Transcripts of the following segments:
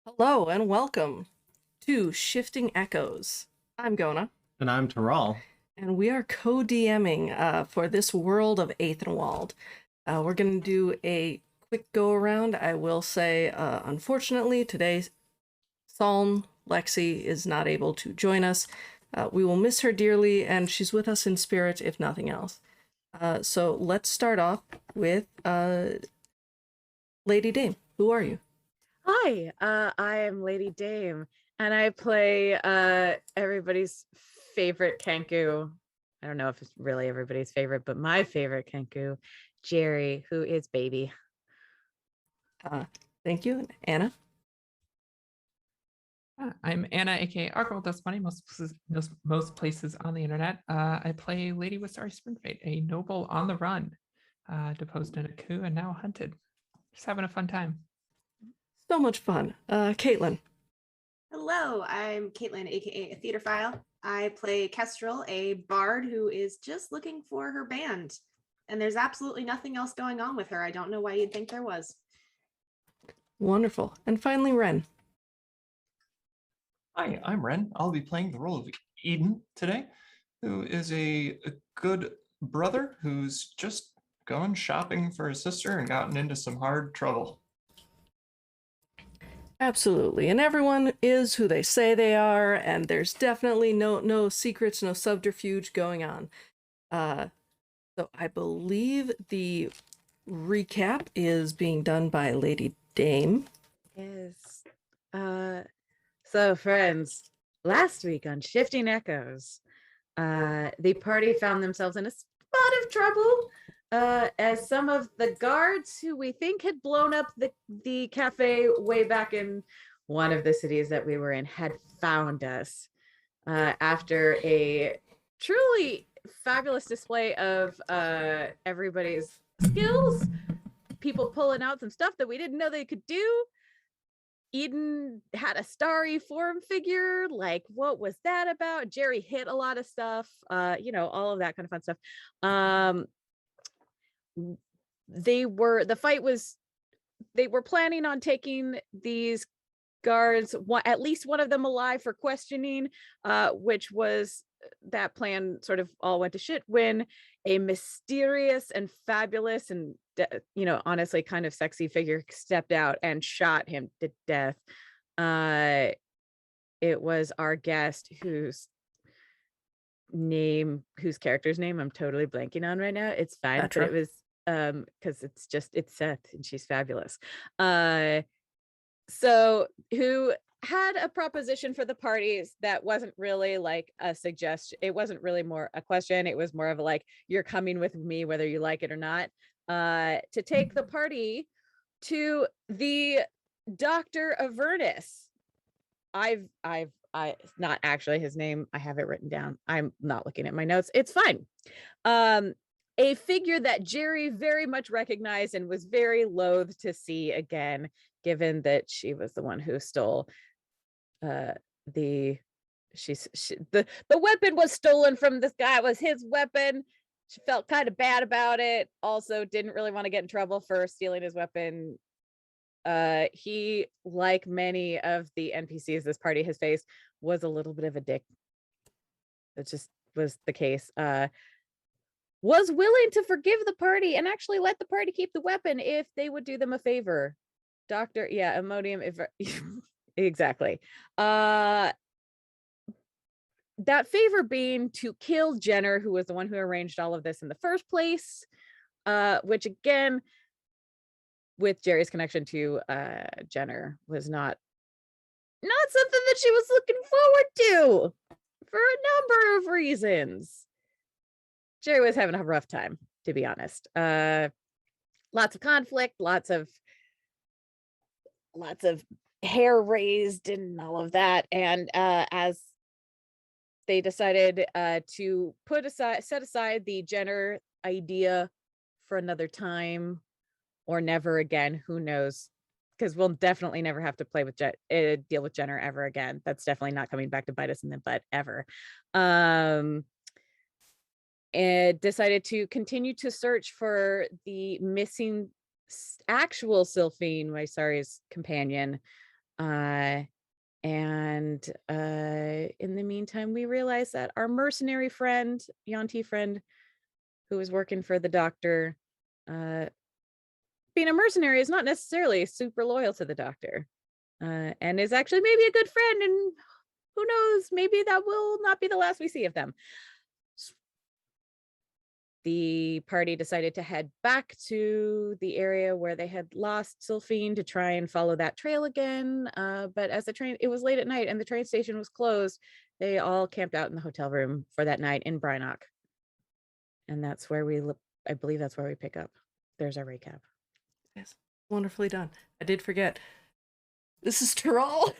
Hello and welcome to Shifting Echoes. I'm Gonah, And I'm Teral. and we are co-DMing for this world of Aethenwald. We're going to do a quick go-around. I will say, unfortunately, today Psalm Lexi is not able to join us. We will miss her dearly, and she's with us in spirit, if nothing else. So let's start off with Lady Dame. Who are you? Hi, I am Lady Dame, and I play everybody's favorite Kenku. I don't know if it's really everybody's favorite, but my favorite Kenku, Jerri, who is baby. Thank you. Anna? I'm Anna, aka Archibald. That's funny. Most places on the internet. I play Lady Wisari Springfate, a noble on the run, deposed in a coup and now hunted. Just having a fun time. So much fun. Caitlin? Hello, I'm Caitlin, aka a theaterphile. I play Kestrel, a bard who is just looking for her band. And there's absolutely nothing else going on with her. I don't know why you'd think there was. Wonderful. And finally, Wren. Hi, I'm Wren. I'll be playing the role of Iden today, who is a good brother who's just gone shopping for his sister and gotten into some hard trouble. Absolutely. And everyone is who they say they are, and there's definitely no secrets, no subterfuge going on. So I believe the recap is being done by Lady Dame. Yes. So friends, last week on Shifting Echoes, the party found themselves in a spot of trouble as some of the guards who we think had blown up the cafe way back in one of the cities that we were in had found us after a truly fabulous display of everybody's skills, people pulling out some stuff that we didn't know they could do. Eden had a starry form figure. Like, what was that about? Jerri hit a lot of stuff, all of that kind of fun stuff. They were planning on taking these guards, at least one of them alive for questioning, which was that plan sort of all went to shit when a mysterious and fabulous and honestly kind of sexy figure stepped out and shot him to death. It was our guest whose character's name I'm totally blanking on right now. It's fine, but it was because it's Seth and she's fabulous. So who had a proposition for the parties that wasn't really like a suggestion. It wasn't really more a question. It was more of a like, you're coming with me whether you like it or not, to take the party to the Dr. Avernus. I not actually his name. I have it written down. I'm not looking at my notes. It's fine. A figure that Jerri very much recognized and was very loath to see again, given that she was the one who stole the weapon was stolen from this guy. It was his weapon. She felt kind of bad about it. Also didn't really want to get in trouble for stealing his weapon. He, like many of the NPCs this party has faced, was a little bit of a dick. That just was the case. Was willing to forgive the party and actually let the party keep the weapon if they would do them a favor. Imodium, if exactly. That favor being to kill Jenner, who was the one who arranged all of this in the first place, which again, with Jerri's connection to Jenner, was not something that she was looking forward to for a number of reasons. Jerri was having a rough time, to be honest. Lots of conflict, lots of hair raised and all of that. And as they decided to set aside the Jenner idea for another time or never again, who knows? Because we'll definitely never have to deal with Jenner ever again. That's definitely not coming back to bite us in the butt ever. And decided to continue to search for the missing actual Sylphine, Wisari's companion, And in the meantime, we realized that our mercenary friend, Yanti friend, who was working for the doctor, being a mercenary is not necessarily super loyal to the doctor, and is actually maybe a good friend. And who knows, maybe that will not be the last we see of them. The party decided to head back to the area where they had lost Sylphine to try and follow that trail again. But as it was late at night and the train station was closed, they all camped out in the hotel room for that night in Brynock. And that's where I believe that's where we pick up. There's our recap. Yes, wonderfully done. I did forget. This is Teral.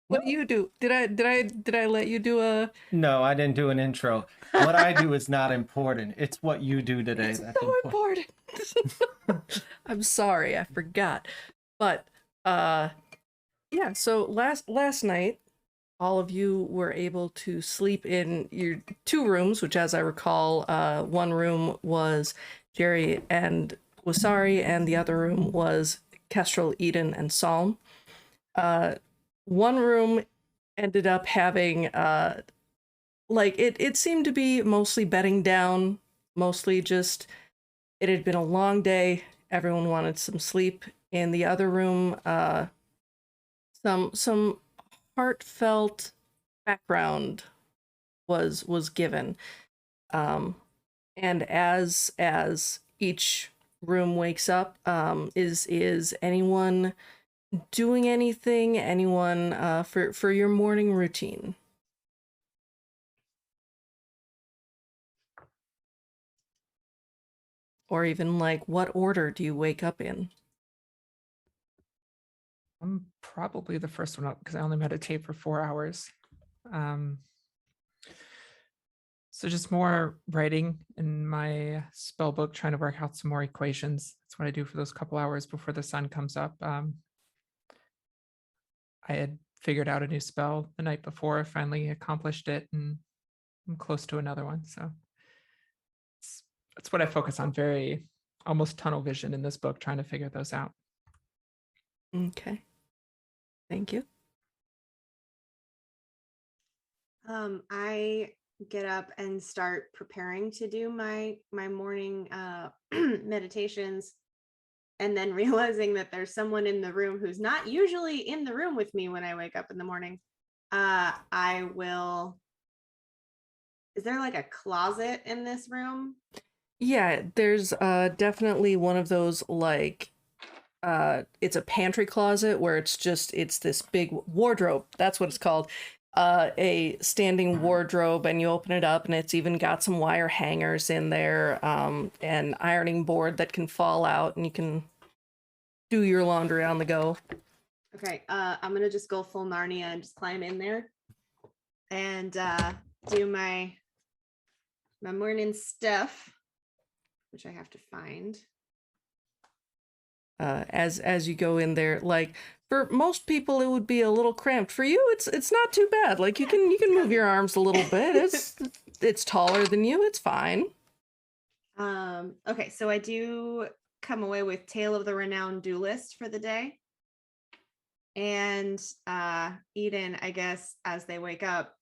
What do you do? Did I let you do a? No, I didn't do an intro. What I do is not important. It's what you do today. It's that's so important. I'm sorry, I forgot. But yeah, so last night all of you were able to sleep in your 2 rooms, which, as I recall, one room was Jerri and Wasari, and the other room was Kestrel, Iden, and Psalm. One room ended up having like it seemed to be mostly bedding down, mostly just it had been a long day, everyone wanted some sleep. In the other room, some heartfelt background was given, and as each room wakes up, is anyone doing anything? Anyone for your morning routine? Or even like, what order do you wake up in? I'm probably the first one up because I only meditate for 4 hours. So just more writing in my spell book, trying to work out some more equations. That's what I do for those couple hours before the sun comes up. I had figured out a new spell the night before, I finally accomplished it, and I'm close to another one. So that's what I focus on, very almost tunnel vision in this book, trying to figure those out. Okay. Thank you. I get up and start preparing to do my morning meditations, and then realizing that there's someone in the room who's not usually in the room with me when I wake up in the morning. I will. Is there like a closet in this room? Yeah, there's definitely one of those, like it's a pantry closet where it's this big wardrobe. That's what it's called. A standing wardrobe, and you open it up and it's even got some wire hangers in there, an ironing board that can fall out and you can do your laundry on the go. Okay, I'm gonna just go full Narnia and just climb in there and do my morning stuff, which I have to find. As you go in there, like for most people it would be a little cramped. For you, it's not too bad. Like you can move your arms a little bit. It's taller than you. It's fine. Okay, so I do come away with Tale of the Renowned Duelist for the day. And Iden, I guess, as they wake up,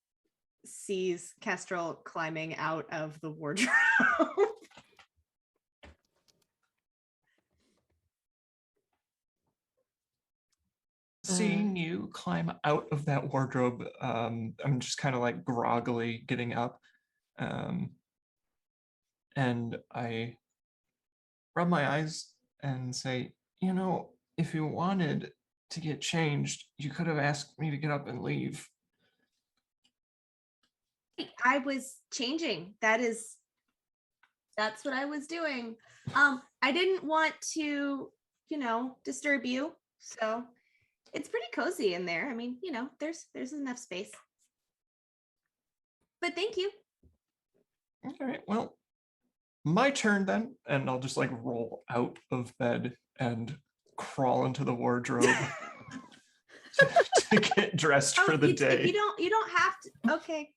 sees Kestrel climbing out of the wardrobe. Seeing you climb out of that wardrobe, I'm just kind of like groggily getting up, and I rub my eyes and say, you know, if you wanted to get changed, you could have asked me to get up and leave. I was changing. That's what I was doing. I didn't want to, disturb you. So it's pretty cozy in there. I mean, there's enough space. But thank you. All right, well, my turn then, and I'll just like roll out of bed and crawl into the wardrobe to get dressed for the day. You don't have to. Okay.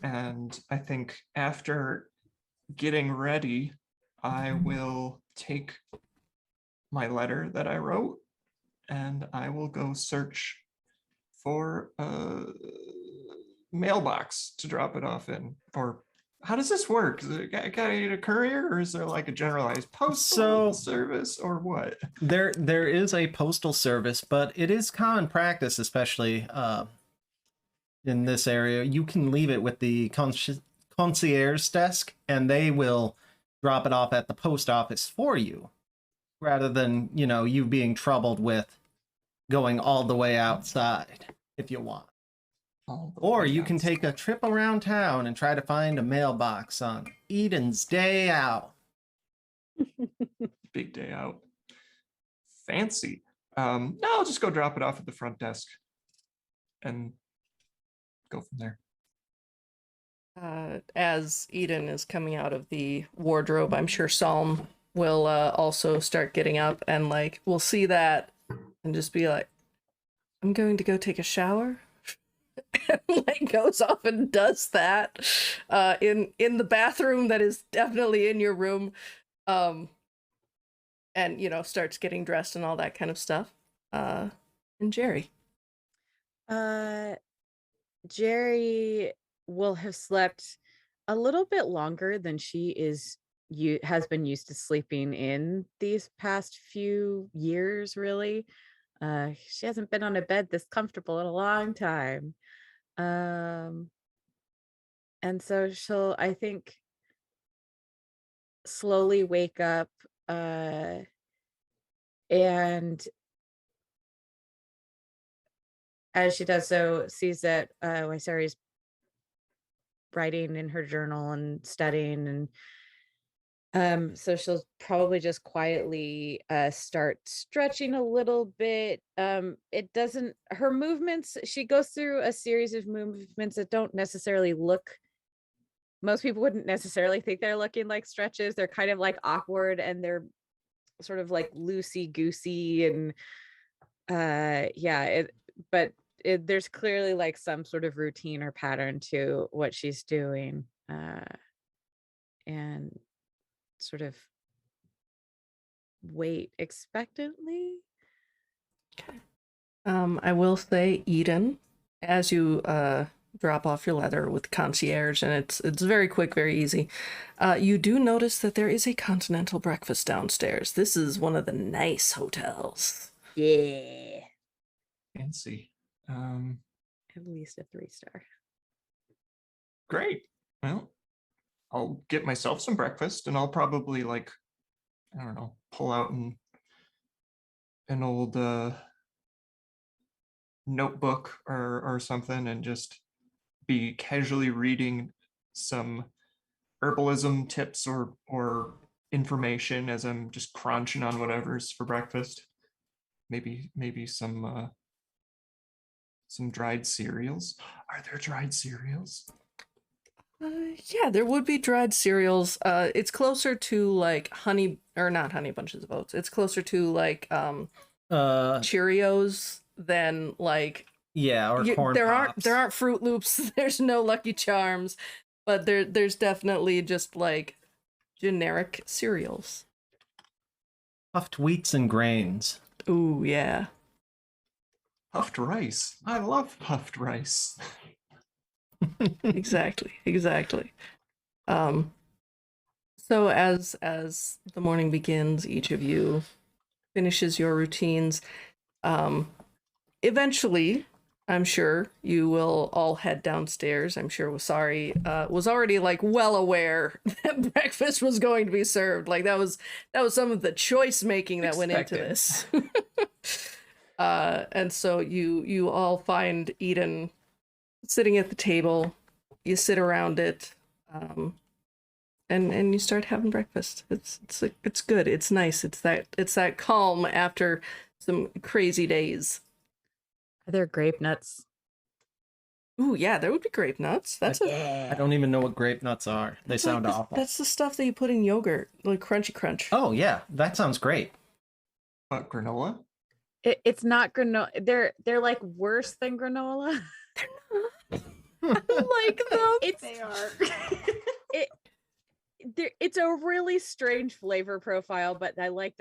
And I think after getting ready, I will take my letter that I wrote, and I will go search for a mailbox to drop it off in. Or how does this work? Is it gotta get a courier, or is there like a generalized postal service, or what? There is a postal service, but it is common practice, especially in this area. You can leave it with the concierge desk, and they will drop it off at the post office for you, rather than, you know, you being troubled with going all the way outside if you want. Or you can take a trip around town and try to find a mailbox on Eden's day out. Big day out. Fancy. No, I'll just go drop it off at the front desk and go from there. As Iden is coming out of the wardrobe, I'm sure Psalm will also start getting up, and like we'll see that and just be like, I'm going to go take a shower. And like goes off and does that in the bathroom that is definitely in your room, and you know, starts getting dressed and all that kind of stuff. And Jerri will have slept a little bit longer than has been used to sleeping in these past few years, really. She hasn't been on a bed this comfortable in a long time. And so she'll, I think, slowly wake up and as she does so, sees that Wysari's writing in her journal and studying, and so she'll probably just quietly start stretching a little bit. Her movements, she goes through a series of movements that don't necessarily look, most people wouldn't necessarily think they're looking like stretches. They're kind of like awkward, and they're sort of like loosey-goosey, and there's clearly like some sort of routine or pattern to what she's doing, and sort of wait expectantly. Okay. I will say, Eden, as you drop off your letter with concierge, and it's very quick, very easy, you do notice that there is a continental breakfast downstairs. This is one of the nice hotels. Yeah. Fancy. At least a 3-star. Great. Well, I'll get myself some breakfast, and I'll probably, like, I don't know, pull out an old notebook or something, and just be casually reading some herbalism tips or information as I'm just crunching on whatever's for breakfast. Maybe some dried cereals. Are there dried cereals? Yeah, there would be dried cereals. It's closer to like honey, or not honey bunches of oats. It's closer to like Cheerios than like, yeah, or corn pops. There aren't Fruit Loops. There's no Lucky Charms, but there's definitely just like generic cereals. Puffed wheats and grains. Ooh, yeah. Puffed rice. I love puffed rice. Exactly. So as the morning begins, each of you finishes your routines. Eventually, I'm sure you will all head downstairs. I'm sure Wasari was already like well aware that breakfast was going to be served. Like that was some of the choice making that went into this. And so you all find Eden sitting at the table. You sit around it, and you start having breakfast. It's good. It's nice. It's that calm after some crazy days. Are there grape nuts? Ooh, yeah, there would be grape nuts. I don't even know what grape nuts are. They sound awful. That's the stuff that you put in yogurt, like Crunchy Crunch. Oh yeah, that sounds great. But granola? It's not granola. They're like worse than granola. I like them. They are. it's a really strange flavor profile, but I like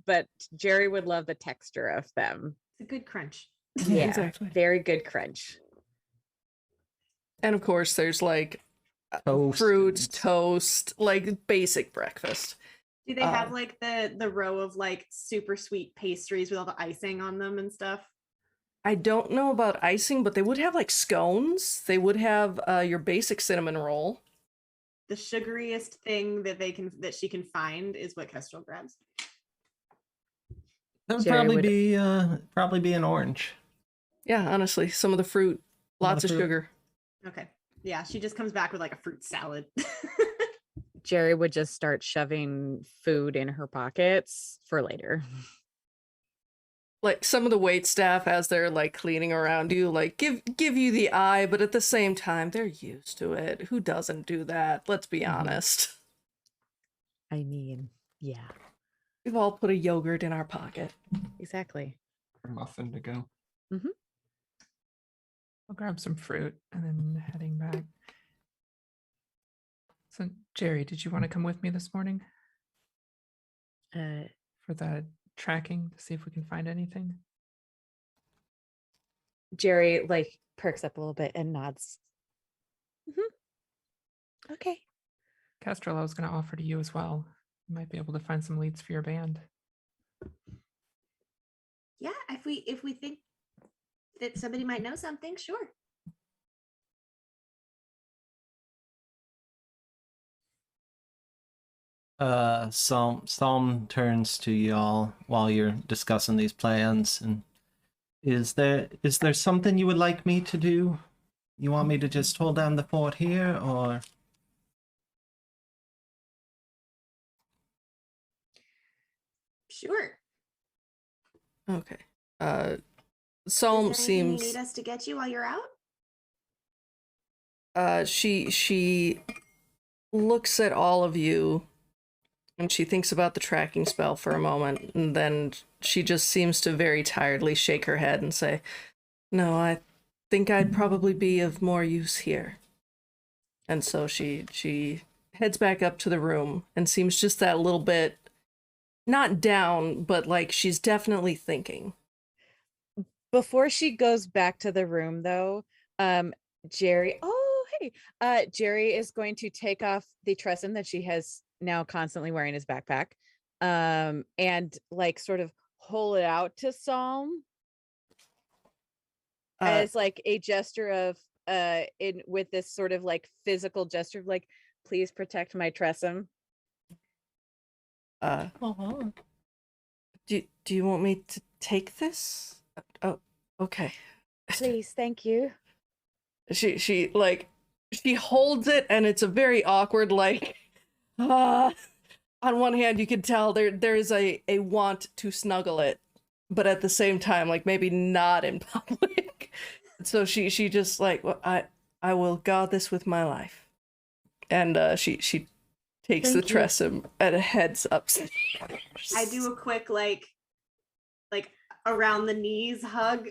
but Jerry would love the texture of them. It's a good crunch. Yeah, exactly. very good crunch. And of course, there's like Toast fruits, and- toast, like basic breakfast. Do they have like the row of like super sweet pastries with all the icing on them and stuff? I don't know about icing, but they would have like scones. They would have your basic cinnamon roll. The sugariest thing that she can find is what Kestrel grabs. That would Jerry probably be an orange. Yeah, honestly, some of the fruit, Some of lots the of fruit. sugar. Okay. Yeah, she just comes back with like a fruit salad. Jerry would just start shoving food in her pockets for later. Like some of the wait staff, as they're like cleaning around you, like give you the eye, but at the same time, they're used to it. Who doesn't do that? Let's be honest. I mean, yeah, We've all put a yogurt in our pocket. exactly. Muffin to go. I'll grab some fruit and then heading back. So, Jerry, did you want to come with me this morning Uh, for the tracking to see if we can find anything? Jerry like perks up a little bit and nods. Okay. Kestrel, I was going to offer to you as well. You might be able to find some leads for your band. Yeah, if we think that somebody might know something, sure. Psalm turns to y'all while you're discussing these plans, and is there something you would like me to do? You want me to just hold down the fort here, or Sure. Okay. Is Psalm there anything you seems need us to get you while you're out? she looks at all of you and she thinks about the tracking spell for a moment, and then she just seems to very tiredly shake her head and say, "No, I think I'd probably be of more use here." And so she heads back up to the room and seems just that little bit not down, but like she's definitely thinking. Before she goes back to the room though, Jerry, Jerry is going to take off the tressum that she has now constantly wearing his backpack, and like sort of hold it out to Psalm as like a gesture of in with this sort of like physical gesture of like, please protect my tressum. Do you want me to take this? Oh, okay. Please, thank you. She holds it, and it's a very awkward like on one hand you can tell there is a want to snuggle it, but at the same time like maybe not in public. So she just like, well, I will guard this with my life. And she takes Thank the you. tressum and heads upstairs. I do a quick like around the knees hug.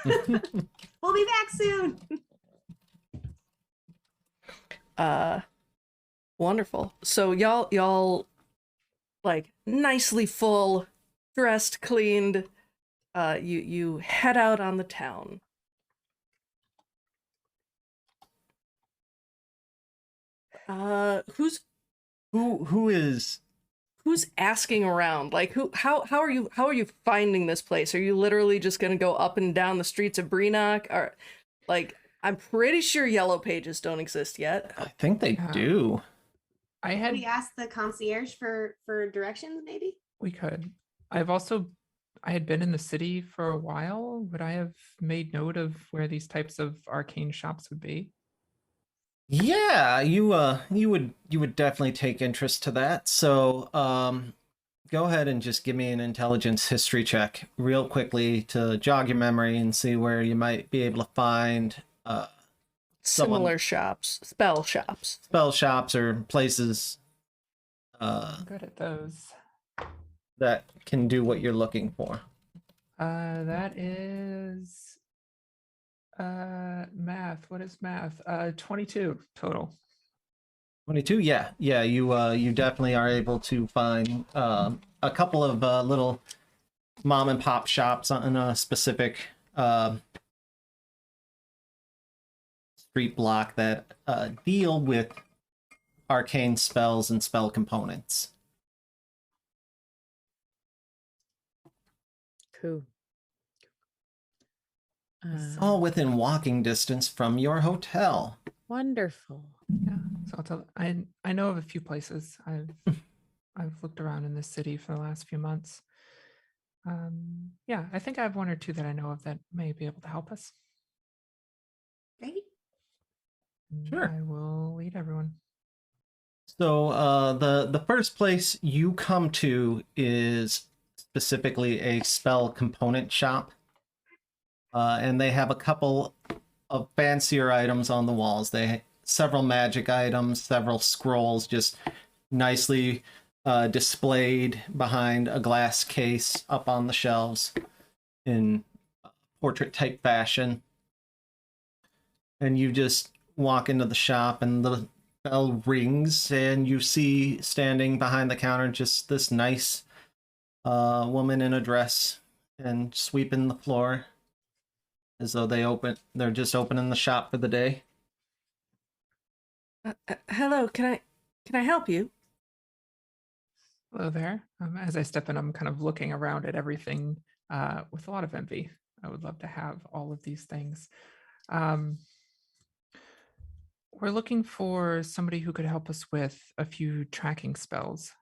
We'll be back soon. Wonderful. So y'all like nicely full, dressed, cleaned. You head out on the town. Who's asking around? Like how are you finding this place? Are you literally just gonna go up and down the streets of Breenock? Or like, I'm pretty sure yellow pages don't exist yet. I think they do. I Can had we ask the concierge for directions, maybe? we could. I had been in the city for a while. Would I have made note of where these types of arcane shops would be? Yeah, you would definitely take interest to that. So, go ahead and just give me an intelligence history check real quickly to jog your memory and see where you might be able to find Similar shops, spell shops. spell shops or places I'm good at those. that can do what you're looking for. That is math. What is math? 22 total. 22, yeah. Yeah, you definitely are able to find a couple of little mom and pop shops on a specific street block that deal with arcane spells and spell components. Cool. All within walking distance from your hotel. Wonderful. Yeah. So I'll tell. I know of a few places. I've looked around in this city for the last few months. Yeah, I think I have one or two that I know of that may be able to help us. Great. Sure. I will lead everyone. So the first place you come to is specifically a spell component shop. And they have a couple of fancier items on the walls. They several magic items, several scrolls just nicely displayed behind a glass case up on the shelves in portrait type fashion. And you just walk into the shop and the bell rings and you see standing behind the counter just this nice woman in a dress and sweeping the floor as though they're just opening the shop for the day. Hello, can I help you? Hello there. As I step in, I'm kind of looking around at everything with a lot of envy. I would love to have all of these things. We're looking for somebody who could help us with a few tracking spells.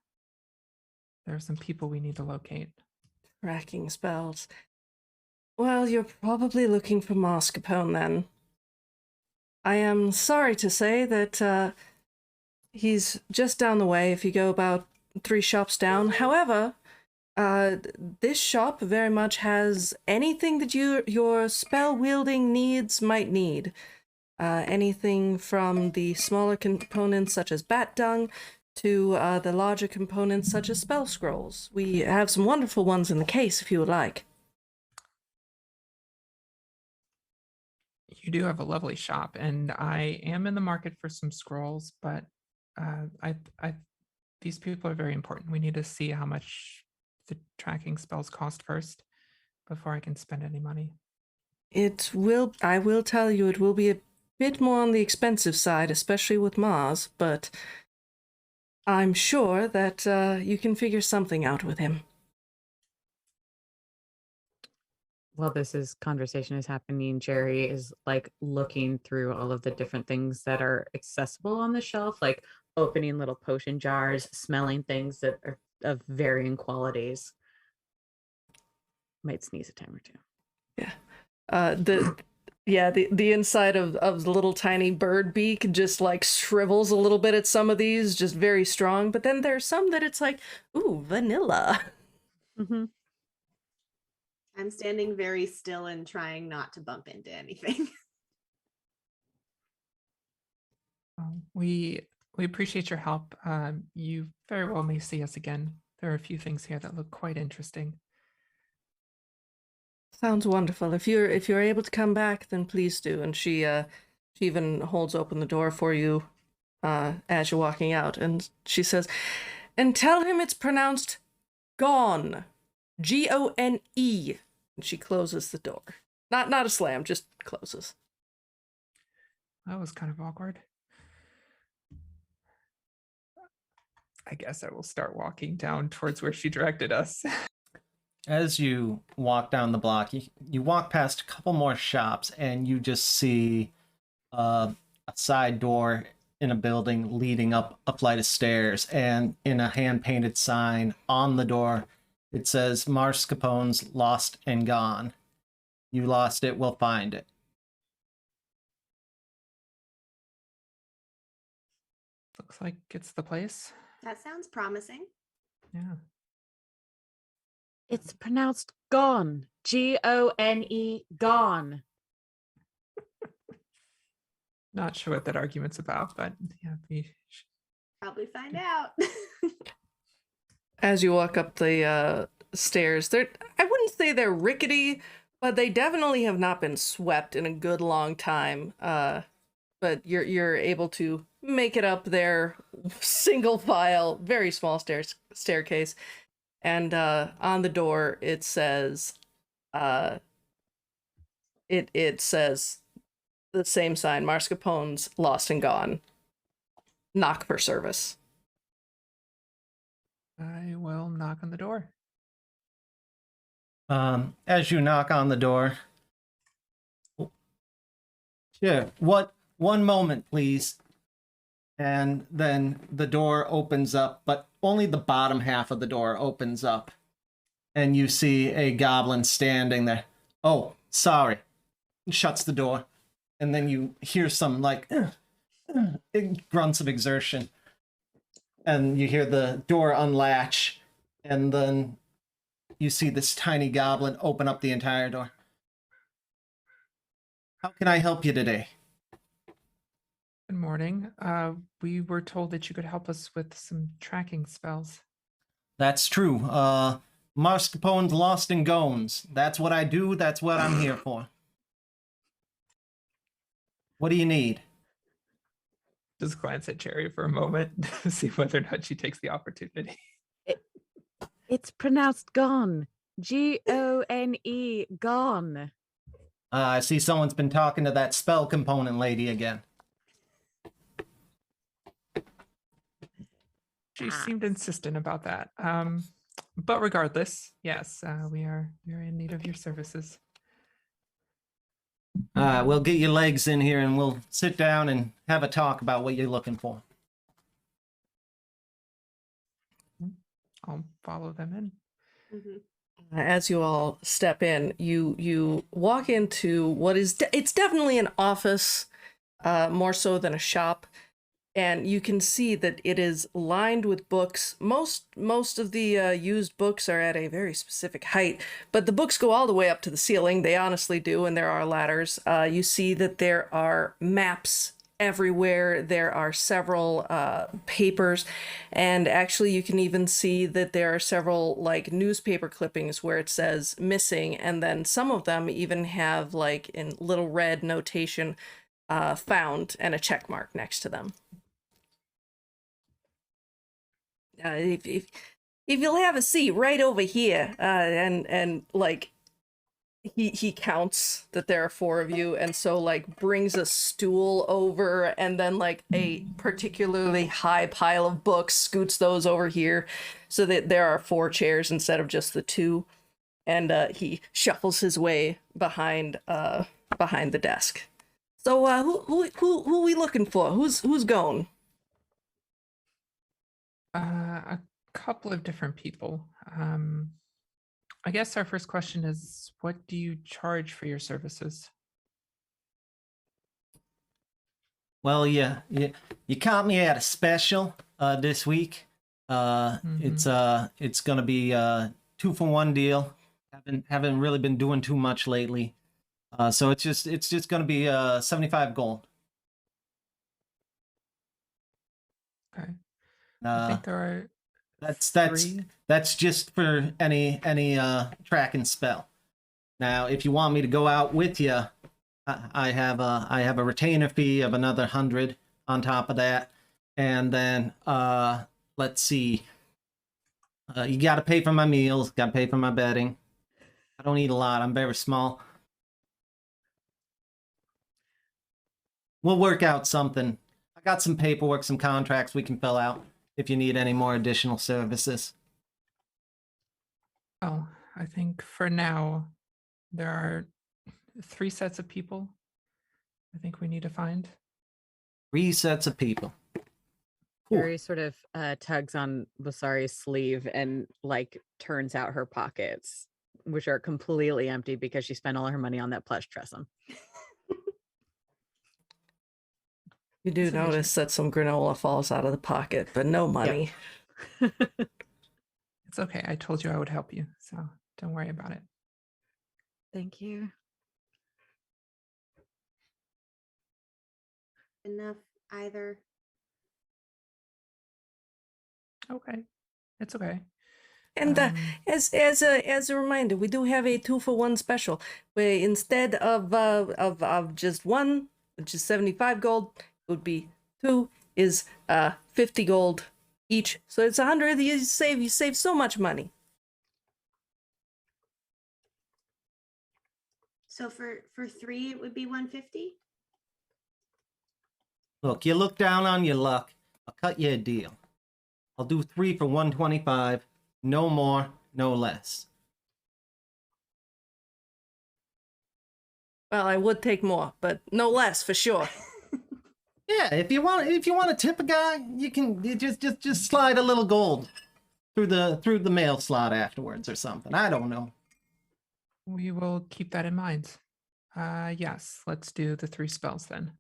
There are some people we need to locate. Tracking spells. Well, you're probably looking for Mascarpone then. I am sorry to say that he's just down the way if you go about 3 shops down. However, this shop very much has anything that your spell-wielding needs might need. Anything from the smaller components such as bat dung to the larger components such as spell scrolls. We have some wonderful ones in the case if you would like. You do have a lovely shop, and I am in the market for some scrolls, but these people are very important. We need to see how much the tracking spells cost first before I can spend any money. I will tell you, it will be a bit more on the expensive side, especially with Mars, but I'm sure that you can figure something out with him. While conversation is happening, Jerri is like looking through all of the different things that are accessible on the shelf, like opening little potion jars, smelling things that are of varying qualities. Might sneeze a time or two. Yeah. The inside of the little tiny bird beak just like shrivels a little bit at some of these, just very strong. But then there's some that it's like, ooh, vanilla. Mm-hmm. I'm standing very still and trying not to bump into anything. We appreciate your help. You very well may see us again. There are a few things here that look quite interesting. Sounds wonderful. If you're able to come back, then please do. And she even holds open the door for you as you're walking out, and she says, "And tell him it's pronounced Gone, Gone." And she closes the door. Not a slam, just closes. That was kind of awkward. I guess I will start walking down towards where she directed us. As you walk down the block, you walk past a couple more shops and you just see a side door in a building leading up a flight of stairs, and in a hand-painted sign on the door it says Mascarpone's Lost and Gone. You lost it, we'll find it. Looks like it's the place. That sounds promising. Yeah. It's pronounced gone. Gone. Gone. Not sure what that argument's about, but yeah, Probably find out. As you walk up the stairs, I wouldn't say they're rickety, but they definitely have not been swept in a good long time. but you're able to make it up there, single file, very small staircase, and on the door it says, it says the same sign, Mascarpone's Lost and Gone. Knock for service. I will knock on the door. As you knock on the door, sure. One moment, please. And then the door opens up, but only the bottom half of the door opens up, and you see a goblin standing there. Oh, sorry. Shuts the door, and then you hear some like grunts of exertion, and you hear the door unlatch, and then you see this tiny goblin open up the entire door. How can I help you today? Good morning. We were told that you could help us with some tracking spells. That's true. Mascarpone's Lost and Gones. That's what I do. That's what I'm here for. What do you need? Just glance at Jerri for a moment to see whether or not she takes the opportunity. It's pronounced gone. Gone. Gone. I see someone's been talking to that spell component lady again. She seemed insistent about that. But regardless, yes, we are in need of your services. We'll get your legs in here and we'll sit down and have a talk about what you're looking for. I'll follow them in. Mm-hmm. As you all step in, you walk into what is it's definitely an office, more so than a shop, and you can see that it is lined with books. Most of the used books are at a very specific height, but the books go all the way up to the ceiling. They honestly do, and there are ladders. You see that there are maps everywhere. There are several papers, and actually you can even see that there are several like newspaper clippings where it says missing, and then some of them even have like in little red notation found and a check mark next to them. If you'll have a seat right over here, and like he counts that there are 4 of you, and so like brings a stool over, and then like a particularly high pile of books, scoots those over here so that there are 4 chairs instead of just the 2, and he shuffles his way behind the desk. So who we looking for? Who's going? A couple of different people. I guess our first question is, what do you charge for your services? Well, you caught me at a special this week. It's gonna be a 2-for-1 deal. Haven't really been doing too much lately. So it's just gonna be 75 gold. Okay. I think there are That's just for any track and spell. Now, if you want me to go out with you, I have a retainer fee of another 100 on top of that, and then let's see. You got to pay for my meals, got to pay for my bedding. I don't eat a lot. I'm very small. We'll work out something. I got some paperwork, some contracts we can fill out if you need any more additional services. Oh, I think for now there are 3 sets of people I think we need to find. 3 sets of people. Cool. Jerri sort of tugs on Basari's sleeve and like turns out her pockets, which are completely empty because she spent all her money on that plush tressum. You do notice that some granola falls out of the pocket, but no money. Yep. It's okay. I told you I would help you, so don't worry about it. Thank you. Enough either. Okay. It's okay. And as a reminder, we do have a 2-for-1 special where instead of just one which is 75 gold. It would be 2 is 50 gold each. So it's 100. You save so much money. So for 3, it would be 150. Look, you look down on your luck. I'll cut you a deal. I'll do 3 for 125. No more, no less. Well, I would take more, but no less for sure. Yeah, if you want to tip a guy, you just slide a little gold through the mail slot afterwards or something. I don't know. We will keep that in mind. Yes, let's do the 3 spells then.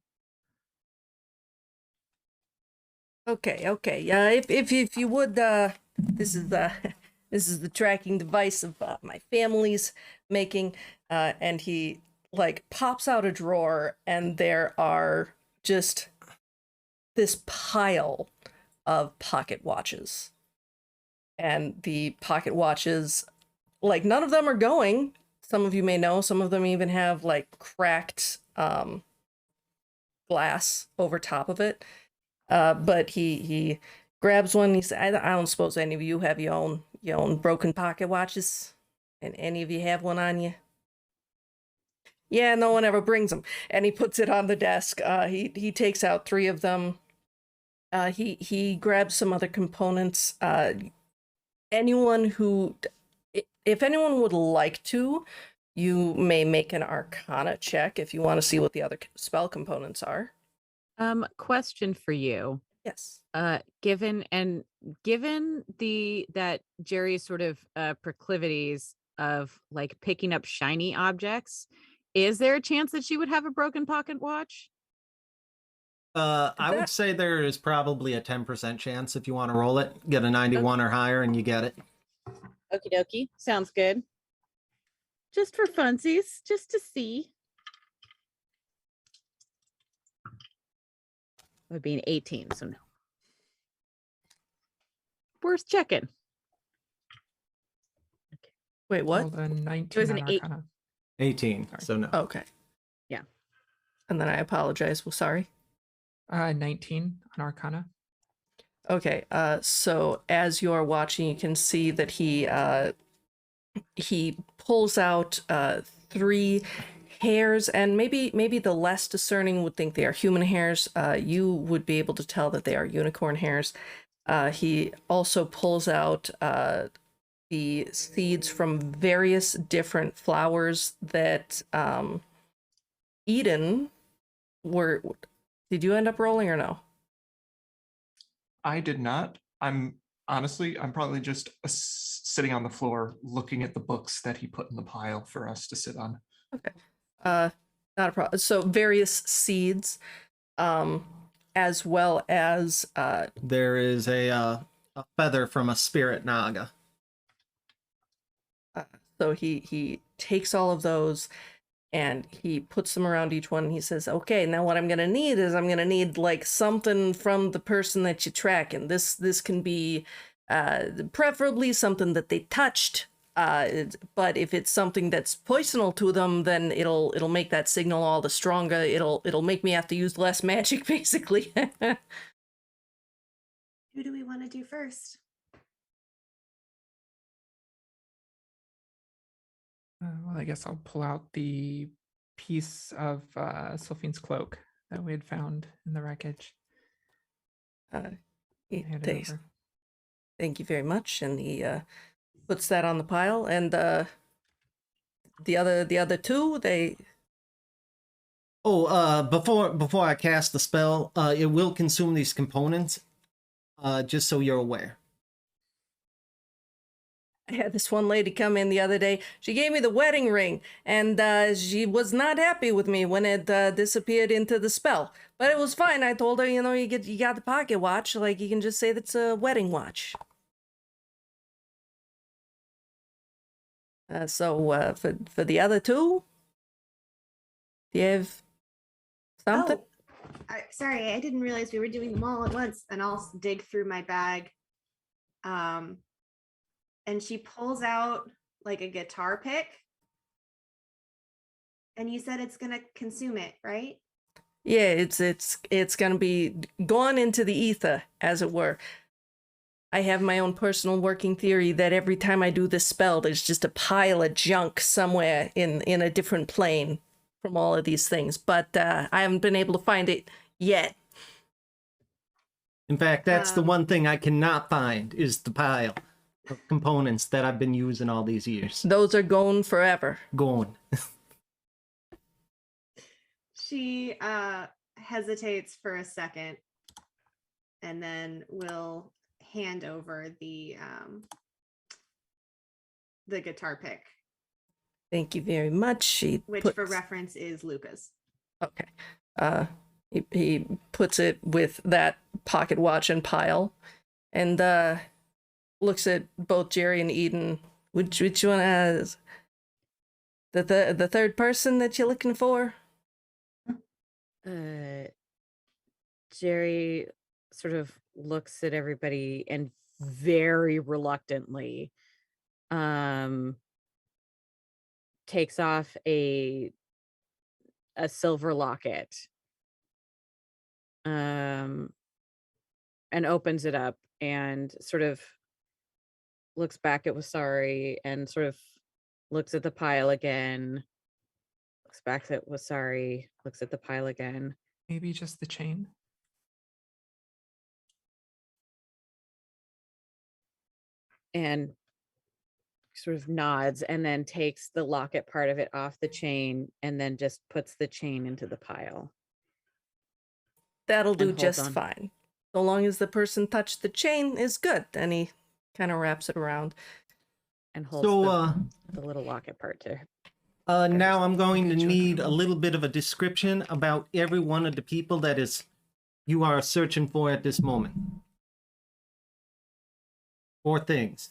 Okay. If you would, this is this is the tracking device of my family's making, and he like pops out a drawer, and there are just this pile of pocket watches, and the pocket watches, like none of them are going. Some of you may know, some of them even have like cracked glass over top of it. But he grabs one. He said, I don't suppose any of you have your own broken pocket watches, and any of you have one on you? Yeah, no one ever brings them. And he puts it on the desk. He takes out 3 of them. He grabs some other components. Anyone who, if anyone would like to, you may make an Arcana check if you want to see what the other spell components are. Question for you. Yes. Given that Jerry's sort of proclivities of like picking up shiny objects, is there a chance that she would have a broken pocket watch? I would say there is probably a 10% chance if you want to roll it. Get a 91 or higher and you get it. Okie dokie. Sounds good. Just for funsies, just to see. It would be an 18, so no. Worth checking. Wait, what? Rolled a 19 It was an on 8. Arcana. 18, so no. Okay. Yeah. And then I apologize. Well, sorry. 19 on Arcana. Okay. So as you're watching, you can see that he pulls out 3 hairs, and maybe the less discerning would think they are human hairs. You would be able to tell that they are unicorn hairs. He also pulls out the seeds from various different flowers that Iden were. Did you end up rolling or no? I did not. I'm probably just sitting on the floor looking at the books that he put in the pile for us to sit on. Okay. Not a problem. So various seeds, as well as There is a feather from a spirit naga. so he takes all of those and he puts them around each one, and he says, okay, now what I'm gonna need is I'm gonna need like something from the person that you track, and this can be preferably something that they touched. But if it's something that's poisonal to them, then it'll make that signal all the stronger. It'll make me have to use less magic, basically. Who do we want to do first? Well, I guess I'll pull out the piece of Sylphine's cloak that we had found in the wreckage. Hand it over. Thank you very much, and he puts that on the pile, and the other 2, they. Before I cast the spell, it will consume these components. Just so you're aware. I had this one lady come in the other day. She gave me the wedding ring, and she was not happy with me when it disappeared into the spell. But it was fine. I told her, you got the pocket watch. Like, you can just say that's a wedding watch. So for the other 2, do you have something? Oh, sorry, I didn't realize we were doing them all at once. And I'll dig through my bag. And she pulls out like a guitar pick. And you said it's gonna consume it, right? Yeah, it's gonna be gone into the ether, as it were. I have my own personal working theory that every time I do this spell, there's just a pile of junk somewhere in a different plane from all of these things, but I haven't been able to find it yet. In fact, that's the Um, one thing I cannot find is the pile of components that I've been using all these years. Those are gone forever. Gone. She hesitates for a second and then will hand over the guitar pick, Thank you very much. She which puts, for reference is Luca's. okay. He puts it with that pocket watch and pile, and looks at both Jerri and Eden. Which one has the third person that you're looking for? Jerry sort of looks at everybody and very reluctantly takes off a silver locket and opens it up and sort of looks back at Wasari and sort of looks at the pile again, looks back at Wasari, looks at the pile again. Maybe just the chain. And sort of nods and then takes the locket part of it off the chain and then just puts the chain into the pile. That'll do holds just on. fine. So long as the person touched the chain is good. Then he kind of wraps it around. And holds So, the little locket part to now I'm going to Get you a need a couple. little bit of a description about every one of the people that you are searching for at this moment. Or things.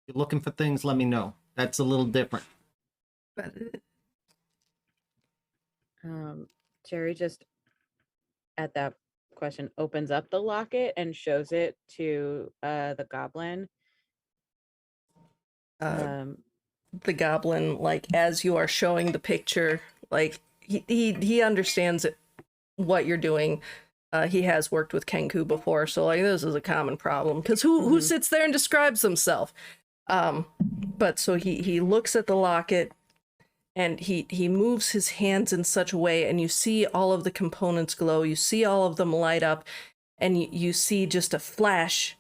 If you're looking for things, let me know. That's a little different. But Jerry just at that question opens up the locket and shows it to the goblin. the goblin, like as you are showing the picture, like he understands it, what you're doing. He has worked with Kenku before, so like this is a common problem because who sits there and describes himself? But so he looks at the locket and he moves his hands in such a way, and you see all of the components glow. You see all of them light up, and you see just a flash,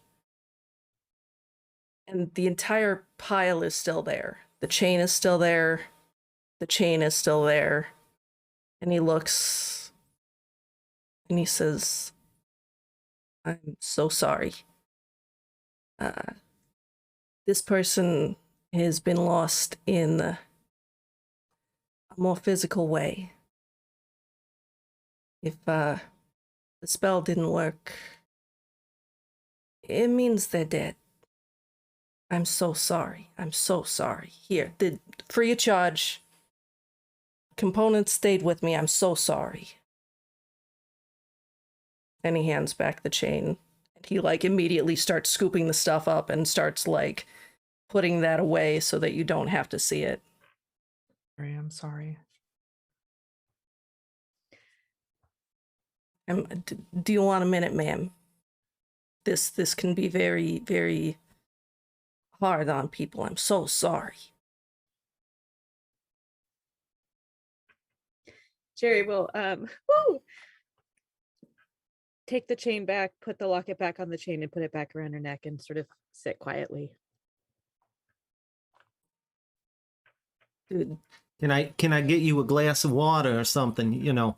and the entire pile is still there. The chain is still there. The chain is still there. And he looks and he says, "I'm so sorry. This person has been lost in a more physical way. If the spell didn't work, it means they're dead. I'm so sorry. I'm so sorry. Here, free of charge. Components stayed with me. I'm so sorry." And he hands back the chain. And he like immediately starts scooping the stuff up and starts like putting that away so that you don't have to see it. I'm sorry. Do you want a minute, ma'am? This can be very, very hard on people. I'm so sorry. Jerry will take the chain back, put the locket back on the chain, and put it back around her neck and sort of sit quietly. Dude, Can I get you a glass of water or something? You know.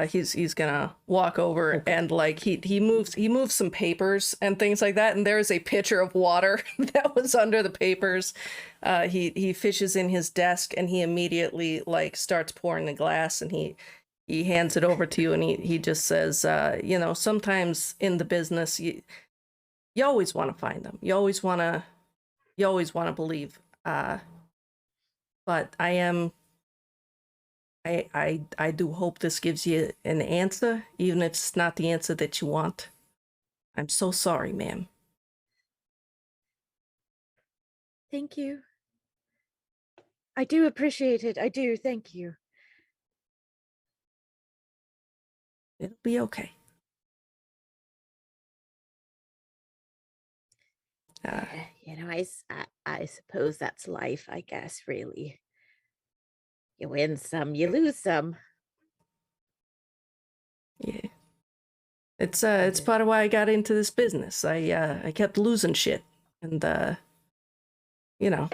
he's gonna walk over and like he moves some papers and things like that, and there's a pitcher of water that was under the papers. He fishes in his desk and he immediately like starts pouring the glass, and he hands it over to you, and he just says, you know, sometimes in the business you always want to find them. You always want to believe. But I do hope this gives you an answer, even if it's not the answer that you want. I'm so sorry, ma'am. Thank you. I do appreciate it. I do. Thank you. It'll be okay. I suppose that's life, I guess, really. You win some, you lose some. Yeah. It's part of why I got into this business. I kept losing shit. And you know,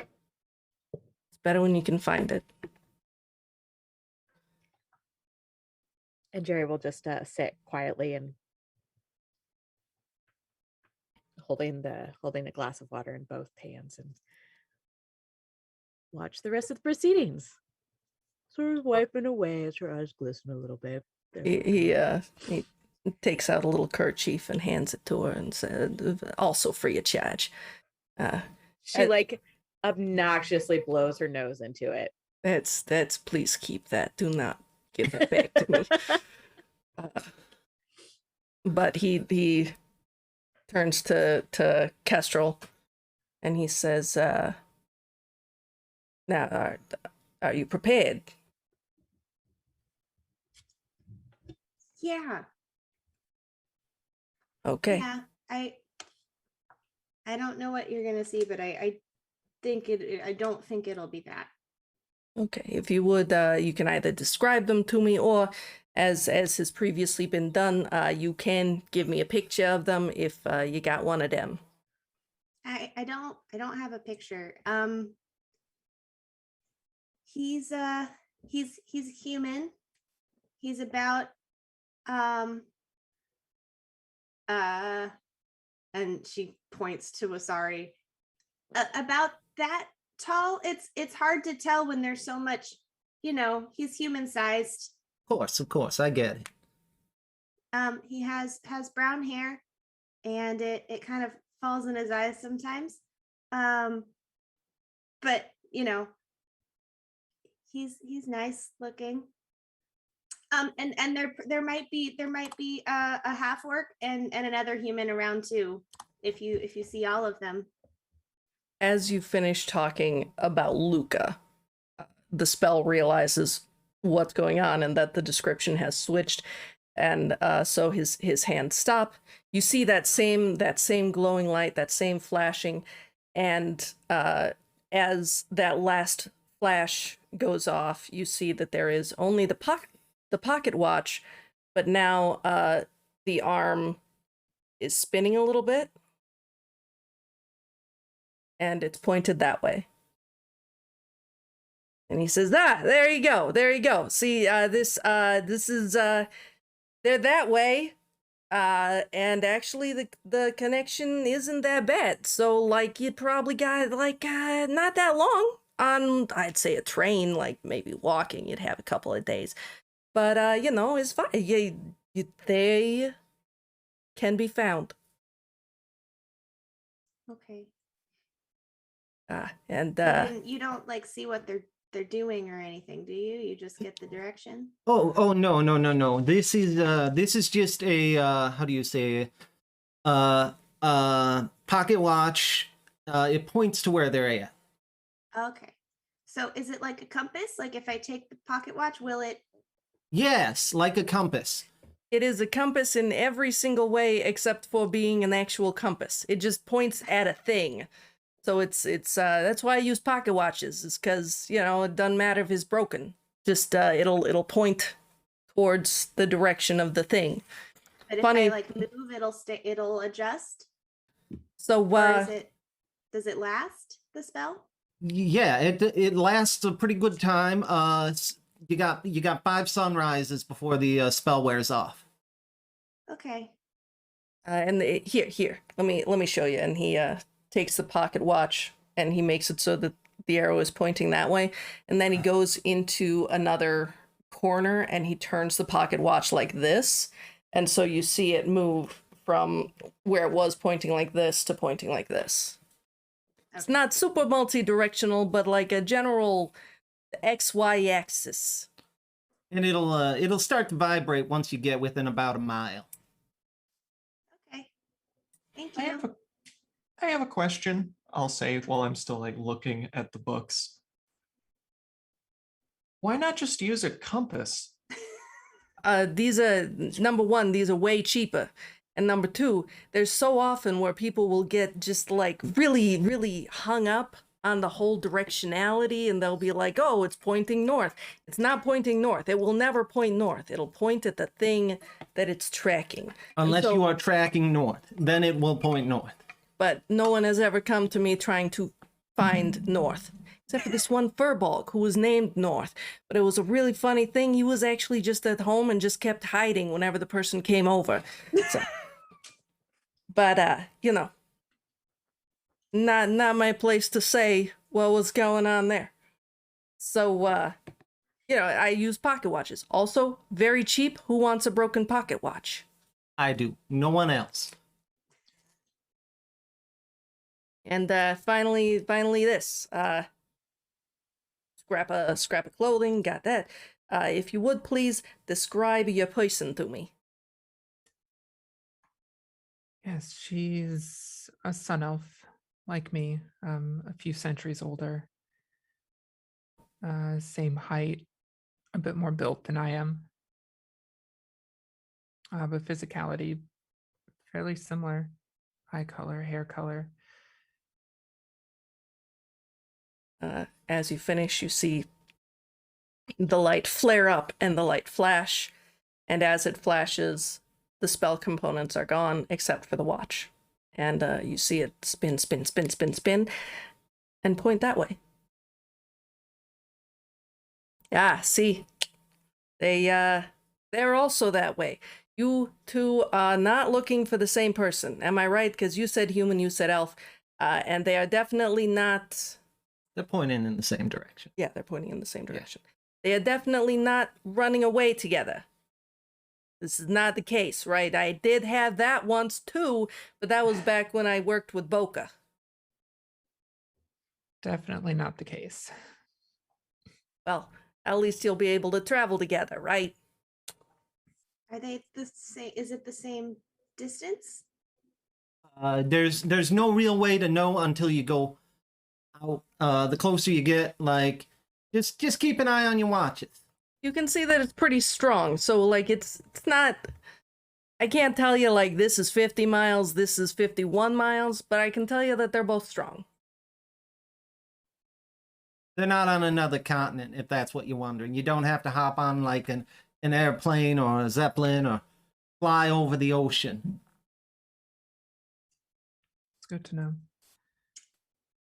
it's better when you can find it. And Jerri will just sit quietly and holding a glass of water in both hands and watch the rest of the proceedings. Sort of wiping away as her eyes glisten a little bit. He takes out a little kerchief and hands it to her and said, "Also free of charge." She like obnoxiously blows her nose into it. That's. Please keep that. Do not give it back to me. But he turns to Kestrel, and he says, "Now, are you prepared?" Yeah. Okay. Yeah. I don't know what you're gonna see, but I think I don't think it'll be that. Okay. If you would, you can either describe them to me, or as has previously been done, you can give me a picture of them if you got one of them. I don't have a picture. He's human. He's about and she points to Asari. About that tall. It's hard to tell when there's so much, he's human sized. Of course, I get it. He has brown hair, and it kind of falls in his eyes sometimes. But he's nice looking. And there might be a half orc and another human around too, if you see all of them. As you finish talking about Luca, the spell realizes what's going on and that the description has switched, and so his hands stop. You see that same glowing light, that same flashing, and as that last flash goes off, you see that there is only the pocket watch, but now the arm is spinning a little bit, and it's pointed that way. And he says, there you go. See, this is, they're that way. And actually the connection isn't that bad. So, like, you probably got, like, not that long on, I'd say, a train, like, maybe walking, you'd have a couple of days. But, it's fine. They can be found. Okay. And you don't like see what they're doing or anything, do you? You just get the direction. Oh no. This is just a how do you say pocket watch. It points to where they're at. Okay. So is it like a compass? Like if I take the pocket watch, will it? Yes, like a compass. it is a compass in every single way except for being an actual compass. It just points at a thing. So it's that's why I use pocket watches, is because, it doesn't matter if it's broken. Just it'll point towards the direction of the thing. But Funny. if I move, it'll adjust. So Or does it last, the spell? Yeah, it lasts a pretty good time. You got 5 sunrises before the spell wears off. Okay. And here, let me show you. And he takes the pocket watch and he makes it so that the arrow is pointing that way. And then he goes into another corner and he turns the pocket watch like this. And so you see it move from where it was pointing like this to pointing like this. Okay. It's not super multi-directional, but like a general XY axis. And it'll start to vibrate once you get within about a mile. Okay. Thank you. I have a question, I'll say, while I'm still looking at the books. Why not just use a compass? these are number one, these are way cheaper. And number two, there's so often where people will get just like really, really hung up on the whole directionality, and they'll be like, oh, it's pointing north. It's not pointing north. It will never point north. It'll point at the thing that it's tracking. Unless so- you are tracking north, then it will point north. But no one has ever come to me trying to find north. Except for this one furbolg who was named North. But it was a really funny thing. He was actually just at home and just kept hiding whenever the person came over. So, but you know, not my place to say what was going on there. So you know, I use pocket watches. Also, very cheap. Who wants a broken pocket watch? I do. No one else. And finally this. Scrap of clothing, got that. If you would please describe your person to me. Yes, she's a sun elf like me, a few centuries older. Same height, a bit more built than I am. But physicality, fairly similar. Eye color, hair color. As you finish, you see the light flare up and the light flash, and as it flashes, the spell components are gone except for the watch. And you see it spin, spin, spin, spin, spin, and point that way. Ah, see, they're also that way. You two are not looking for the same person. Am I right? Because you said human, you said elf, and they are definitely not. They're pointing in the same direction. Yeah, they're pointing in the same direction. They are definitely not running away together. This is not the case, right? I did have that once too, but that was back when I worked with Boca. Definitely not the case. Well, at least you'll be able to travel together, right? Are they the same? Is it the same distance? There's no real way to know until you go out. The closer you get, like, just keep an eye on your watches. You can see that it's pretty strong, so like it's not. I can't tell you like this is 50 miles, this is 51 miles, but I can tell you that they're both strong. They're not on another continent, if that's what you're wondering. You don't have to hop on like an airplane or a zeppelin or fly over the ocean. It's good to know.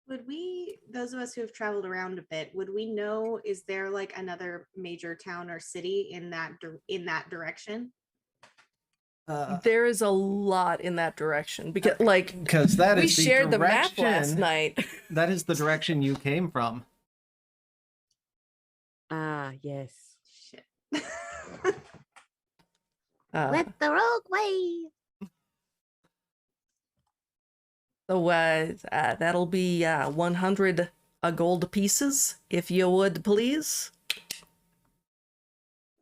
Would we, those of us who have traveled around a bit, would we know, is there like another major town or city in that direction? There is a lot in that direction because like Because that we is the shared the map direction. last night. That is the direction you came from. Ah, yes. Shit. Went the rogue way. So that'll be 100 gold pieces, if you would please.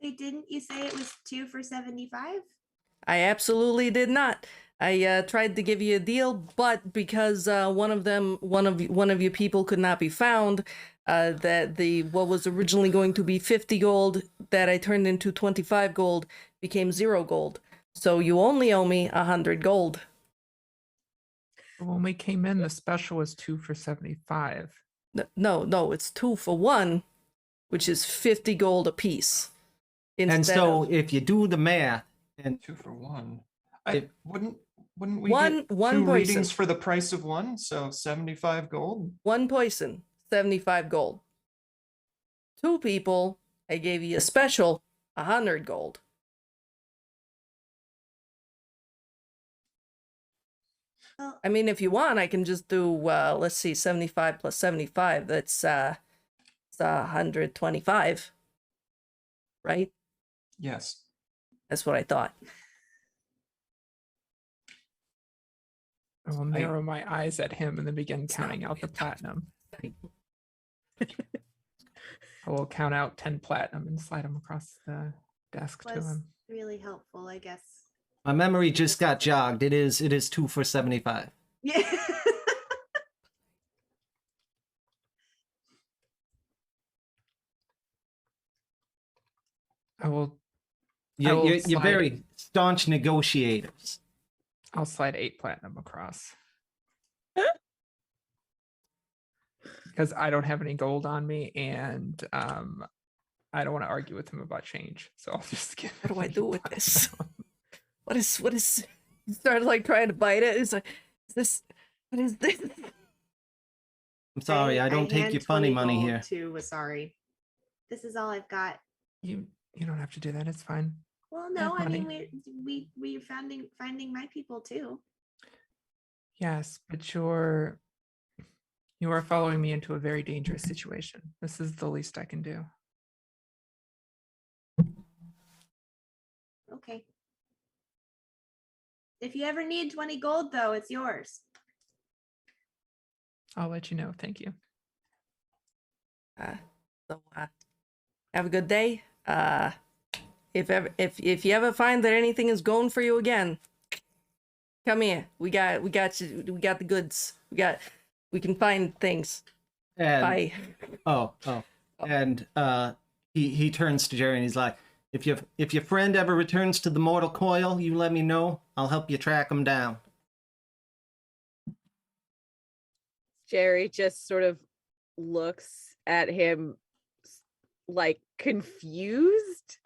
Wait, didn't you say it was 2 for 75? I absolutely did not. I tried to give you a deal, but because one of you people could not be found, that what was originally going to be 50 gold that I turned into 25 gold became 0 gold. So you only owe me 100 gold. When we came in, the special was 2 for 75. No, it's 2 for 1, which is 50 gold apiece. And so if you do the math, and 2 for 1. Wouldn't we One get two person. readings for the price of one? So 75 gold. One person, 75 gold. 2 people, I gave you a special, 100 gold. Well, I mean, if you want, I can just do, let's see, 75 plus 75. That's it's 125. Right? Yes. That's what I thought. I will narrow my eyes at him and then begin counting out the platinum. I will count out 10 platinum and slide them across the desk to was him. really helpful, I guess. my memory just got jogged. It is 2 for 75. Yeah. I will You're very staunch negotiators. I'll slide 8 platinum across. Because I don't have any gold on me, and I don't want to argue with him about change. So I'll just give. What do I do with this? What is? He started like trying to bite it. He's like, what is this? I'm sorry, I don't take hand your funny 20 money gold here. To Wasari. This is all I've got. You don't have to do that. It's fine. Well, no, have I mean money. we're finding my people too. Yes, but you are following me into a very dangerous situation. This is the least I can do. Okay. If you ever need 20 gold, though, it's yours. I'll let you know. Thank you. So have a good day. If you ever find that anything is going for you again, come here. We got you. We got the goods. We can find things. And, Bye. Oh. And he turns to Jerri and he's like, if your friend ever returns to the mortal coil, you let me know. I'll help you track him down. Jerri just sort of looks at him like confused.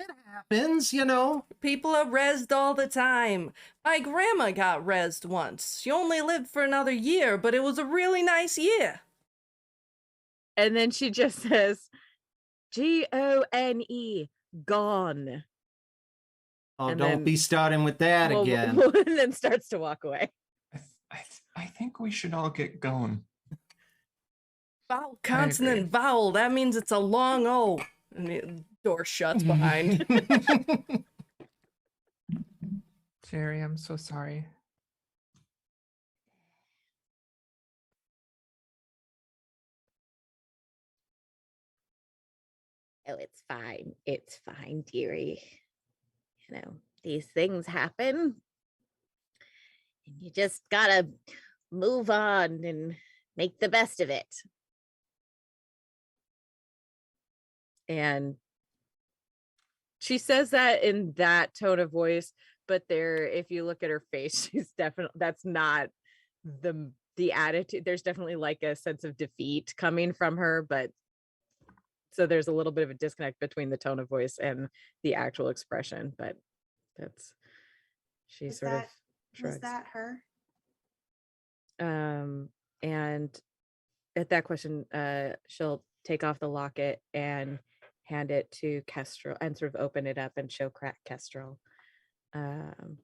It happens, you know. People are rezzed all the time. My grandma got rezzed once. She only lived for another year, but it was a really nice year. And then she just says, Gone, gone. Oh, And don't then- be starting with that again. And then starts to walk away. I think we should all get going. Vowel, consonant, vowel. That means it's a long O. And the door shuts behind. Jerri, I'm so sorry. Oh, it's fine. It's fine, dearie. You know, these things happen. And you just gotta move on and make the best of it. And she says that in that tone of voice, but if you look at her face, she's definitely, that's not the attitude. There's definitely like a sense of defeat coming from her, but so there's a little bit of a disconnect between the tone of voice and the actual expression, but she sort of shrugs. Was that her? And at that question, she'll take off the locket and hand it to Kestrel and sort of open it up and show Kestrel. And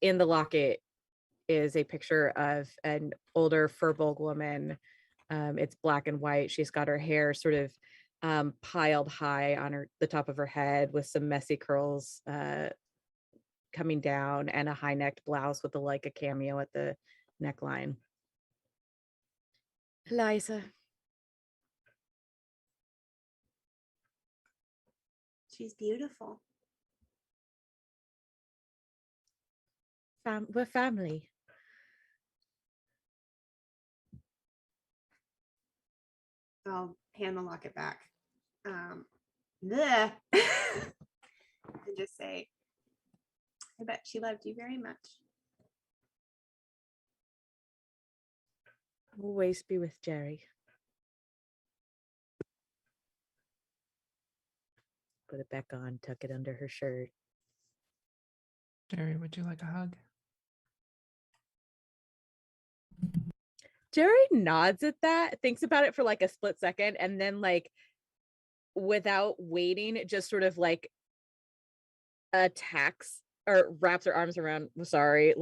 in the locket is a picture of an older Furbolg woman. It's black and white. She's got her hair sort of piled high on the top of her head with some messy curls coming down, and a high-necked blouse with a cameo at the neckline. Eliza. She's beautiful. We're family. I'll hand the locket back. And just say, I bet she loved you very much. Always be with Jerri. Put it back on, tuck it under her shirt. Jerri, would you like a hug? Jerri nods at that, thinks about it for like a split second, and then without waiting, just sort of attacks or wraps her arms around Wasari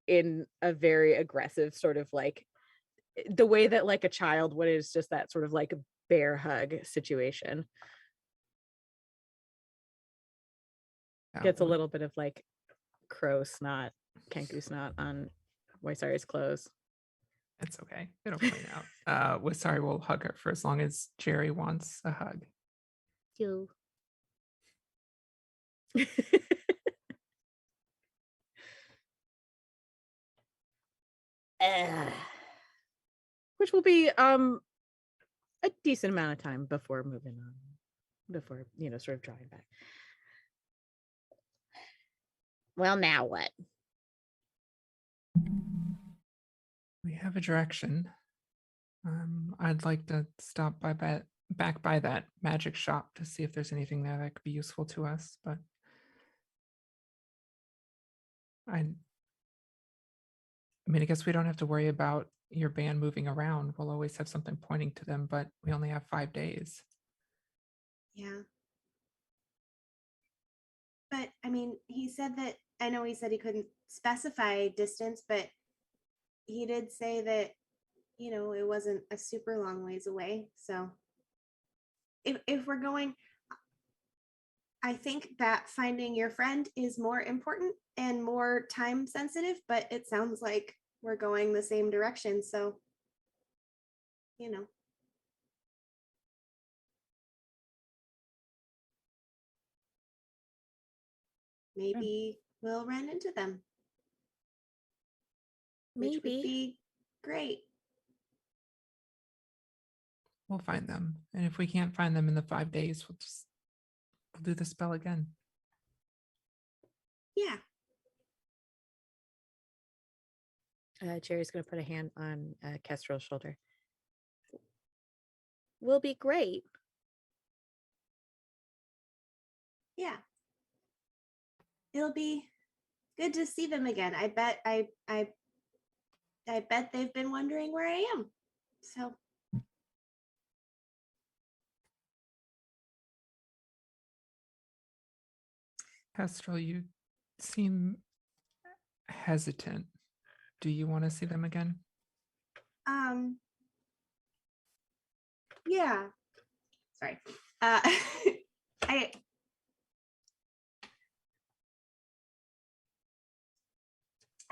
in a very aggressive sort of the way that a child would. Is just that sort of bear hug situation. Gets a little bit of crow snot, Kenku snot on Wasari's clothes. It's okay. It'll clean out. Wasari will hug her for as long as Jerri wants a hug. You. Which will be a decent amount of time before moving on. before, sort of drawing back. Well, now what? We have a direction. I'd like to stop back by that magic shop to see if there's anything there that could be useful to us, but I mean, I guess we don't have to worry about your band moving around. We'll always have something pointing to them, but we only have 5 days. Yeah. But I mean, he said that, I know he said he couldn't specify distance, but he did say that, it wasn't a super long ways away. So if we're going, I think that finding your friend is more important and more time sensitive, but it sounds like we're going the same direction. So, maybe we'll run into them. Which would Maybe. be great. We'll find them. And if we can't find them in the 5 days, we'll do the spell again. Yeah. Jerry's going to put a hand on Kestrel's shoulder. We'll be great. Yeah. It'll be good to see them again. I bet they've been wondering where I am. So Kestrel, you seem hesitant. Do you want to see them again? Yeah. Sorry. I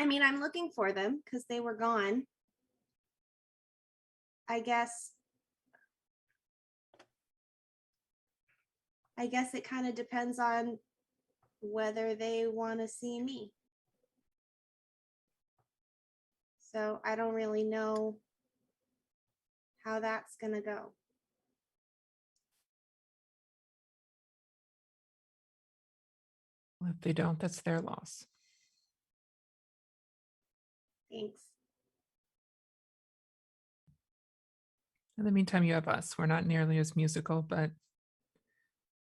mean, I'm looking for them because they were gone. I guess it kind of depends on whether they want to see me. So I don't really know how that's going to go. Well, if they don't, that's their loss. Thanks. In the meantime, you have us. We're not nearly as musical, but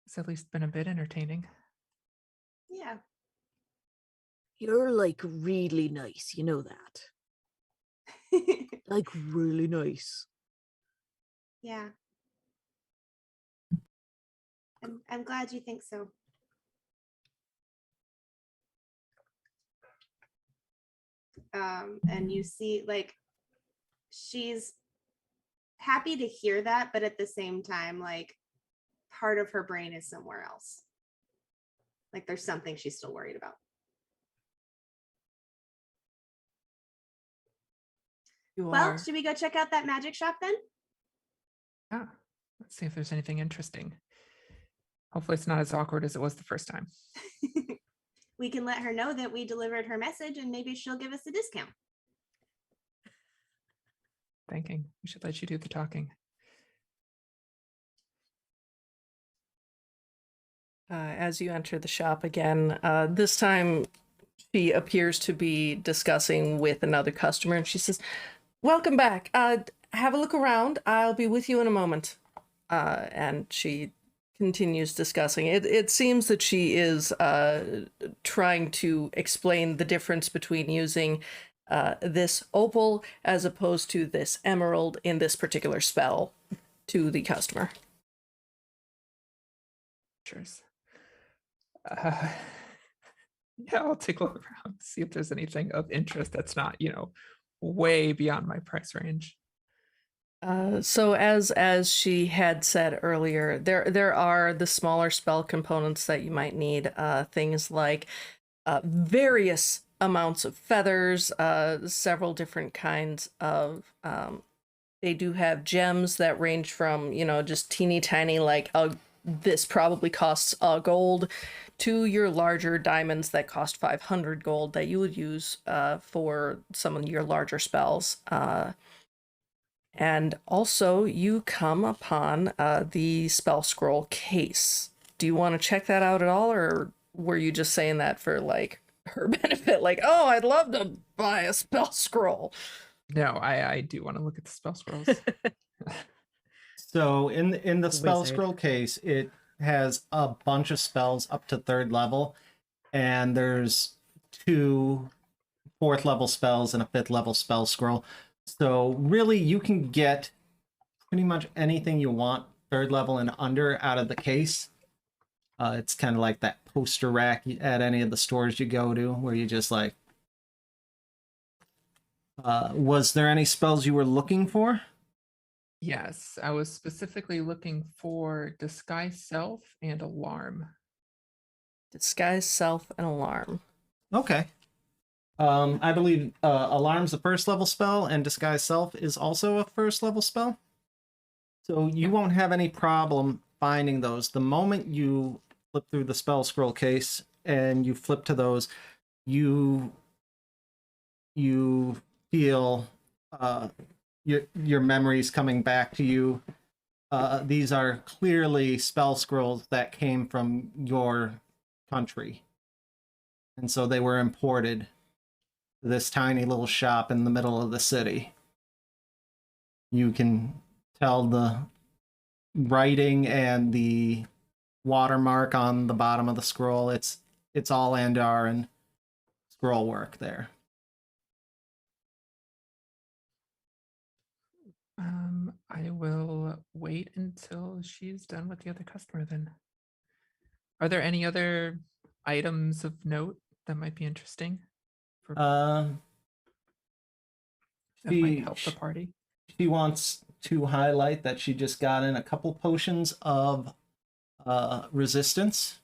it's at least been a bit entertaining. Yeah. You're like really nice, you know that. Like really nice. Yeah. I'm glad you think so. And you see, like, she's happy to hear that, but at the same time, like, part of her brain is somewhere else. Like, there's something she's still worried about. Well, should we go check out that magic shop then? Yeah. Let's see if there's anything interesting. Hopefully it's not as awkward as it was the first time. We can let her know that we delivered her message and maybe she'll give us a discount. Thinking we should let you do the talking. As you enter the shop again, this time she appears to be discussing with another customer, and she says, "Welcome back. Have a look around. I'll be with you in a moment." And she continues discussing. It seems that she is trying to explain the difference between using this opal as opposed to this emerald in this particular spell to the customer. Cheers. Yeah, I'll take a look around, see if there's anything of interest that's not, way beyond my price range. So as she had said earlier, there are the smaller spell components that you might need, things like various amounts of feathers, several different kinds of they do have gems that range from, just teeny tiny, like this probably costs gold, to your larger diamonds that cost 500 gold that you would use for some of your larger spells. And also, you come upon the spell scroll case. Do you want to check that out at all, or were you just saying that for like her benefit? Like, oh, I'd love to buy a spell scroll. No, I do want to look at the spell scrolls. So in the spell Wizard. scroll case, it has a bunch of spells up to 3rd level, and there's 2 4th level spells and a 5th level spell scroll. So really, you can get pretty much anything you want 3rd level and under out of the case. It's kind of like that poster rack at any of the stores you go to, where you just like. Was there any spells you were looking for? Yes, I was specifically looking for Disguise Self and Alarm. Disguise self and alarm. Okay. I believe Alarm's a 1st level spell, and Disguise Self is also a 1st level spell. So you won't have any problem finding those. The moment you flip through the spell scroll case and you flip to those, you feel your memories coming back to you. These are clearly spell scrolls that came from your country, and so they were imported to this tiny little shop in the middle of the city. You can tell the writing and the watermark on the bottom of the scroll. It's all Andaran scroll work there. I will wait until she's done with the other customer then. Are there any other items of note that might be interesting? That might help the party. She wants to highlight that she just got in a couple potions of resistance.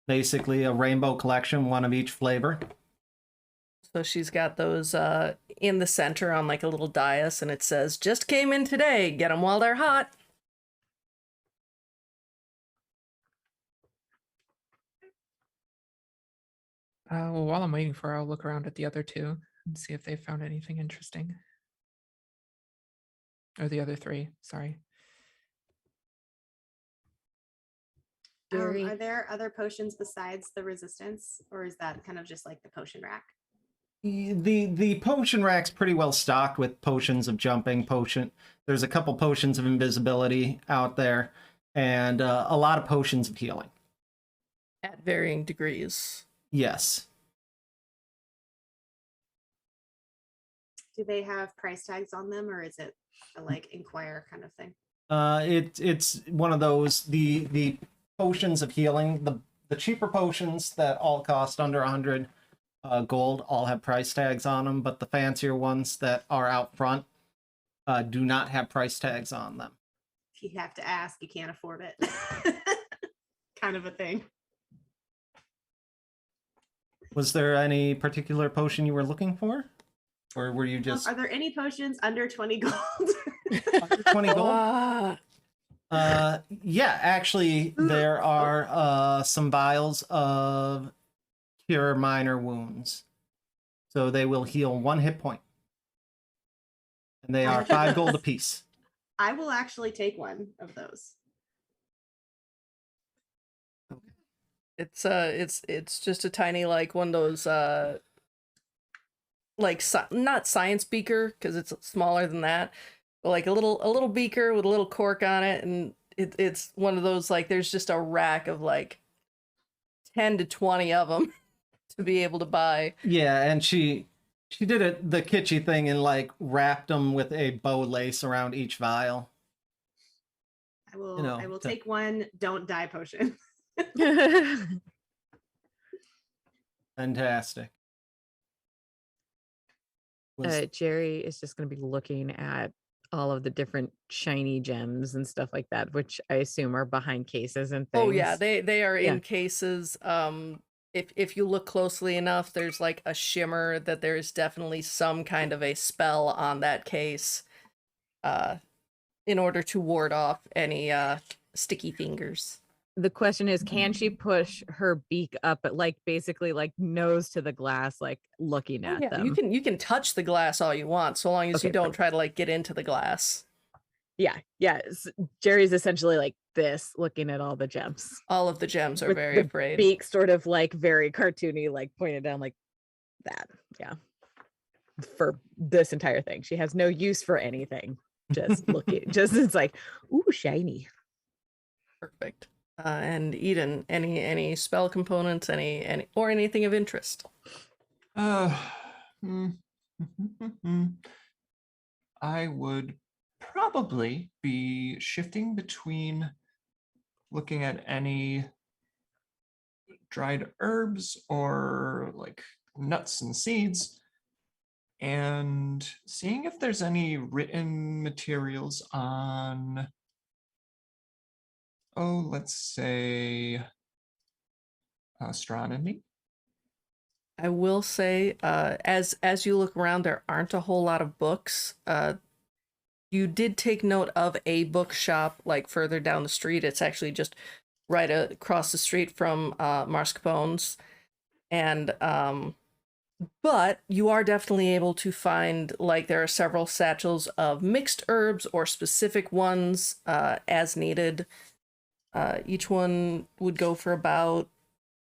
Basically a rainbow collection, one of each flavor. So she's got those in the center on like a little dais, and it says, just came in today, get them while they're hot. Well, while I'm waiting for her, I'll look around at the other 2 and see if they found anything interesting. Or the other 3, sorry. Jerri. Are there other potions besides the resistance, or is that kind of just like the potion rack? The potion rack's pretty well stocked with potions of jumping. There's a couple potions of invisibility out there, and a lot of potions of healing. At varying degrees. Yes. Do they have price tags on them, or is it a like inquire kind of thing? It's one of those, the potions of healing, the cheaper potions that all cost under 100 gold all have price tags on them, but the fancier ones that are out front do not have price tags on them. If you have to ask, you can't afford it. Kind of a thing. Was there any particular potion you were looking for? Or were you just... Are there any potions under 20 gold? under 20 gold? Yeah, actually, there are some vials of cure minor wounds. So they will heal 1 hit point. And they are 5 gold apiece. I will actually take one of those. It's just a tiny, like, one of those like not science beaker, because it's smaller than that, but like a little beaker with a little cork on it, and it's one of those, like, there's just a rack of like 10 to 20 of them to be able to buy. Yeah, and she did the kitschy thing and like wrapped them with a bow lace around each vial. I will take one don't die potion. Fantastic. Jerri is just going to be looking at all of the different shiny gems and stuff like that, which I assume are behind cases and things. Oh yeah, they are in cases. If you look closely enough, there's like a shimmer that there's definitely some kind of a spell on that case, in order to ward off any sticky fingers. the question is, can she push her beak up, but like basically like nose to the glass, like looking Oh, at yeah, them? you can touch the glass all you want, so long as you Okay, don't try to like get into the glass. Yeah. Jerry's essentially like this, looking at all the gems. All of the gems are With very the afraid. beak sort of like very cartoony, like pointed down like that. Yeah. For this entire thing. She has no use for anything. Just looking, just it's like, ooh, shiny. Perfect. And Eden, any spell components, any or anything of interest? Hmm. I would probably be shifting between looking at any dried herbs or like nuts and seeds and seeing if there's any written materials on, oh, let's say astronomy. I will say, as you look around, there aren't a whole lot of books. You did take note of a bookshop like further down the street. It's actually just right across the street from Mars Capone's, and but you are definitely able to find like there are several satchels of mixed herbs or specific ones as needed. Each one would go for about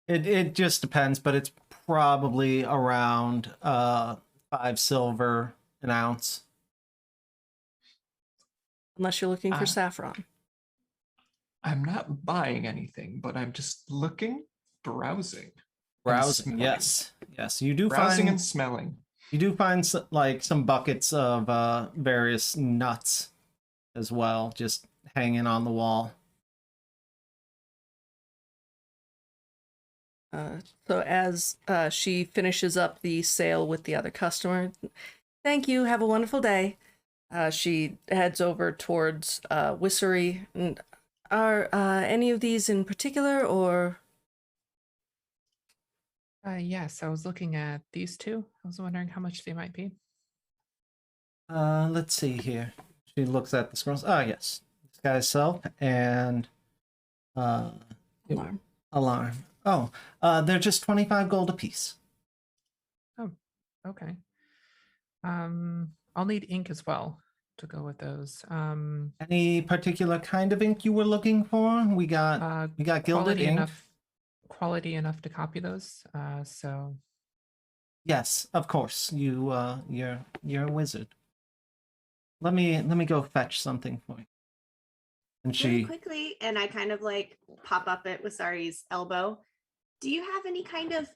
It just depends, but it's probably around 5 silver an ounce. unless you're looking for Ah. saffron. I'm not buying anything, but I'm just looking, browsing. Browsing, smelling. yes, you do Browsing find and smelling. you do find like some buckets of various nuts as well, just hanging on the wall. So as she finishes up the sale with the other customer, thank you. Have a wonderful day. She heads over towards Wissery. And are any of these in particular, or Yes, I was looking at these two. I was wondering how much they might be. Let's see here. She looks at the scrolls. Ah, yes, this guy's self and alarm? alarm. Oh, they're just 25 gold apiece. Okay. I'll need ink as well to go with those. Any particular kind of ink you were looking for? We got gilded quality ink. quality enough to copy those. So Yes, of course. You're a wizard. Let me go fetch something for you. And Really she quickly, and I kind of like pop up at Wasari's elbow. Do you have any kind of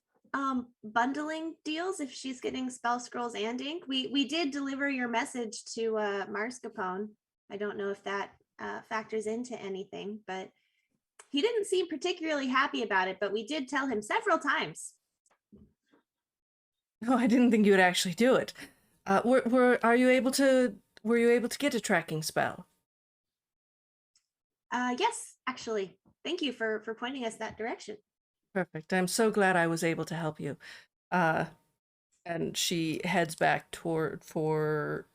bundling deals if she's getting spell scrolls and ink? We did deliver your message to Mars Capone. I don't know if that factors into anything, but he didn't seem particularly happy about it, but we did tell him several times. No, I didn't think you would actually do it. Were you able to get a tracking spell? Yes, actually. Thank you for pointing us that direction. Perfect. I'm so glad I was able to help you. And she heads back toward for.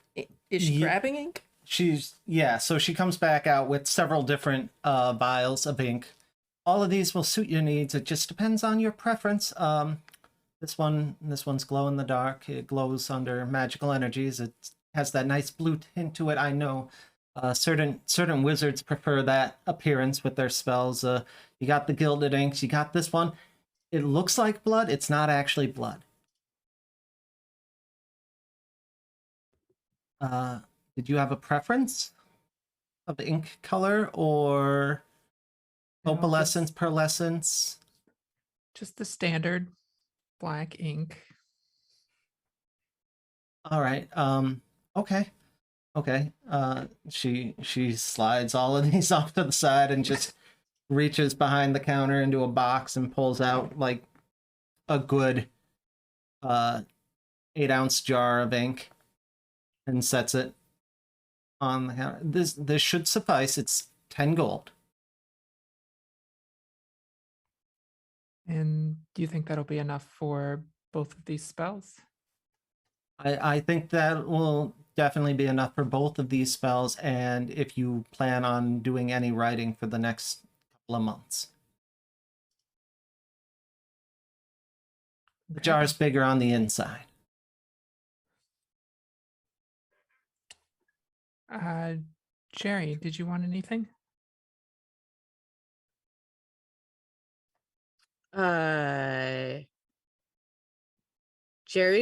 Is she Ye- grabbing ink? so she comes back out with several different vials of ink. All of these will suit your needs. It just depends on your preference. This one's glow in the dark. It glows under magical energies. It has that nice blue tint to it. I know certain wizards prefer that appearance with their spells. You got the gilded inks. You got this one. It looks like blood. It's not actually blood. Did you have a preference of ink color or No, opalescence, pearlescence? just the standard black ink. All right. Okay. She slides all of these off to the side and just reaches behind the counter into a box and pulls out like a good 8-ounce jar of ink and sets it on the counter. This should suffice. It's 10 gold. And do you think that'll be enough for both of these spells? I think that will definitely be enough for both of these spells, and if you plan on doing any writing for the next couple of months. The Okay. jar is bigger on the inside. Jerri, did you want anything? Jerri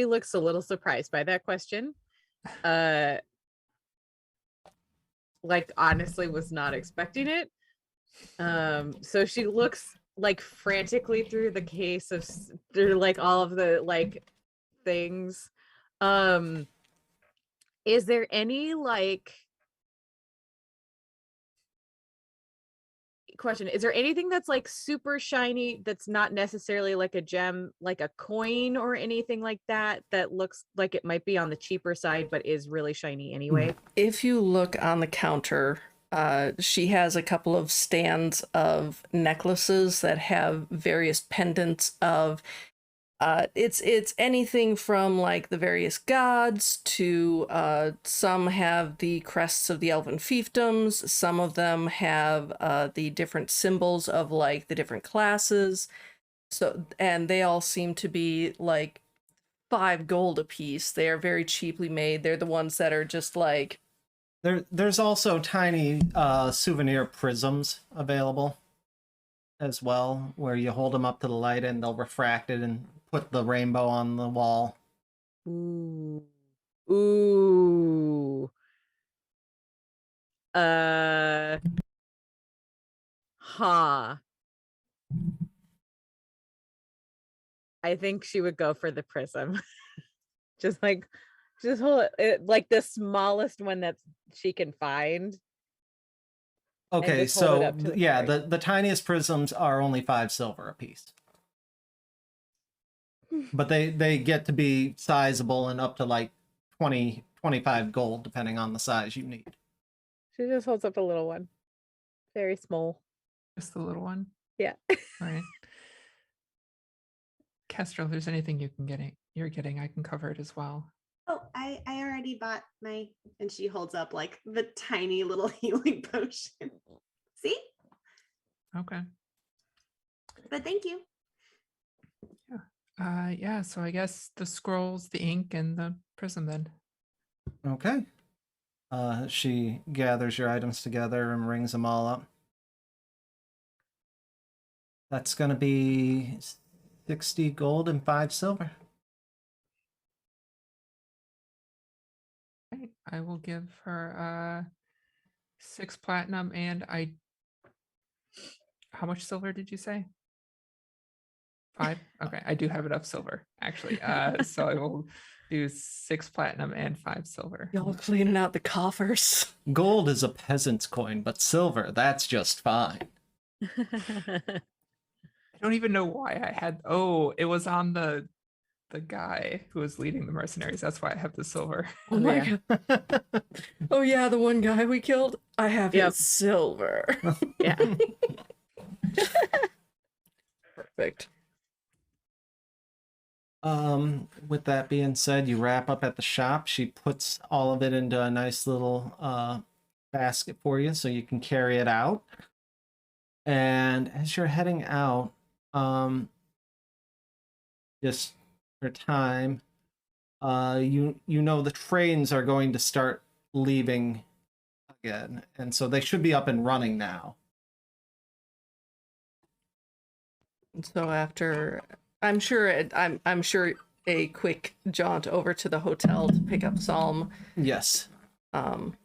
looks a little surprised by that question. Like honestly was not expecting it. So she looks like frantically through the case of through like all of the like things. Is there any like question, is there anything that's like super shiny that's not necessarily like a gem, like a coin or anything like that, that looks like it might be on the cheaper side but is really shiny anyway? If you look on the counter, she has a couple of stands of necklaces that have various pendants of it's anything from like the various gods to some have the crests of the elven fiefdoms, some of them have the different symbols of like the different classes. So, and they all seem to be like 5 gold a piece. They are very cheaply made. They're the ones that are just like There's also tiny souvenir prisms available as well, where you hold them up to the light and they'll refract it and put the rainbow on the wall. Ooh. Ooh. Huh. I think she would go for the prism. just hold it like the smallest one that she can find. Okay, just hold it so up to the yeah, fairy. the tiniest prisms are only 5 silver a piece. But they get to be sizable and up to like 20-25 gold depending on the size you need. She just holds up a little one. Very small. Just the little one. Yeah. All right. Kestrel, if there's anything you're getting, I can cover it as well. Oh, I already bought my, and she holds up like the tiny little healing potion. See? Okay. But thank you. Yeah, so I guess the scrolls, the ink, and the prism then. Okay. She gathers your items together and rings them all up. That's going to be 60 gold and 5 silver. Right. I will give her 6 platinum and how much silver did you say? 5? Okay, I do have enough silver actually. So I will do 6 platinum and 5 silver. y'all cleaning out the coffers. Gold is a peasant's coin, but silver, that's just fine. I don't even know why I had. Oh, it was on the guy who was leading the mercenaries. That's why I have the silver. Oh my Yeah. god. Oh yeah, the one guy we killed. I have Yep. his silver. Yeah. Perfect. With that being said, you wrap up at the shop. She puts all of it into a nice little basket for you so you can carry it out. And as you're heading out, just for time, you know the trains are going to start leaving again, and so they should be up and running now. So after, I'm sure a quick jaunt over to the hotel to pick up Psalm. Yes. Um,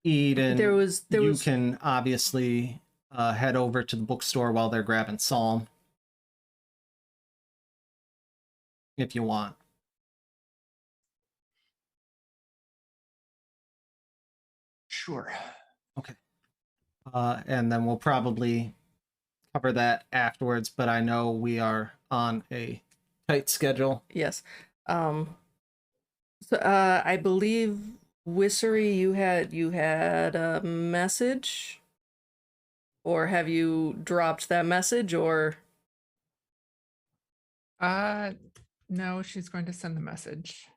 Eden, there was you can obviously head over to the bookstore while they're grabbing Psalm, if you want. Sure. Okay. And then we'll probably cover that afterwards, but I know we are on a tight schedule. Yes. So I believe Wissery, you had a message, or have you dropped that message, or? No, she's going to send the message.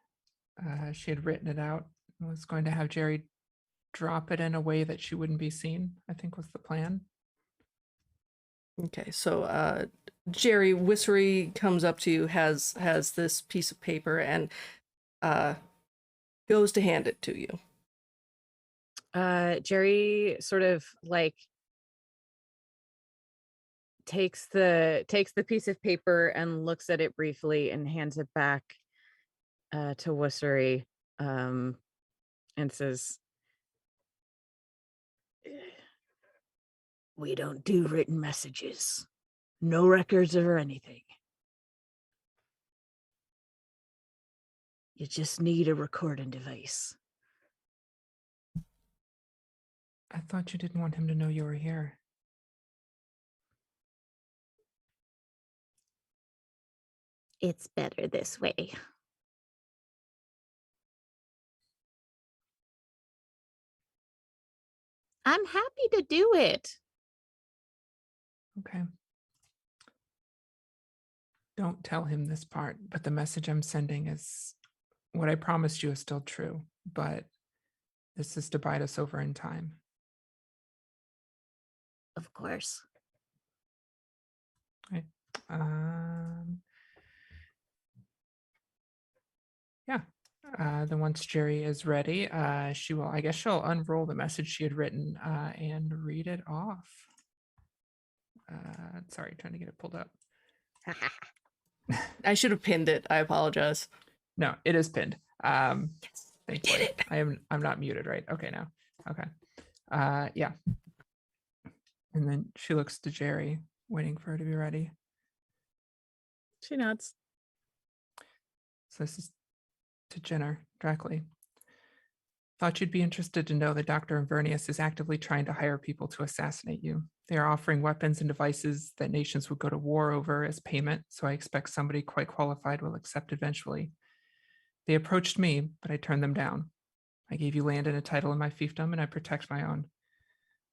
She had written it out and was going to have Jerri drop it in a way that she wouldn't be seen, I think was the plan. Okay, so Jerri, Whissery comes up to you, has this piece of paper, and goes to hand it to you. Jerri sort of like takes the piece of paper and looks at it briefly and hands it back to Whissery, and says, "We don't do written messages. No records or anything. You just need a recording device." I thought you didn't want him to know you were here. It's better this way. I'm happy to do it. Okay. Don't tell him this part, but the message I'm sending is what I promised you is still true, but this is to bide us over in time. Of course. Right. Yeah. Then once Jerri is ready, she'll unroll the message she had written and read it off. Sorry, trying to get it pulled up. I should have pinned it. I apologize. No, it is pinned. Yes, Thankfully. did it. I'm not muted, right? Okay, now. Okay. Yeah. And then she looks to Jerri, waiting for her to be ready. She nods. So this is to Jenner directly. Thought you'd be interested to know that Dr. Invernius is actively trying to hire people to assassinate you. They are offering weapons and devices that nations would go to war over as payment, so I expect somebody quite qualified will accept eventually. They approached me, but I turned them down. I gave you land and a title in my fiefdom, and I protect my own.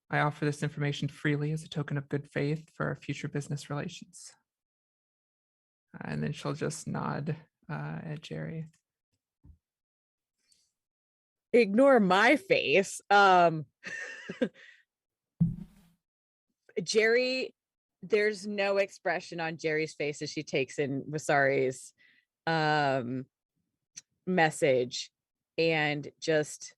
I offer this information freely as a token of good faith for our future business relations. And then she'll just nod at Jerri. Ignore my face. Jerri, there's no expression on Jerri's face as she takes in Wasari's message and just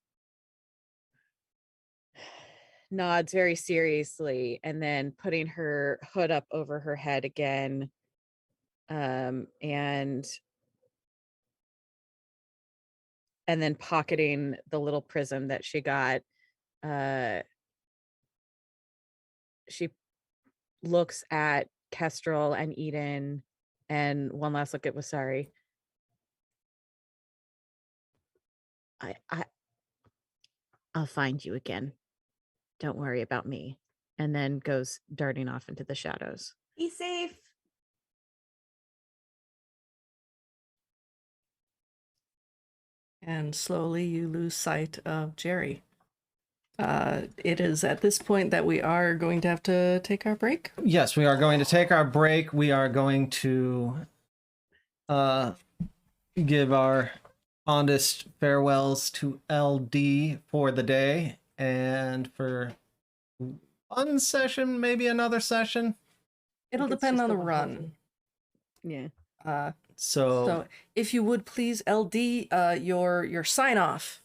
nods very seriously, and then putting her hood up over her head again, and then pocketing the little prism that she got. She looks at Kestrel and Iden, and one last look at Wasari. I'll find you again. Don't worry about me. And then goes darting off into the shadows. Be safe. And slowly you lose sight of Jerri. It is at this point that we are going to have to take our break. Yes, we are going to take our break. We are going to give our fondest farewells to LD for the day, and for one session, maybe another session. It'll It's depend just on the the one run. Yeah. So if you would please, LD, your sign off.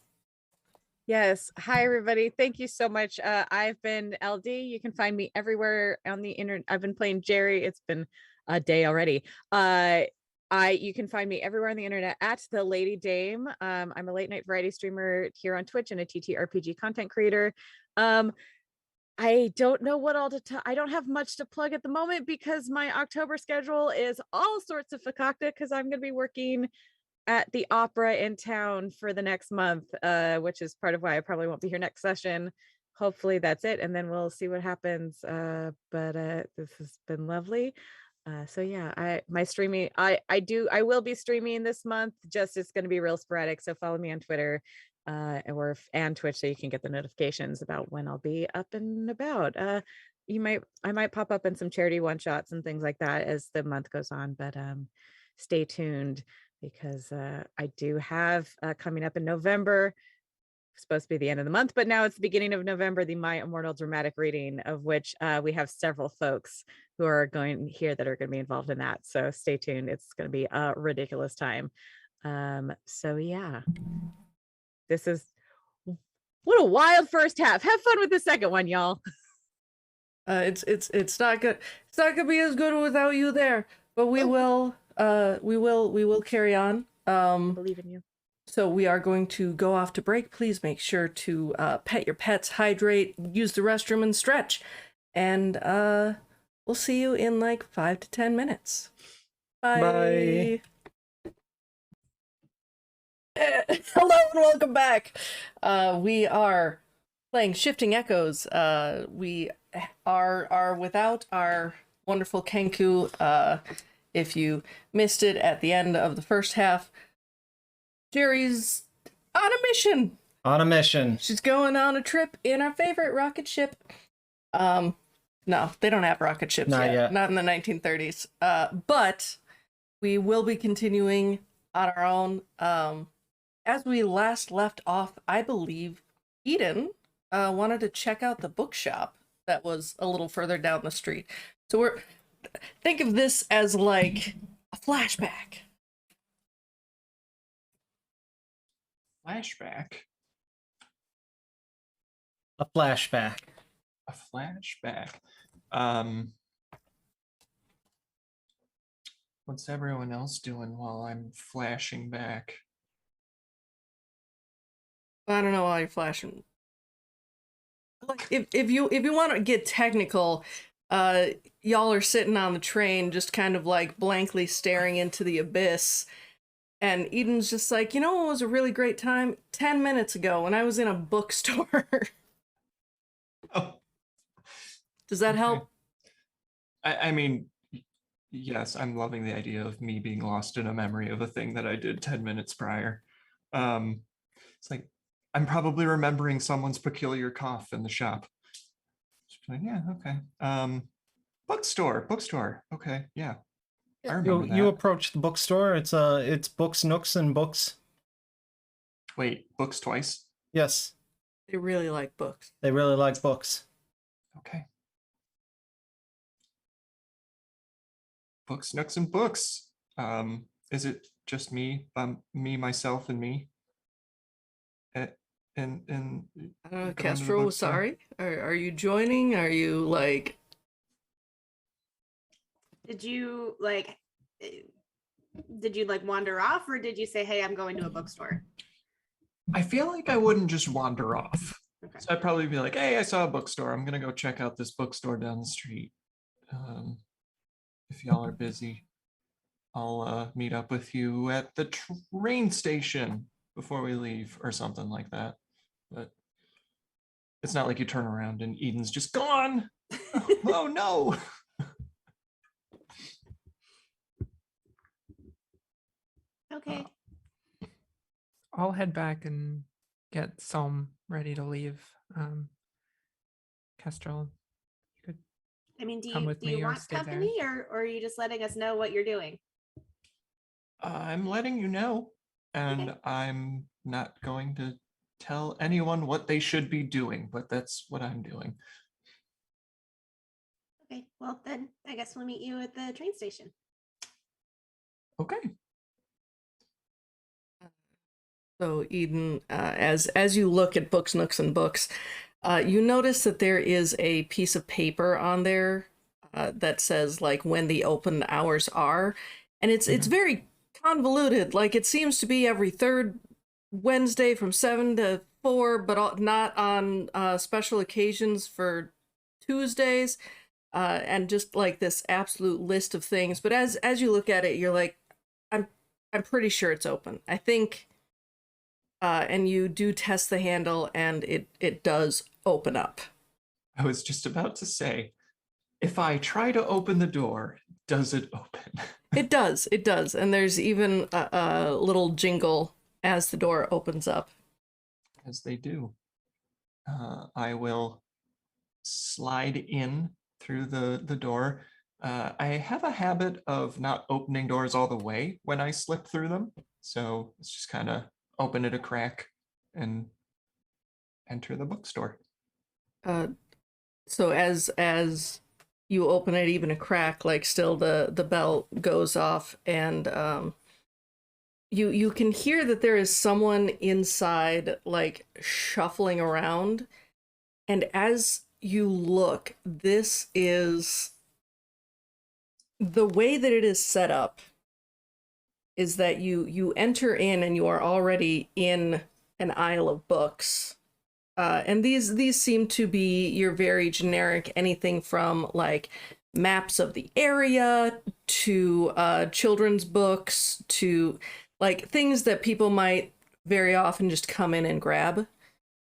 Yes. Hi, everybody. Thank you so much. I've been LD. You can find me everywhere on the internet. I've been playing Jerri. It's been a day already. You can find me everywhere on the internet at the Lady Dame. I'm a late night variety streamer here on Twitch and a TTRPG content creator. I don't know what all to I don't have much to plug at the moment because my October schedule is all sorts of fakakta because I'm going to be working at the opera in town for the next month, which is part of why I probably won't be here next session. Hopefully that's it, and then we'll see what happens. But this has been lovely. So yeah, I will be streaming this month. Just it's going to be real sporadic. So follow me on Twitter and Twitch so you can get the notifications about when I'll be up and about. I might pop up in some charity one shots and things like that as the month goes on. But stay tuned because I do have coming up in November. Supposed to be the end of the month, but now it's the beginning of November, the My Immortal dramatic reading, of which we have several folks who are going here that are going to be involved in that. So stay tuned. It's going to be a ridiculous time. So yeah, this is what a wild first half. Have fun with the second one, y'all. It's not good. It's not gonna be as good without you there. But we will carry on. Believe in you. So we are going to go off to break. Please make sure to pet your pets, hydrate, use the restroom, and stretch. And we'll see you in like 5 to 10 minutes. Bye. Bye. Hello and welcome back. We are playing Shifting Echoes. We are without our wonderful Kenku. If you missed it at the end of the first half, Jerri's on a mission. On a mission. She's going on a trip in our favorite rocket ship. No, they don't have rocket ships Not yet. Not in the 1930s. But we will be continuing on our own. As we last left off, I believe Iden wanted to check out the bookshop that was a little further down the street. So think of this as like a flashback. Flashback. A flashback. A flashback. What's everyone else doing while I'm flashing back? I don't know why you're flashing. Like, if you want to get technical, y'all are sitting on the train, just kind of like blankly staring into the abyss. And Eden's just like, you know what was a really great time? 10 minutes ago when I was in a bookstore. Oh, Does that help? I mean, yes, I'm loving the idea of me being lost in a memory of a thing that I did 10 minutes prior. It's like, I'm probably remembering someone's peculiar cough in the shop. Like, yeah, okay. Bookstore. Okay, yeah. I remember that. You approach the bookstore. It's books, nooks, and books. Wait, books twice? Yes, They really like books. they really like books. Okay. Books, nooks, and books. Is it just me, me, myself, and me? And I don't know, going to the Kestrel, bookstore? sorry. Are you joining? Are you like... Did you like wander off, or did you say, hey, I'm going to a bookstore? I feel like I wouldn't just wander off. Okay. So I'd probably be like, hey, I saw a bookstore. I'm gonna go check out this bookstore down the street. If y'all are busy, I'll meet up with you at the train station before we leave or something like that. But it's not like you turn around and Eden's just gone. Oh no. Okay. I'll head back and get Psalm ready to leave. Kestrel, you could I mean, do come you with do you me or want stay there. company, or are you just letting us know what you're doing? I'm letting you know, and Okay. I'm not going to tell anyone what they should be doing, but that's what I'm doing. Okay, well then I guess we'll meet you at the train station. Okay. So Eden, as you look at books, nooks, and books, you notice that there is a piece of paper on there that says like when the open hours are, and it's very convoluted. Like it seems to be every third Wednesday from 7 to 4, but not on special occasions for Tuesdays, and just like this absolute list of things. But as you look at it, you're like, I'm pretty sure it's open. I think. And you do test the handle, and it does open up. I was just about to say, if I try to open the door, does it open? It does, and there's even a little jingle as the door opens up. As they do. I will slide in through the door. I have a habit of not opening doors all the way when I slip through them, so it's just kind of open it a crack and enter the bookstore. So as you open it even a crack, like still the bell goes off, and you can hear that there is someone inside, like shuffling around. And as you look, this is the way that it is set up is that you enter in and you are already in an aisle of books. And these seem to be your very generic, anything from like maps of the area to children's books to like things that people might very often just come in and grab.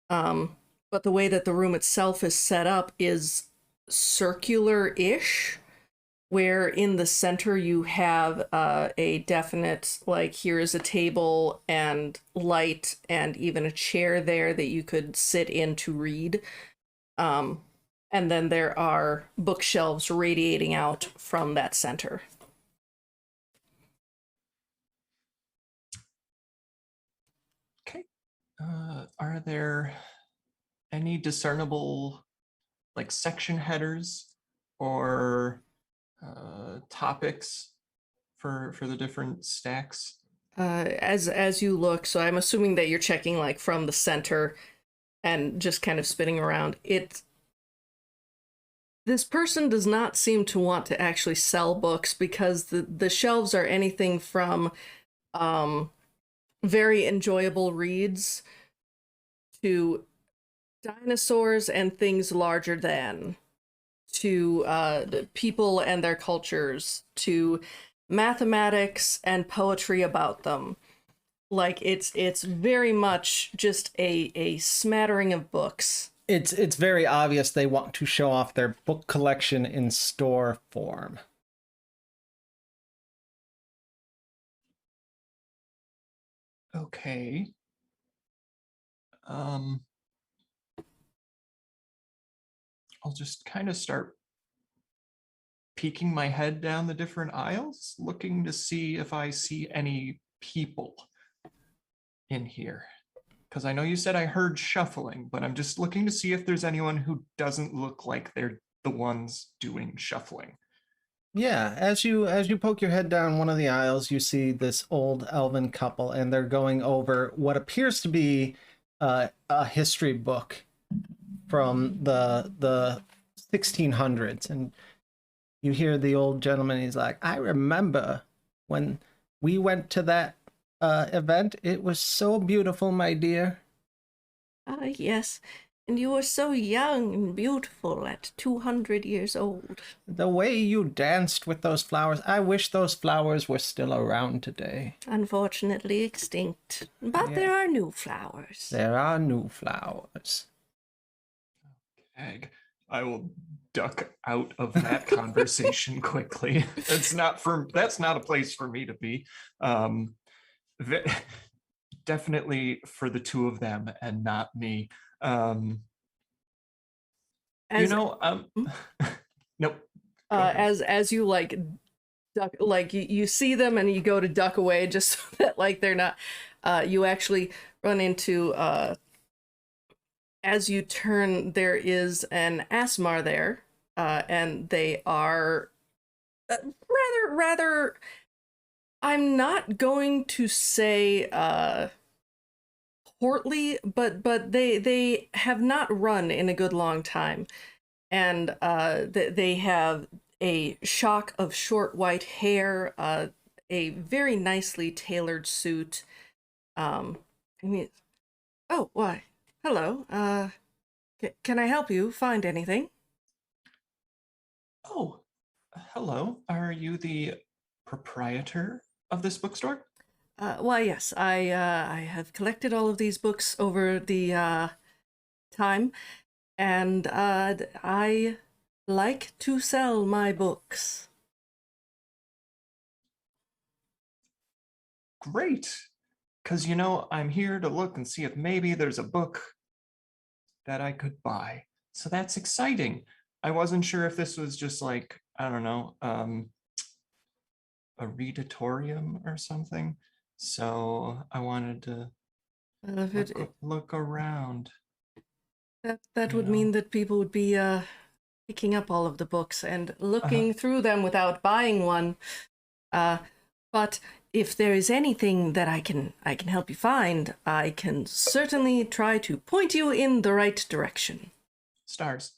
But the way that the room itself is set up is circular-ish, where in the center you have a definite, like, here is a table and light and even a chair there that you could sit in to read. And then there are bookshelves radiating out from that center. Okay. Are there any discernible like section headers or topics for the different stacks? As you look, so I'm assuming that you're checking like from the center and just kind of spinning around. This person does not seem to want to actually sell books because the shelves are anything from very enjoyable reads to dinosaurs and things larger than, to people and their cultures, to mathematics and poetry about them. Like it's very much just a smattering of books. It's very obvious they want to show off their book collection in store form. Okay. I'll just kind of start peeking my head down the different aisles, looking to see if I see any people in here. Because I know you said I heard shuffling, but I'm just looking to see if there's anyone who doesn't look like they're the ones doing shuffling. Yeah, as you poke your head down one of the aisles, you see this old elven couple, and they're going over what appears to be a history book from the 1600s. And you hear the old gentleman, he's like, I remember when we went to that event. It was so beautiful, my dear. Yes, and you were so young and beautiful at 200 years old. The way you danced with those flowers, I wish those flowers were still around today. Unfortunately extinct, but there are new flowers. There are new flowers. Ag, I will duck out of that conversation quickly. That's not a place for me to be. Definitely for the two of them and not me. Nope. As you like duck, like you see them and you go to duck away just so that like they're not, you actually run into, as you turn, there is an Asmar there, and they are rather, I'm not going to say portly, but they have not run in a good long time, and they have a shock of short white hair, a very nicely tailored suit. I mean, oh, why? Hello. Can I help you find anything? Oh, hello. Are you the proprietor of this bookstore? Why, yes. I have collected all of these books over the time, and I like to sell my books. Great. Because, I'm here to look and see if maybe there's a book that I could buy. So that's exciting. I wasn't sure if this was just like, I don't know, a readatorium or something. So I wanted to look around. That would mean that people would be picking up all of the books and looking through them without buying one. But if there is anything that I can help you find, I can certainly try to point you in the right direction. Stars.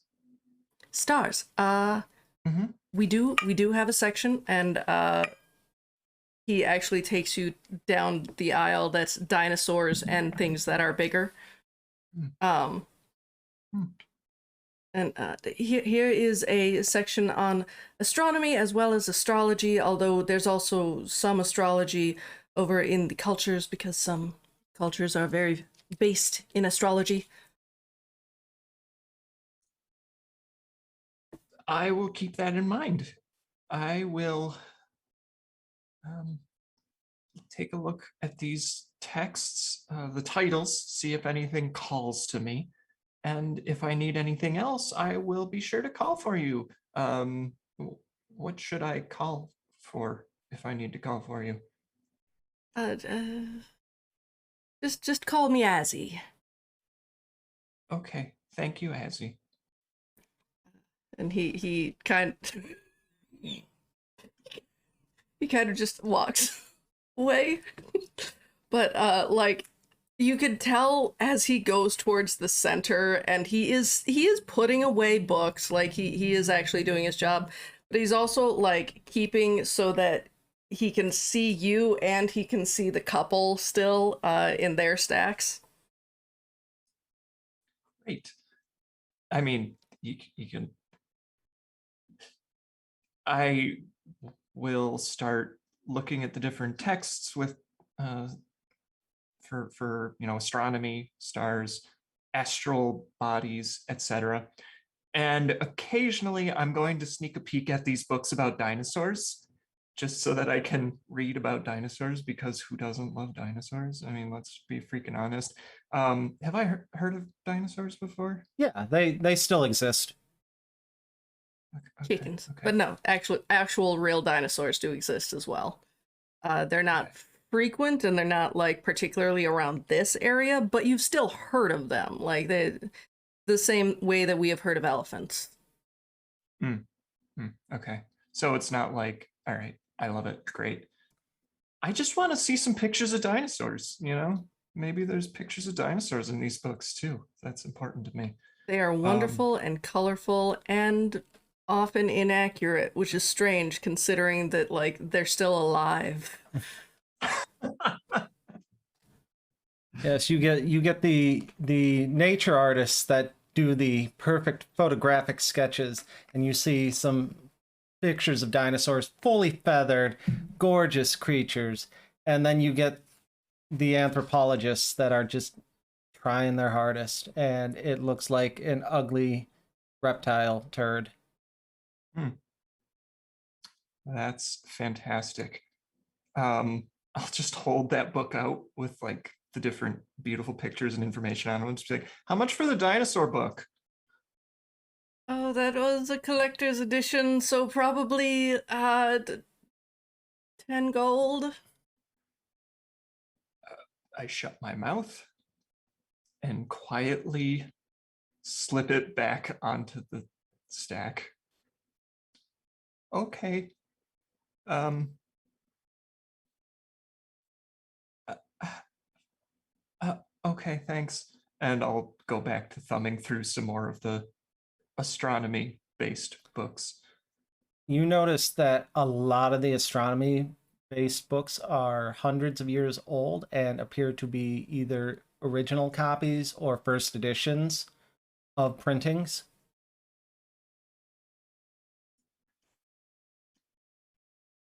Stars. Mhm. We do have a section, and he actually takes you down the aisle that's dinosaurs and things that are bigger. And here is a section on astronomy as well as astrology, although there's also some astrology over in the cultures because some cultures are very based in astrology. I will keep that in mind. I will take a look at these texts, the titles, see if anything calls to me. And if I need anything else, I will be sure to call for you. What should I call for if I need to call for you? Just call me Azzy. Okay, thank you, Azzy. And he kind of just walks away. But like you could tell as he goes towards the center, and he is putting away books, like he is actually doing his job, but he's also like keeping so that he can see you and he can see the couple still in their stacks. Great. I mean, you can. I will start looking at the different texts with for astronomy, stars, astral bodies, etc. And occasionally I'm going to sneak a peek at these books about dinosaurs just so that I can read about dinosaurs, because who doesn't love dinosaurs? I mean, let's be freaking honest. Have I heard of dinosaurs before? Yeah, they still exist. Chickens. But no, actual real dinosaurs do exist as well. They're not frequent and they're not like particularly around this area, but you've still heard of them. Like the same way that we have heard of elephants. Okay. So it's not like, all right, I love it. Great. I just want to see some pictures of dinosaurs, Maybe there's pictures of dinosaurs in these books too. That's important to me. They are wonderful and colorful and often inaccurate, which is strange considering that like they're still alive. Yes, you get the nature artists that do the perfect photographic sketches, and you see some pictures of dinosaurs fully feathered, gorgeous creatures, and then you get the anthropologists that are just trying their hardest, and it looks like an ugly reptile turd. That's fantastic. I'll just hold that book out with like the different beautiful pictures and information on it and just be like, how much for the dinosaur book? Oh, that was a collector's edition, so probably 10 gold. I shut my mouth and quietly slip it back onto the stack. Okay. Okay, thanks. And I'll go back to thumbing through some more of the astronomy-based books. You notice that a lot of the astronomy-based books are hundreds of years old and appear to be either original copies or first editions of printings.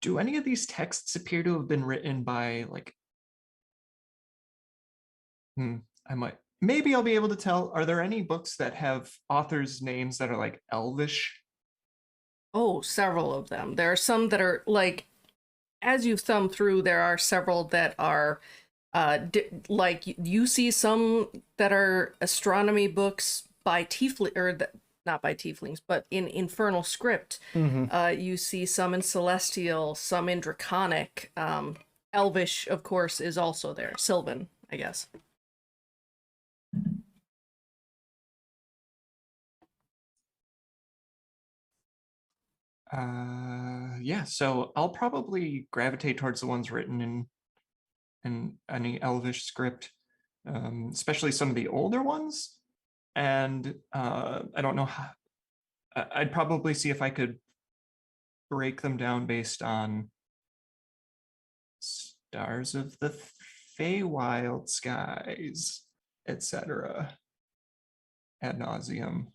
Do any of these texts appear to have been written by like maybe I'll be able to tell. Are there any books that have authors' names that are like Elvish? Oh, several of them. There are some that are like, as you thumb through, there are several that are like you see some that are astronomy books by not by tieflings, but in infernal script. You see some in celestial, some in draconic. Elvish, of course, is also there. Sylvan, I guess. Yeah, so I'll probably gravitate towards the ones written in any Elvish script, especially some of the older ones. And I don't know how. I'd probably see if I could break them down based on stars of the Feywild skies, etc. ad nauseum,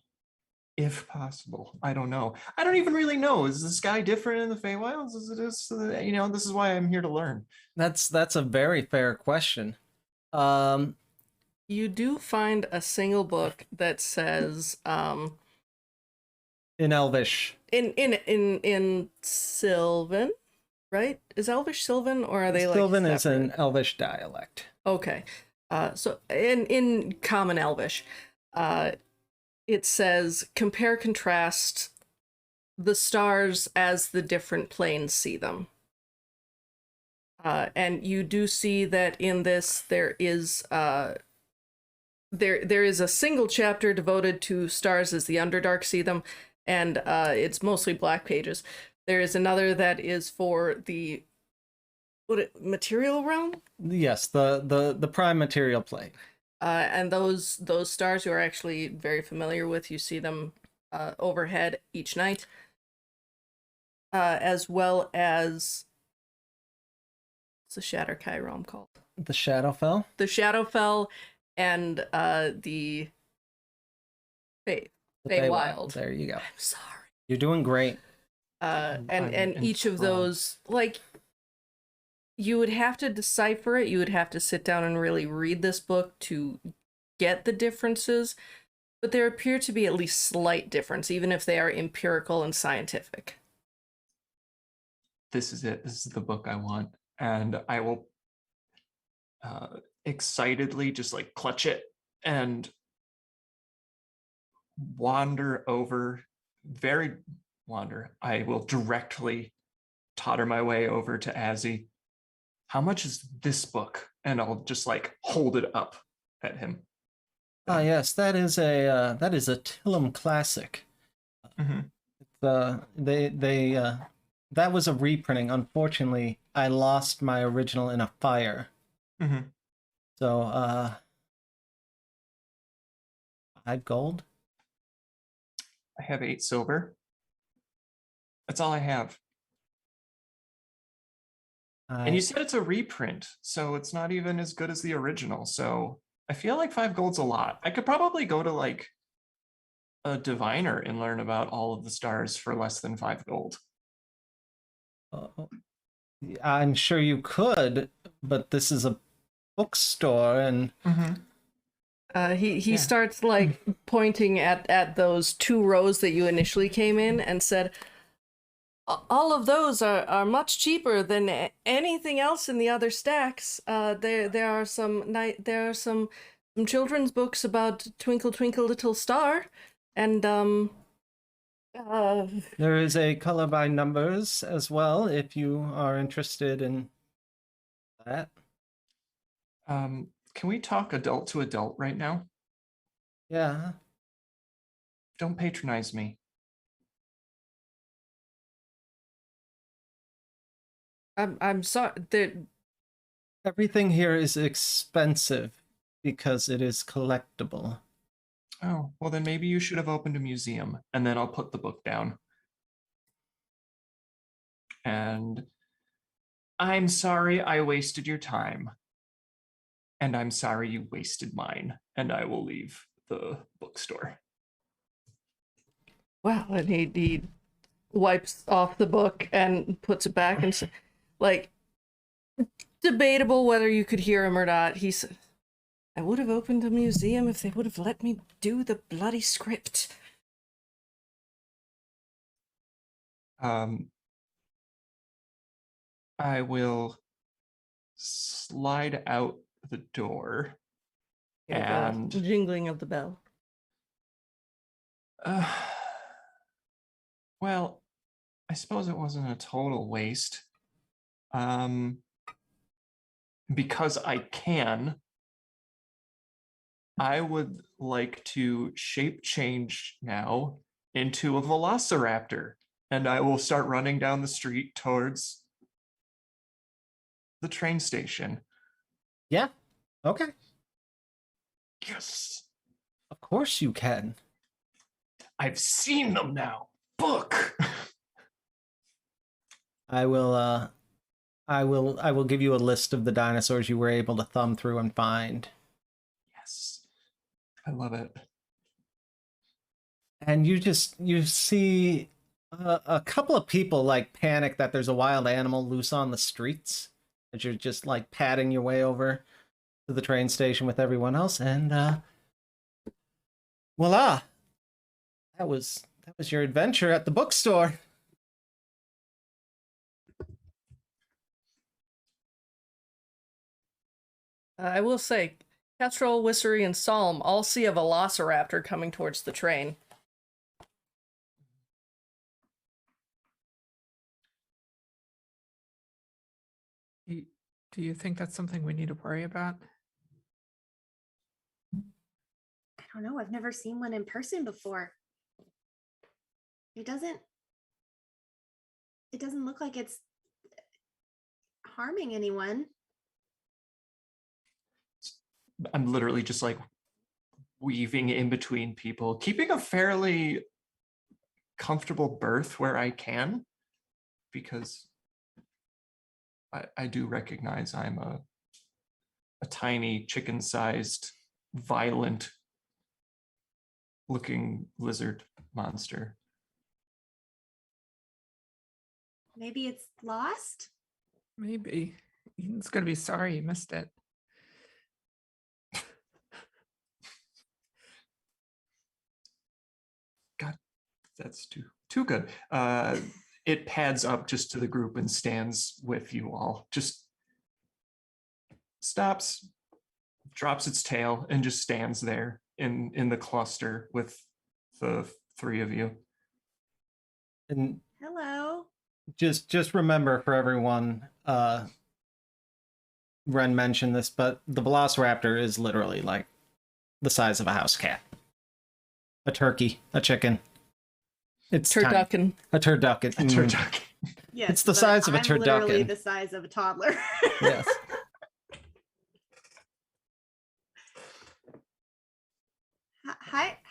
if possible. I don't know. I don't even really know. Is the sky different in the Feywilds as it is? This is why I'm here to learn. That's a very fair question. You do find a single book that says In Elvish. in Sylvan, right? Is Elvish Sylvan, or are they like Sylvan is separate? an Elvish dialect. Okay. So in common Elvish, it says compare contrast the stars as the different planes see them. And you do see that in this there is there is a single chapter devoted to stars as the Underdark see them, and it's mostly black pages. There is another that is for the material realm. Yes, the prime material plane. And those stars you are actually very familiar with. You see them overhead each night, as well as what's the Shatterkai realm called? The Shadowfell. The Shadowfell and the Feywild. There you go. I'm sorry. You're doing great. And each of those, like, you would have to decipher it. You would have to sit down and really read this book to get the differences. But there appear to be at least slight difference, even if they are empirical and scientific. This is it. This is the book I want. And I will excitedly just like clutch it and wander over, I will directly totter my way over to Azzy. How much is this book? And I'll just like hold it up at him. Ah, yes, that is a Tillum classic. Mm-hmm. That was a reprinting. Unfortunately, I lost my original in a fire. Mm-hmm. So, 5 gold. I have 8 silver. That's all I have. And you said it's a reprint, so it's not even as good as the original. So I feel like 5 gold's a lot. I could probably go to like a diviner and learn about all of the stars for less than 5 gold. I'm sure you could, but this is a bookstore, and He starts like pointing at those 2 rows that you initially came in and said, all of those are much cheaper than anything else in the other stacks. There are some children's books about Twinkle Twinkle Little Star, and there is a color by numbers as well if you are interested in that. Can we talk adult to adult right now? Yeah. Don't patronize me. I'm sorry. Everything here is expensive because it is collectible. Oh, well then maybe you should have opened a museum, and then I'll put the book down. And I'm sorry I wasted your time. And I'm sorry you wasted mine. And I will leave the bookstore. Wow, and he wipes off the book and puts it back, and like, debatable whether you could hear him or not. He said, I would have opened a museum if they would have let me do the bloody script. I will slide out the door. Yeah, And the jingling of the bell. Well, I suppose it wasn't a total waste. Because I can, I would like to shape change now into a velociraptor and I will start running down the street towards the train station. Yeah. Okay. Yes. Of course you can. I've seen them now. Book. I will give you a list of the dinosaurs you were able to thumb through and find. Yes. I love it. And you see a couple of people like panic that there's a wild animal loose on the streets as you're just like padding your way over to the train station with everyone else, and voila, that was your adventure at the bookstore. I will say, Kestrel, Wissery, and Psalm all see a velociraptor coming towards the train. Do you think that's something we need to worry about? I don't know. I've never seen one in person before. It doesn't look like it's harming anyone. I'm literally just like weaving in between people, keeping a fairly comfortable berth where I can, because I do recognize I'm a tiny chicken-sized, violent looking lizard monster. Maybe it's lost? Maybe. Eden's gonna be sorry you missed it. God, that's too good. It pads up just to the group and stands with you all. Just stops, drops its tail, and just stands there in the cluster with the three of you. And Hello. just remember for everyone, Wren mentioned this, but the velociraptor is literally like the size of a house cat. A turkey, a chicken. It's Turducken. a turducken. A turducken. Yes, It's the but size of a I'm literally turducken. the size of a toddler. Yes.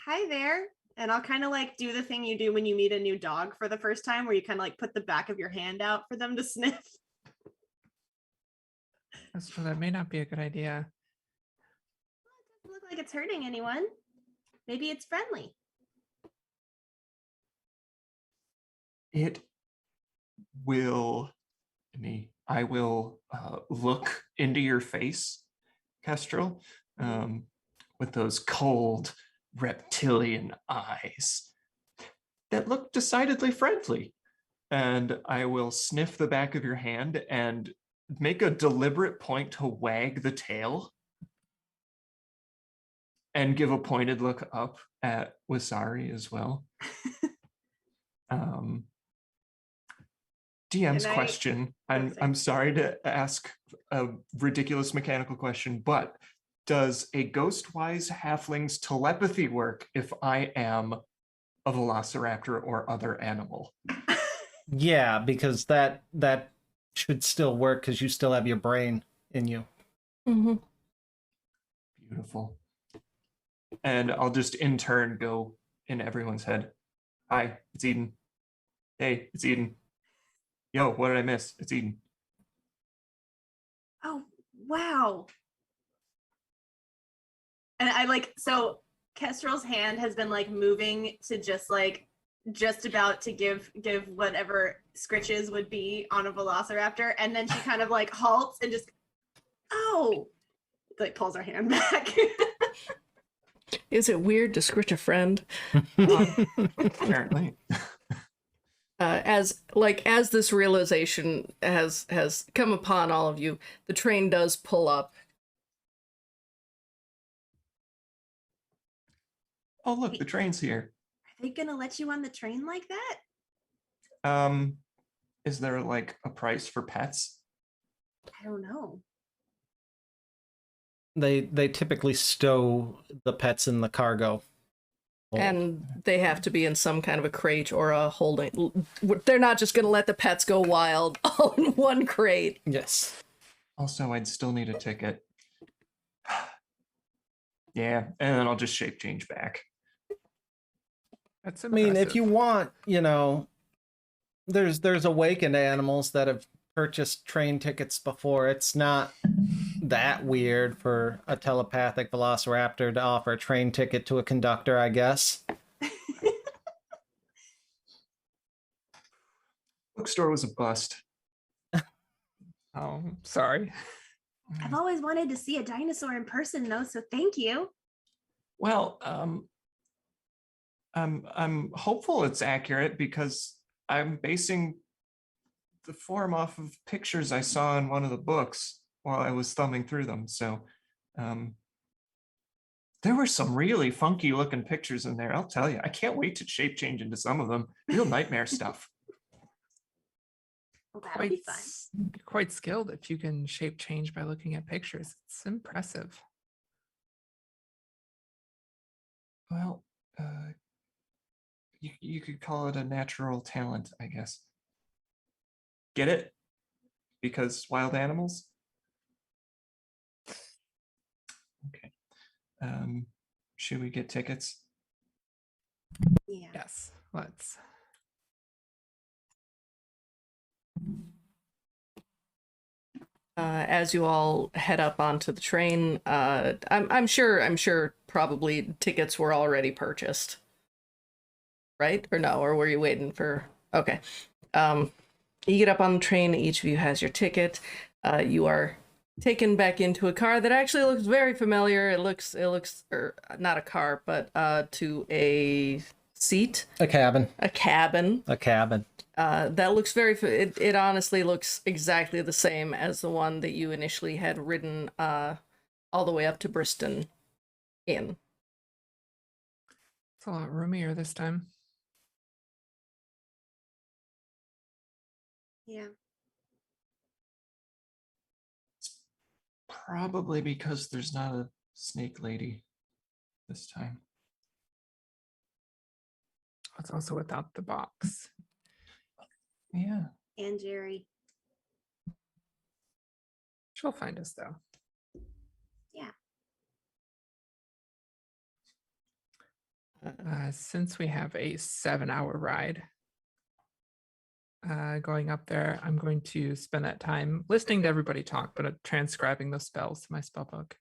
Hi there. And I'll kind of like do the thing you do when you meet a new dog for the first time, where you kind of like put the back of your hand out for them to sniff. So that may not be a good idea. It doesn't look like it's hurting anyone. Maybe it's friendly. It will, I will look into your face, Kestrel, with those cold reptilian eyes that look decidedly friendly. And I will sniff the back of your hand and make a deliberate point to wag the tail and give a pointed look up at Wasari as well. DM's question. I'm sorry to ask a ridiculous mechanical question, but does a Ghostwise Halfling's telepathy work if I am a velociraptor or other animal? Yeah, because that should still work because you still have your brain in you. Mm-hmm. Beautiful. And I'll just in turn go in everyone's head. Hi, it's Eden. Hey, it's Eden. Yo, what did I miss? It's Eden. Oh, wow. And I like, so Kestrel's hand has been like moving to just about to give whatever scritches would be on a velociraptor, and then she kind of like halts and just like pulls her hand back. Is it weird to scritch a friend? Apparently. As this realization has come upon all of you, the train does pull up. Oh, look, the train's here. Are they gonna let you on the train like that? Is there like a price for pets? I don't know. They typically stow the pets in the cargo. And they have to be in some kind of a crate or a holding. They're not just going to let the pets go wild all in one crate. Yes. Also, I'd still need a ticket. Yeah, and then I'll just shape change back. That's I mean, if impressive. you want, there's awakened animals that have purchased train tickets before. It's not that weird for a telepathic velociraptor to offer a train ticket to a conductor, I guess. Bookstore was a bust. Oh, sorry. I've always wanted to see a dinosaur in person, though, so thank you. Well, I'm hopeful it's accurate because I'm basing the form off of pictures I saw in one of the books while I was thumbing through them. So there were some really funky looking pictures in there. I'll tell you, I can't wait to shape change into some of them. Real nightmare stuff. Well, that'll be fun. Quite skilled if you can shape change by looking at pictures. It's impressive. Well, you could call it a natural talent, I guess. Get it? Because wild animals? Okay. Should we get tickets? Yeah. Yes, let's. As you all head up onto the train, I'm sure probably tickets were already purchased, right? Or no? Or were you waiting for? Okay. You get up on the train. Each of you has your ticket. You are taken back into a car that actually looks very familiar. It looks, or not a car, but to a seat. A cabin. A cabin. A cabin. That looks very. It honestly looks exactly the same as the one that you initially had ridden all the way up to Bristol in. It's a lot roomier this time. Yeah. Probably because there's not a snake lady this time. It's also without the box. Yeah. And Jerri. She'll find us though. Yeah. Since we have a 7-hour ride going up there, I'm going to spend that time listening to everybody talk, but transcribing those spells to my spell book.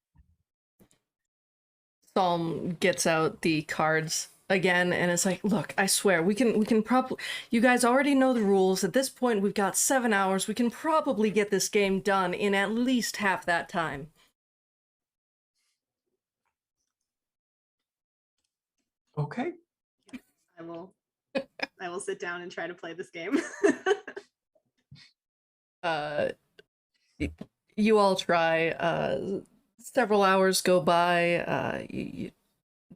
Psalm gets out the cards again and it's like, look, I swear we can probably, you guys already know the rules. At this point we've got 7 hours. We can probably get this game done in at least half that time. Okay. I will sit down and try to play this game. You all try. Several hours go by.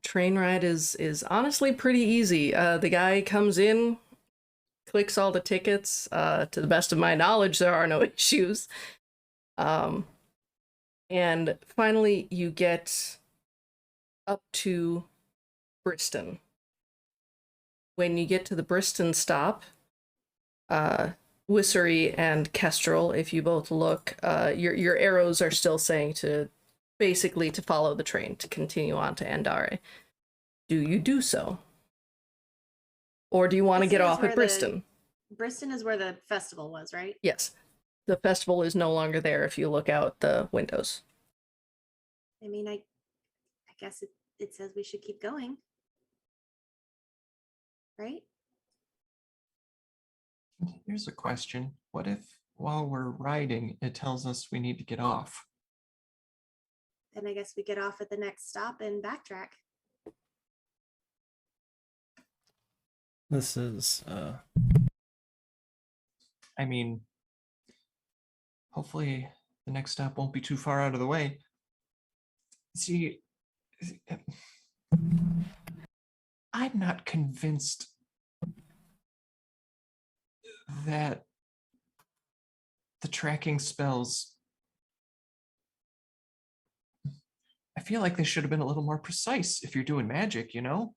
Train ride is honestly pretty easy. The guy comes in, clicks all the tickets. To the best of my knowledge, there are no issues. And finally, you get up to Bristol. When you get to the Bristol stop, Wissery and Kestrel, if you both look, your arrows are still saying to basically to follow the train to continue on to Andare. Do you do so? Or do you want to get off at Bristol? Bristol is where the festival was, right? Yes. The festival is no longer there if you look out the windows. I mean, I guess it says we should keep going. Right? Here's a question. What if while we're riding, it tells us we need to get off? Then I guess we get off at the next stop and backtrack. This is I mean, hopefully the next stop won't be too far out of the way. See, I'm not convinced that the tracking spells, I feel like they should have been a little more precise if you're doing magic, you know?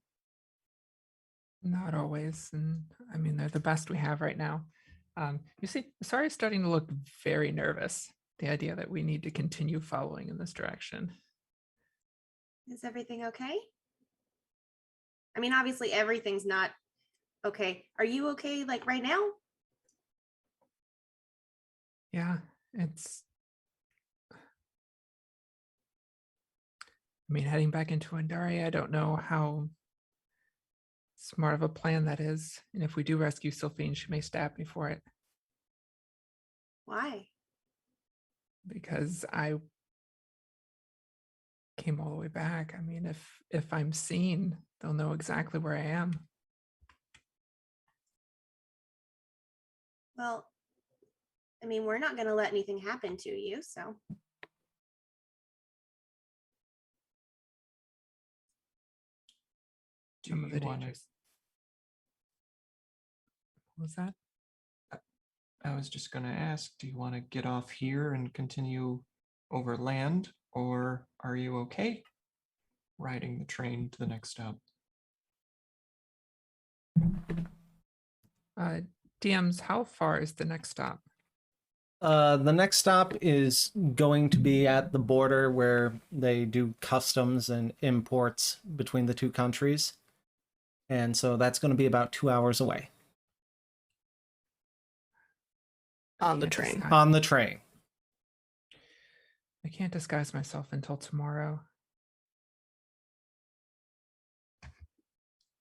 Not always, and I mean they're the best we have right now. You see, Sorry, starting to look very nervous. The idea that we need to continue following in this direction. Is everything okay? I mean, obviously everything's not okay. Are you okay like right now? Yeah, it's. I mean, heading back into Andari, I don't know how smart of a plan that is. And if we do rescue Sylphine, she may stab me for it Why? because I came all the way back. I mean, if I'm seen, they'll know exactly where I am. Well, I mean, we're not going to let anything happen to you, so. Do Some of you the want to? dangers. What was that? I was just going to ask, do you want to get off here and continue over land, or are you okay riding the train to the next stop? DMs, how far is the next stop? The next stop is going to be at the border where they do customs and imports between the two countries. And so that's going to be about 2 hours away On the Can't train. disguise- on the train. I can't disguise myself until tomorrow.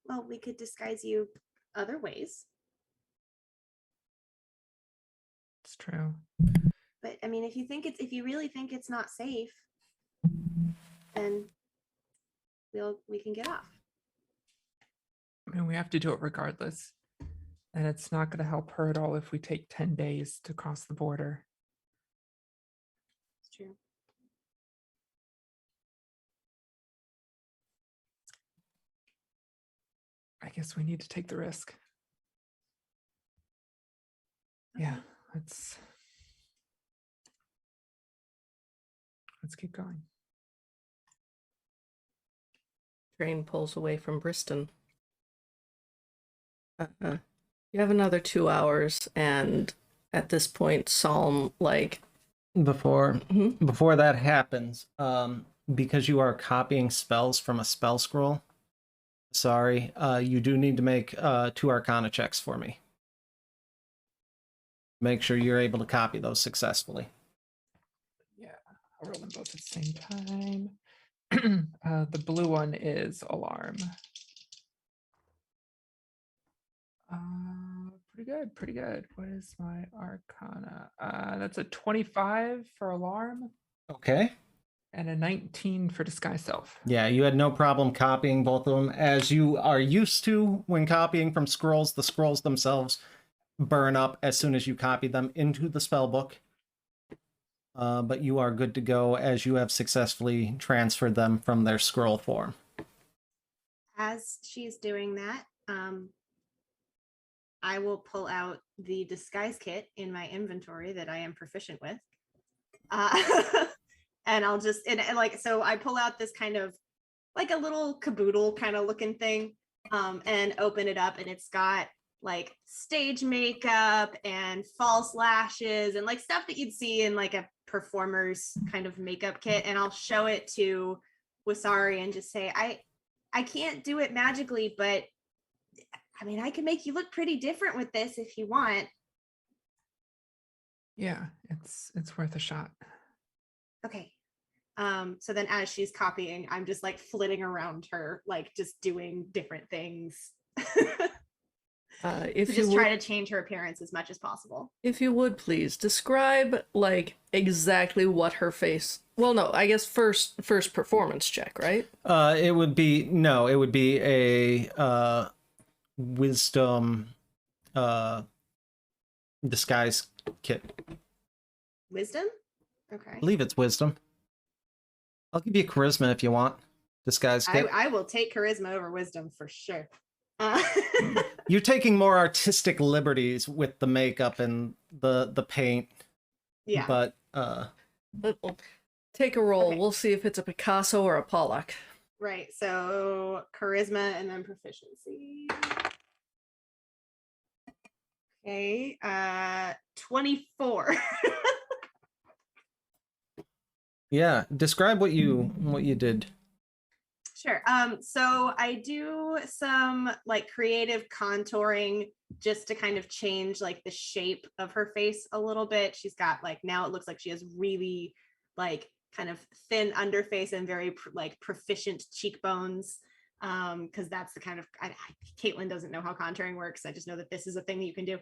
Well, we could disguise you other ways. It's true. But I mean, if you really think it's not safe, then we can get off. I mean, we have to do it regardless. And it's not going to help her at all if we take 10 days to cross the border. It's true. I guess we need to take the risk. Yeah, Okay. let's keep going. Train pulls away from Briston. You have another 2 hours, and at this point, Psalm, like, Before Mhm. before that happens, because you are copying spells from a spell scroll, sorry, you do need to make 2 Arcana checks for me. Make sure you're able to copy those successfully. Yeah, I'll roll them both at the same time. The blue one is alarm. Pretty good. What is my Arcana? That's a 25 for alarm Okay. and a 19 for disguise self. Yeah, you had no problem copying both of them. As you are used to when copying from scrolls, the scrolls themselves burn up as soon as you copy them into the spell book. But you are good to go as you have successfully transferred them from their scroll form. As she's doing that, I will pull out the disguise kit in my inventory that I am proficient with. And I'll just, and like, so I pull out this kind of like a little caboodle kind of looking thing, and open it up, and it's got like stage makeup and false lashes and like stuff that you'd see in like a performer's kind of makeup kit. And I'll show it to Wasari and just say, I can't do it magically, but I mean, I can make you look pretty different with this if you want. Yeah, it's worth a shot. Okay. So then as she's copying, I'm just like flitting around her, like just doing different things. If to you just would, try to change her appearance as much as possible. if you would please describe like exactly what her face. Well, no, I guess first performance check, right? It would be a wisdom disguise kit. Wisdom? I Okay. believe it's wisdom. I'll give you charisma if you want. Disguise kit. I will take charisma over wisdom for sure. You're taking more artistic liberties with the makeup and the paint. Yeah. But We'll take a roll. Okay. We'll see if it's a Picasso or a Pollock. Right. So charisma and then proficiency. Okay, 24. Yeah, describe what you did. Sure. So I do some like creative contouring just to kind of change like the shape of her face a little bit. She's got like, now it looks like she has really like kind of thin underface and very like proficient cheekbones. Because that's the kind of Caitlin doesn't know how contouring works. I just know that this is a thing that you can do.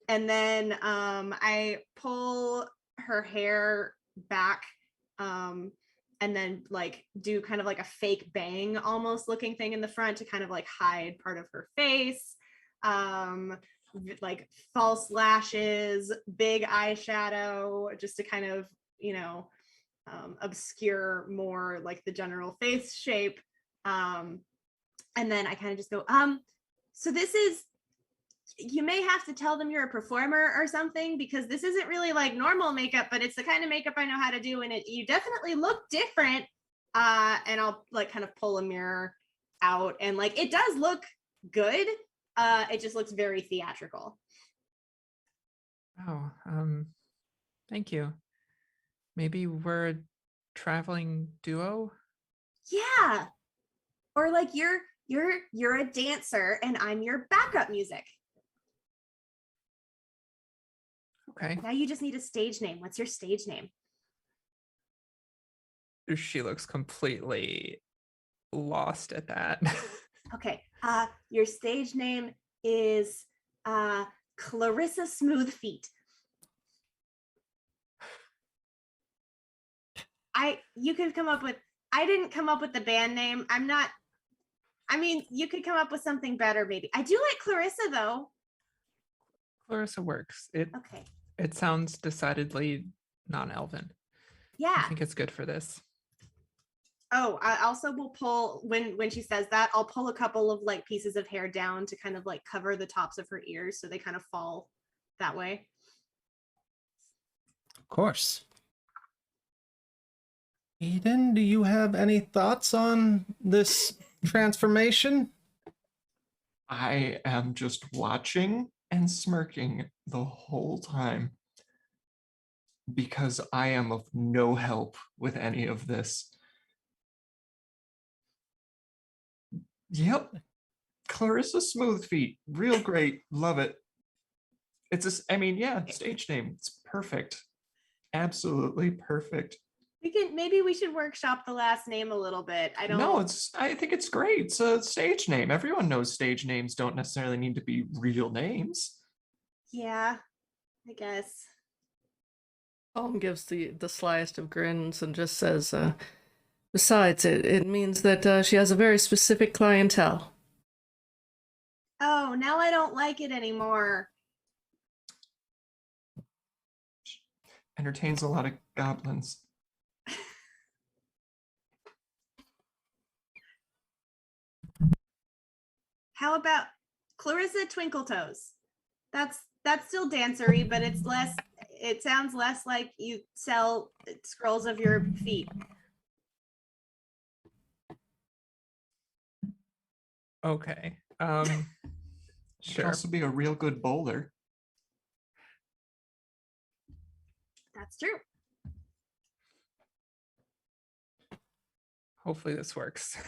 And then I pull her hair back, and then like do kind of like a fake bang almost looking thing in the front to kind of like hide part of her face. Like false lashes, big eyeshadow, just to kind of, obscure more like the general face shape. And then I kind of just go, so this is, you may have to tell them you're a performer or something, because this isn't really like normal makeup, but it's the kind of makeup I know how to do, and you definitely look different. And I'll like kind of pull a mirror out, and like it does look good. It just looks very theatrical. Oh, thank you. Maybe we're a traveling duo? Yeah. Or like you're a dancer and I'm your backup music. Okay. Now you just need a stage name. What's your stage name? She looks completely lost at that. Okay. Your stage name is Clarissa Smoothfeet. You could come up with, I didn't come up with the band name. You could come up with something better maybe. I do like Clarissa though. Clarissa works. Okay. It sounds decidedly non-elven. Yeah. I think it's good for this. Oh, I also will pull, when she says that, I'll pull a couple of like pieces of hair down to kind of like cover the tops of her ears so they kind of fall that way. Of course. Eden, do you have any thoughts on this transformation? I am just watching and smirking the whole time because I am of no help with any of this. Yep. Clarissa Smoothfeet. Real great. Love it. Stage name. It's perfect. Absolutely perfect. Maybe we should workshop the last name a little bit. I think it's great. It's a stage name. Everyone knows stage names don't necessarily need to be real names. Yeah, I guess. Palm gives the slyest of grins and just says, besides, it means that she has a very specific clientele. Oh, now I don't like it anymore. Entertains a lot of goblins. How about Clarissa Twinkletoes? That's still dancery, but it sounds less like you sell scrolls of your feet. Okay. She could Sure. also be a real good bowler. That's true. Hopefully this works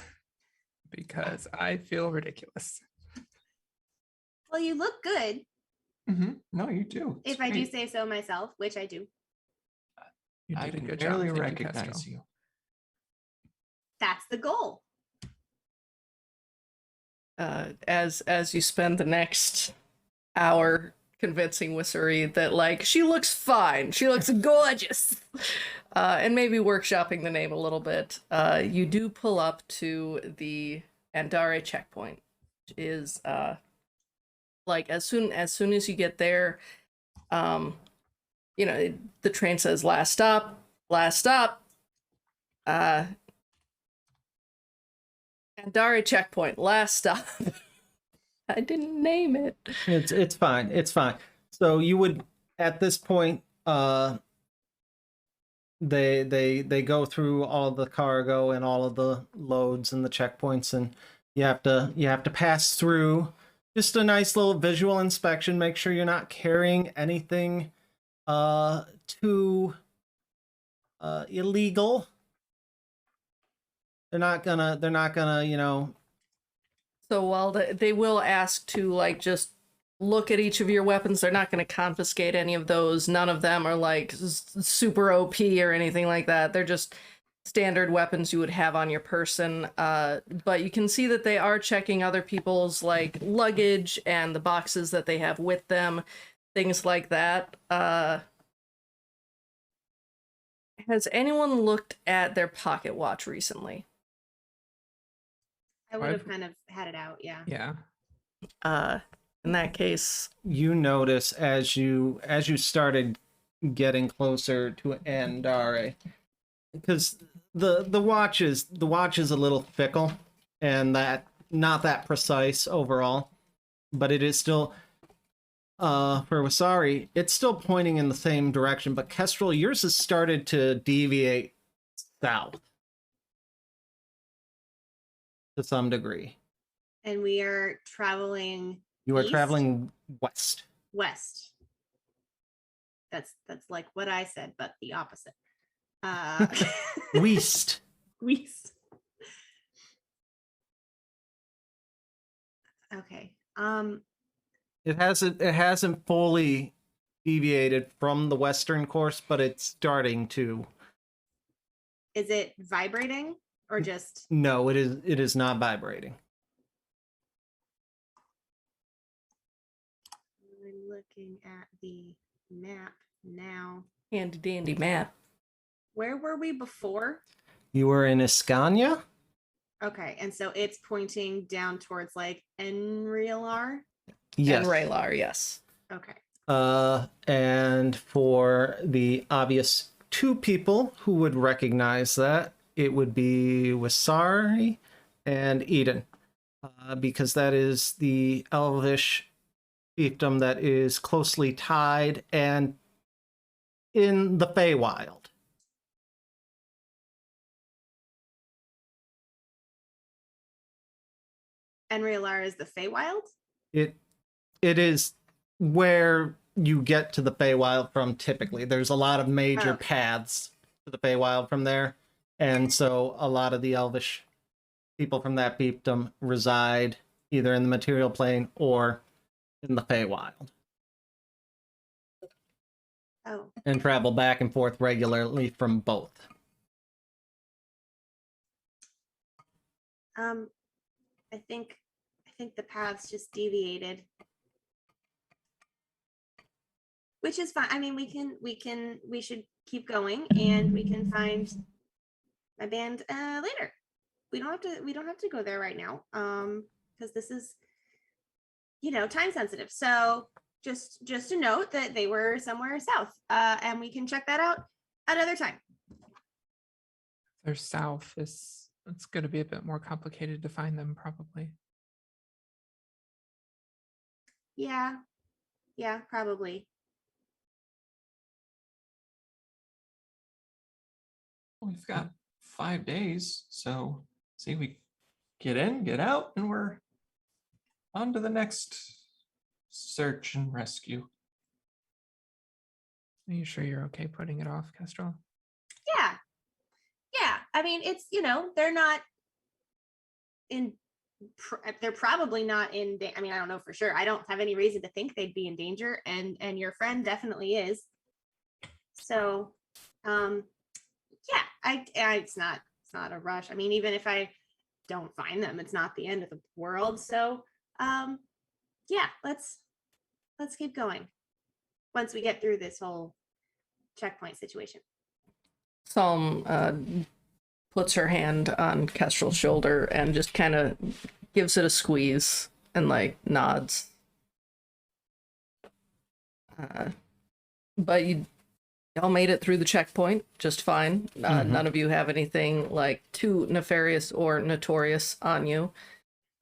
because I feel ridiculous. Well, you look good. Mm-hmm. No, you do. If I do say so myself, which I do. You I did a can good barely job. Thank you, recognize Kestrel. you. That's the goal. As you spend the next hour convincing Wissery that like she looks fine, she looks gorgeous, and maybe workshopping the name a little bit, you do pull up to the Andare checkpoint, which is like as soon as you get there, the train says last stop, Andare checkpoint, last stop. I didn't name it. It's fine. It's fine. So you would at this point they go through all the cargo and all of the loads and the checkpoints, and you have to pass through just a nice little visual inspection. Make sure you're not carrying anything too illegal. They're not gonna, you know. So while they will ask to like just look at each of your weapons, they're not going to confiscate any of those. None of them are like super OP or anything like that. They're just standard weapons you would have on your person. But you can see that they are checking other people's like luggage and the boxes that they have with them, things like that. Has anyone looked at their pocket watch recently? I would have kind of had it out, yeah. Yeah. In that case, You notice as you started getting closer to Andare, because the watch is a little fickle and that not that precise overall, but it is still for Wasari, it's still pointing in the same direction, but Kestrel, yours has started to deviate south to some degree. And we are traveling You are east? traveling west. west. That's like what I said, but the opposite. West. West. Okay. It hasn't fully deviated from the western course, but it's starting to. Is it vibrating or just? No, it is not vibrating. I'm looking at the map now. handy dandy map. Where were we before? You were in Escania? Okay, and so it's pointing down towards like Enrilar. Yes. And Raylar, yes. Okay. And for the obvious two people who would recognize that, it would be Wasari and Iden, because that is the elvish fiefdom that is closely tied and in the Feywild. Enrilar is the Feywild? It is where you get to the Feywild from typically. There's a lot of major Okay. paths to the Feywild from there. And so a lot of the elvish people from that fiefdom reside either in the material plane or in the Feywild. Oh. And travel back and forth regularly from both. I think the paths just deviated. Which is fine. I mean, we should keep going and we can find my band later. We don't have to go there right now. Because this is, time sensitive. So just a note that they were somewhere south. And we can check that out another time. They're south. It's going to be a bit more complicated to find them, probably. Yeah, probably. We've got 5 days, so see, we get in, get out, and we're on to the next search and rescue. Are you sure you're okay putting it off, Kestrel? Yeah. I mean, it's, they're not in, they're probably not in, I mean, I don't know for sure. I don't have any reason to think they'd be in danger. And your friend definitely is. So, yeah, it's not a rush. I mean, even if I don't find them, it's not the end of the world. So, yeah, let's keep going once we get through this whole checkpoint situation. Psalm puts her hand on Kestrel's shoulder and just kind of gives it a squeeze and like nods. But y'all made it through the checkpoint just fine. None of you have anything like too nefarious or notorious on you.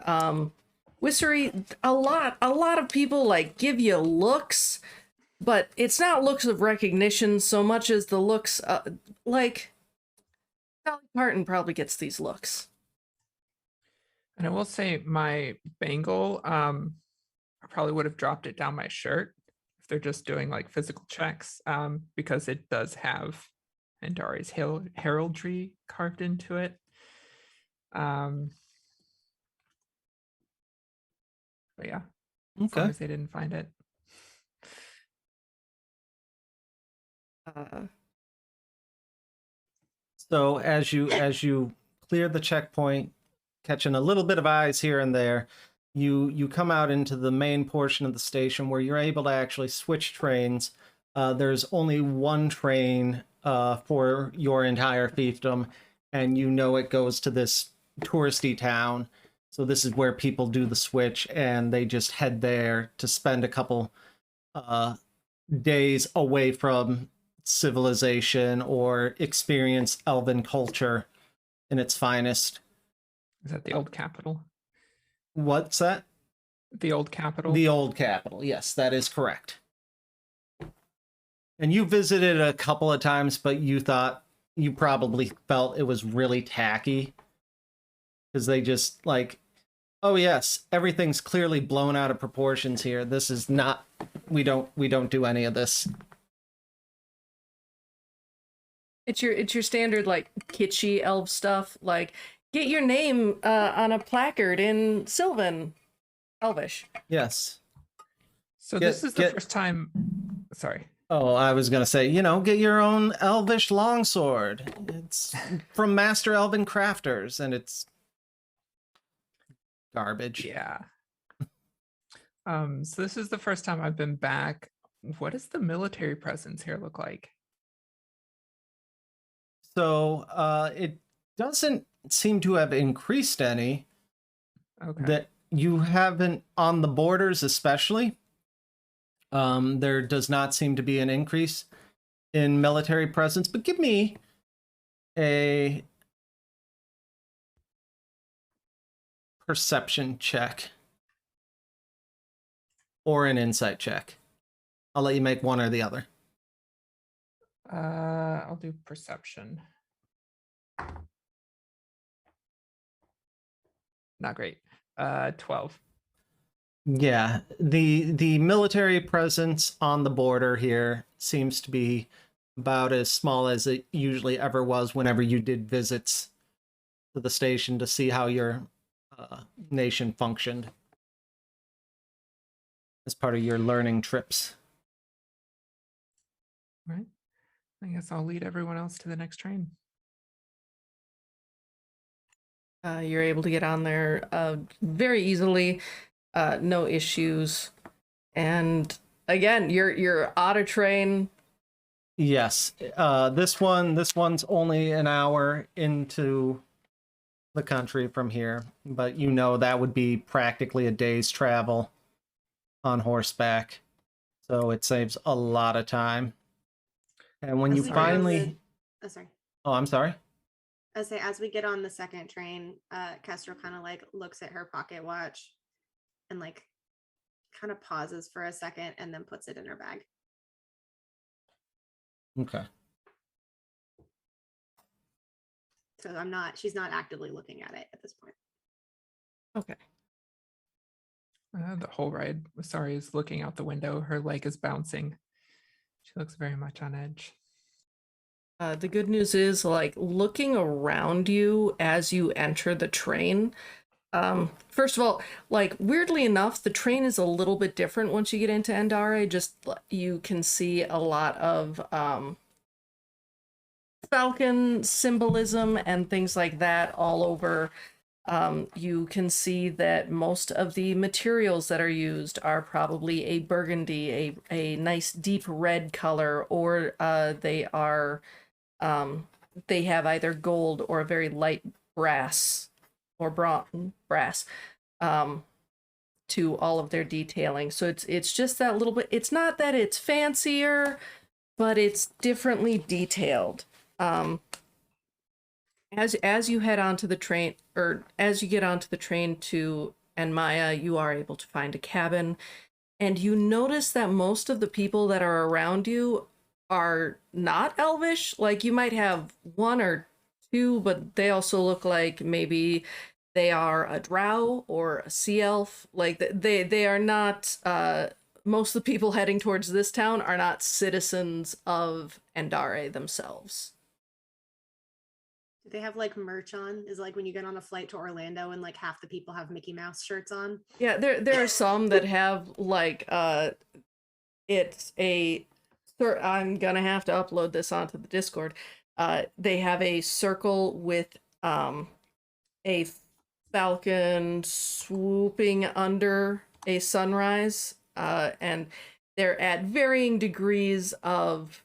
Wissery, a lot of people like give you looks, but it's not looks of recognition so much as the looks like Sally Parton probably gets these looks. And I will say my bangle, I probably would have dropped it down my shirt if they're just doing like physical checks, because it does have Andari's heraldry carved into it. But yeah, as long Okay. as they didn't find it. So as you clear the checkpoint, catching a little bit of eyes here and there, you come out into the main portion of the station where you're able to actually switch trains. There's only one train for your entire fiefdom, and you know it goes to this touristy town. So this is where people do the switch, and they just head there to spend a couple days away from civilization or experience elven culture in its finest. Is that the old capital? What's that? The old capital? The old capital. Yes, that is correct. And you visited a couple of times, but you probably felt it was really tacky because they just like, oh yes, everything's clearly blown out of proportions here. This is not, we don't do any of this. It's your standard like kitschy elf stuff, like get your name on a placard in Sylvan Elvish. Yes. So this is the first time. Sorry. Oh, I was gonna say, get your own elvish longsword. It's from Master Elven Crafters, and it's garbage. Yeah. So this is the first time I've been back. What does the military presence here look like? So it doesn't seem to have increased any. Okay. That you haven't on the borders, especially. There does not seem to be an increase in military presence. But give me a perception check or an insight check. I'll let you make one or the other. I'll do perception. Not great. 12. Yeah, the military presence on the border here seems to be about as small as it usually ever was whenever you did visits to the station to see how your nation functioned as part of your learning trips. Right. I guess I'll lead everyone else to the next train. You're able to get on there very easily, no issues, and again, you're out of train. Yes, this one's only an hour into the country from here, but that would be practically a day's travel on horseback, so it saves a lot of time. And when you finally, oh, I'm sorry. I say, as we get on the second train, Kestrel kind of like looks at her pocket watch and like kind of pauses for a second and then puts it in her bag. Okay. So she's not actively looking at it at this point. Okay. The whole ride, Wasari is looking out the window. Her leg is bouncing. She looks very much on edge. The good news is, like, looking around you as you enter the train, first of all, like, weirdly enough, the train is a little bit different once you get into Andare. Just, you can see a lot of falcon symbolism and things like that all over. You can see that most of the materials that are used are probably a burgundy, a nice deep red color, or they have either gold or a very light brass or brass to all of their detailing. So it's just that little bit. It's not that it's fancier, but it's differently detailed. As you head onto the train, or as you get onto the train to Enmaya, you are able to find a cabin, and you notice that most of the people that are around you are not elvish. Like, you might have one or two, but they also look like maybe they are a drow or a sea elf. Like they are not. Most of the people heading towards this town are not citizens of Andare themselves. Do they have like merch on? Is like when you get on a flight to Orlando and like half the people have Mickey Mouse shirts on? Yeah, there are some that have like it's a. I'm gonna have to upload this onto the Discord. They have a circle with a falcon swooping under a sunrise, and they're at varying degrees of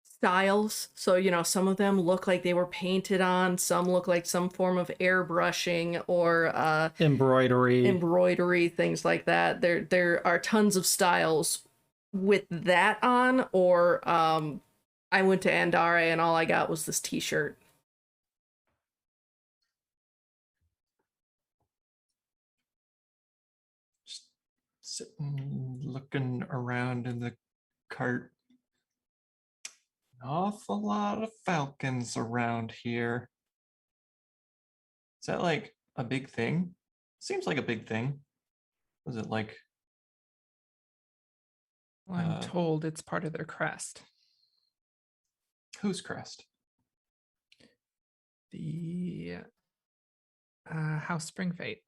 styles. So, you know, some of them look like they were painted on, some look like some form of airbrushing or embroidery, things like that. There are tons of styles with that on, or I went to Andare and all I got was this t-shirt. Just sitting, looking around in the cart. An awful lot of falcons around here. Is that like a big thing? Seems like a big thing. Was it like? Well, I'm told it's part of their crest. Whose crest? The House Spring Fate.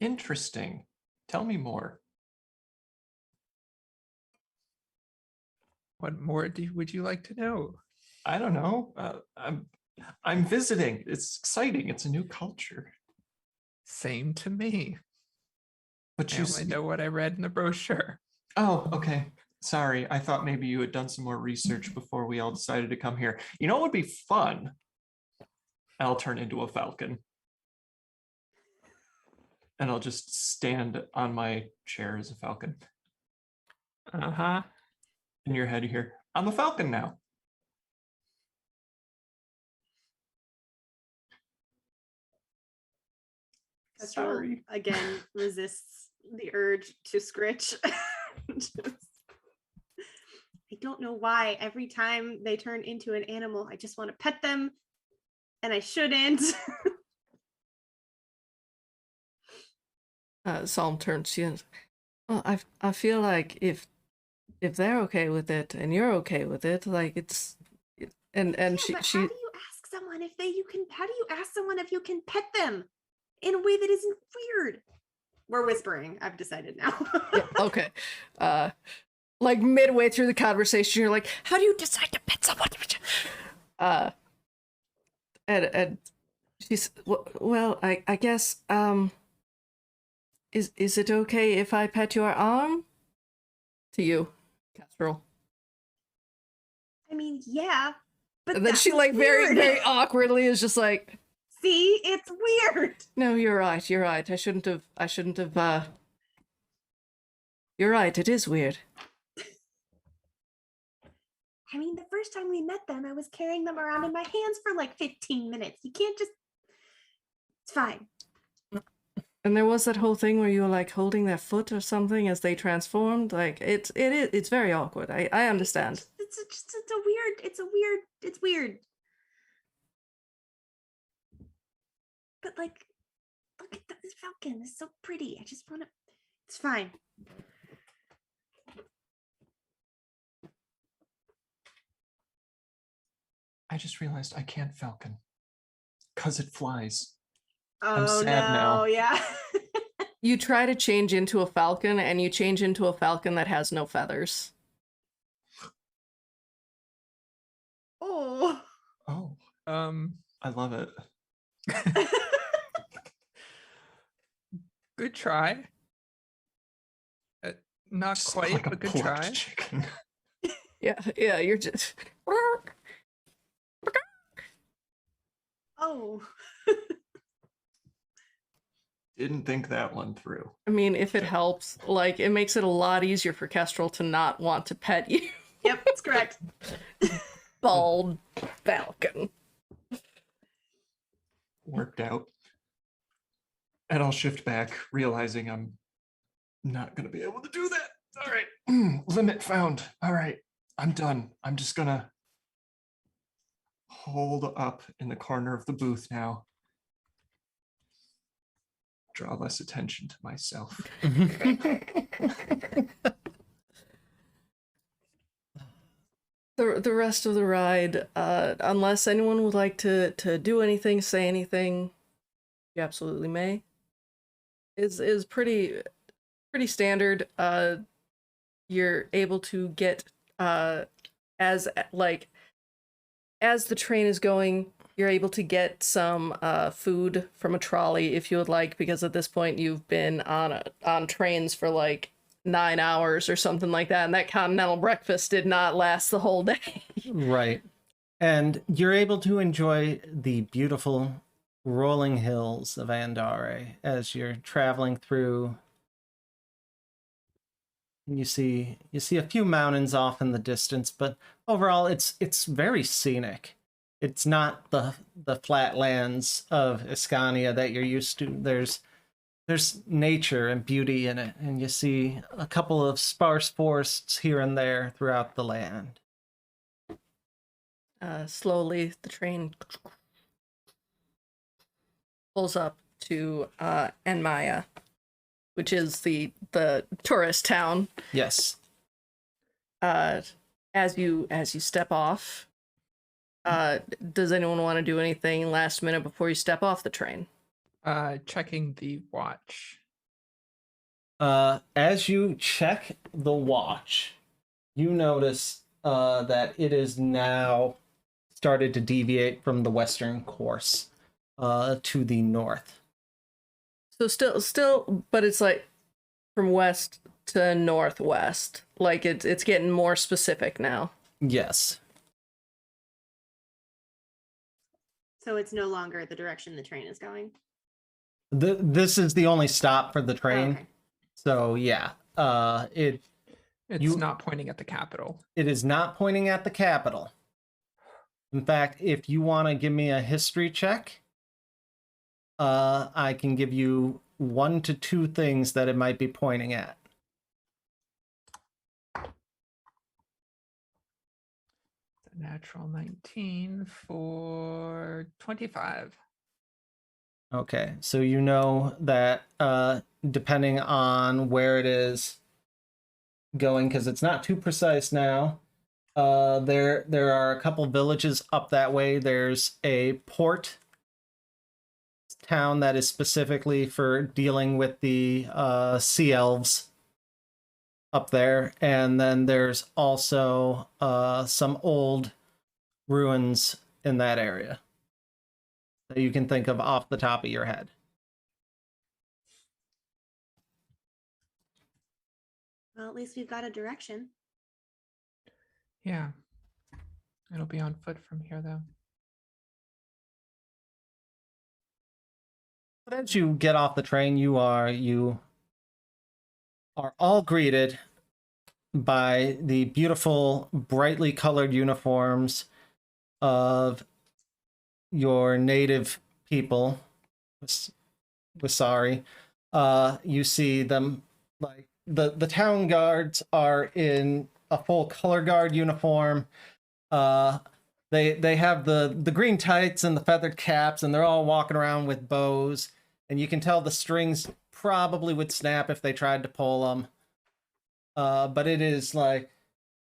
Interesting. Tell me more. What more would you like to know? I don't know. I'm visiting. It's exciting. It's a new culture. Same to me. But I you only know what I read in the brochure. Oh, okay. Sorry. I thought maybe you had done some more research before we all decided to come here. You know what would be fun? I'll turn into a falcon. And I'll just stand on my chair as a falcon. Uh-huh. In your head here. I'm a falcon now. Kestrel, Sorry. again, resists the urge to scritch. I don't know why. Every time they turn into an animal, I just want to pet them, and I shouldn't. Psalm turns to you and, well, I feel like if they're okay with it and you're okay with it, like it's and Yeah, she but how do you ask someone if how do you ask someone if you can pet them in a way that isn't weird? We're whispering. I've decided now. yeah, okay. Like midway through the conversation, you're like, how do you decide to pet someone? And she's, well, I guess, is it okay if I pet your arm? To you, Kestrel. I mean, yeah, but And then that she was like very, weird. very awkwardly is just like, See, it's weird. no, you're right, I shouldn't have, you're right, it is weird. I mean, the first time we met them, I was carrying them around in my hands for like 15 minutes. You can't just, it's fine. And there was that whole thing where you were like holding their foot or something as they transformed. Like it's very awkward. I understand. It's weird. But like, look at this falcon. It's so pretty. I just want to, it's fine. I just realized I can't falcon. Because it flies. Oh, sad no, now. yeah. You try to change into a falcon and you change into a falcon that has no feathers. Oh. Oh, I love it. Good try. Not Just quite, like a but good plucked try. chicken. Yeah, you're just. Oh. Didn't think that one through. I mean, if it helps, like it makes it a lot easier for Kestrel to not want to pet you. Yep, that's correct. Bald falcon. Worked out. And I'll shift back, realizing I'm not going to be able to do that. All right. Limit found. All right. I'm done. I'm just going to holed up in the corner of the booth now. Draw less attention to myself. The rest of the ride, unless anyone would like to do anything, say anything, you absolutely may. Is pretty standard. You're able to get as the train is going, you're able to get some food from a trolley if you would like, because at this point you've been on trains for like 9 hours or something like that, and that continental breakfast did not last the whole day. Right. And you're able to enjoy the beautiful rolling hills of Andare as you're traveling through. And you see a few mountains off in the distance, but overall it's very scenic. It's not the flatlands of Escania that you're used to. There's nature and beauty in it, and you see a couple of sparse forests here and there throughout the land. Slowly, the train pulls up to Enmaya, which is the tourist town. Yes. As you step off, does anyone want to do anything last minute before you step off the train? Checking the watch. As you check the watch, you notice that it is now started to deviate from the western course to the north. So still, but it's like from west to northwest. Like it's getting more specific now. Yes. So it's no longer the direction the train is going. This is the only stop for the train. Okay. So yeah, It's You- not pointing at the capital. it is not pointing at the capital. In fact, if you want to give me a history check, I can give you 1 to 2 things that it might be pointing at. The natural 19 for 25. Okay, so you know that depending on where it is going, because it's not too precise now, there are a couple villages up that way. There's a port town that is specifically for dealing with the sea elves up there, and then there's also some old ruins in that area that you can think of off the top of your head. Well, at least we've got a direction. Yeah. It'll be on foot from here, though. But as you get off the train, you are all greeted by the beautiful, brightly colored uniforms of your native people, Wasari. You see them, like the town guards are in a full color guard uniform. They have the green tights and the feathered caps, and they're all walking around with bows. And you can tell the strings probably would snap if they tried to pull them. But it is like,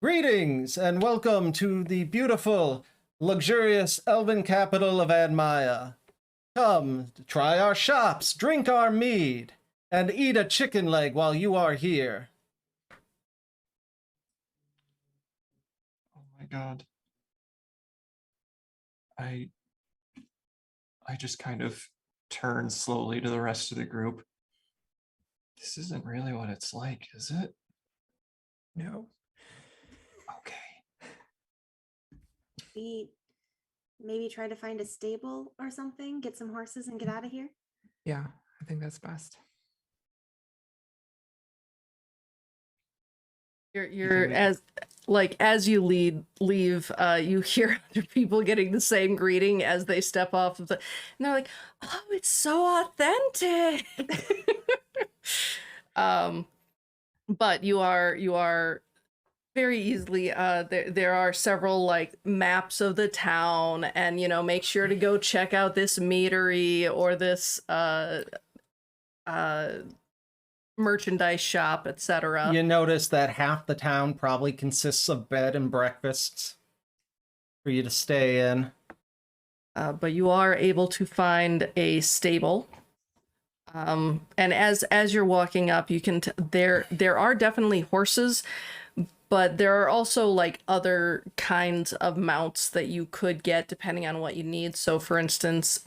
greetings and welcome to the beautiful, luxurious elven capital of Admaya. Come, try our shops, drink our mead, and eat a chicken leg while you are here. Oh my god. I just kind of turn slowly to the rest of the group. This isn't really what it's like, is it? No. Okay. We maybe try to find a stable or something, get some horses and get out of here. Yeah, I think that's best. You're we- as you leave, you hear other people getting the same greeting as they step off of the, and they're like, "Oh, it's so authentic." But you are very easily. There are several like maps of the town, and make sure to go check out this meadery or this merchandise shop, etc. You notice that half the town probably consists of bed and breakfasts for you to stay in. But you are able to find a stable. And as you're walking up, you can there are definitely horses, but there are also like other kinds of mounts that you could get depending on what you need. So for instance,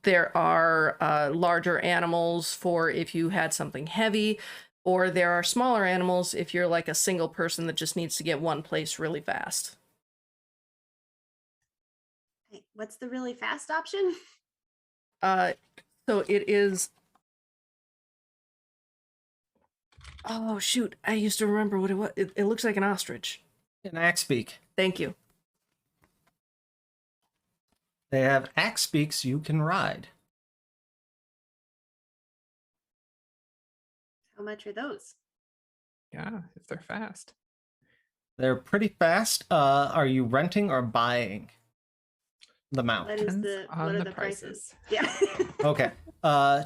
there are larger animals for if you had something heavy, or there are smaller animals if you're like a single person that just needs to get one place really fast. Hey, what's the really fast option? So it is. Oh shoot! I used to remember what it was. It looks like an ostrich. An axe beak. Thank you. They have axe beaks you can ride. How much are those? Yeah, if they're fast. They're pretty fast. Are you renting or buying the mount? What is Depends what on are the the prices? prices. Yeah. Okay.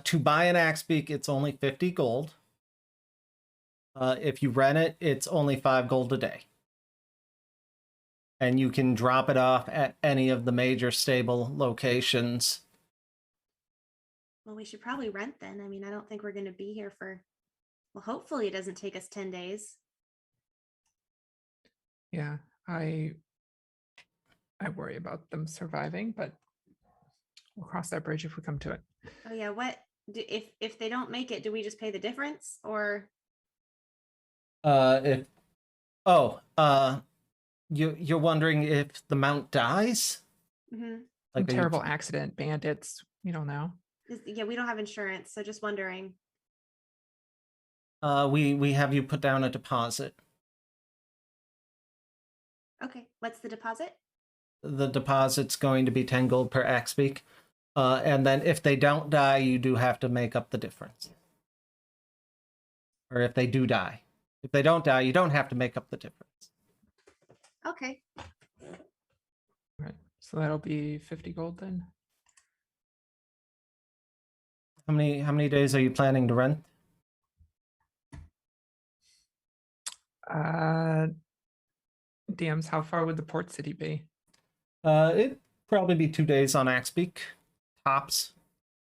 To buy an axe beak, it's only 50 gold. If you rent it, it's only 5 gold a day. And you can drop it off at any of the major stable locations. Well, we should probably rent then. I mean, I don't think we're going to be here for. Well, hopefully it doesn't take us 10 days. Yeah, I worry about them surviving, but we'll cross that bridge if we come to it. Oh yeah, what do, if they don't make it, do we just pay the difference or? If you're wondering if the mount dies? Mm-hmm. Like, are you- Terrible accident, bandits, you don't know. Yeah, we don't have insurance, so just wondering. we have you put down a deposit. Okay, what's the deposit? The deposit's going to be 10 gold per axe beak. And then if they don't die, you do have to make up the difference. Or if they do die. If they don't die, you don't have to make up the difference. Okay. Right. So that'll be 50 gold then. How many days are you planning to rent? DMs, how far would the port city be? It'd probably be 2 days on Axebeak. Tops.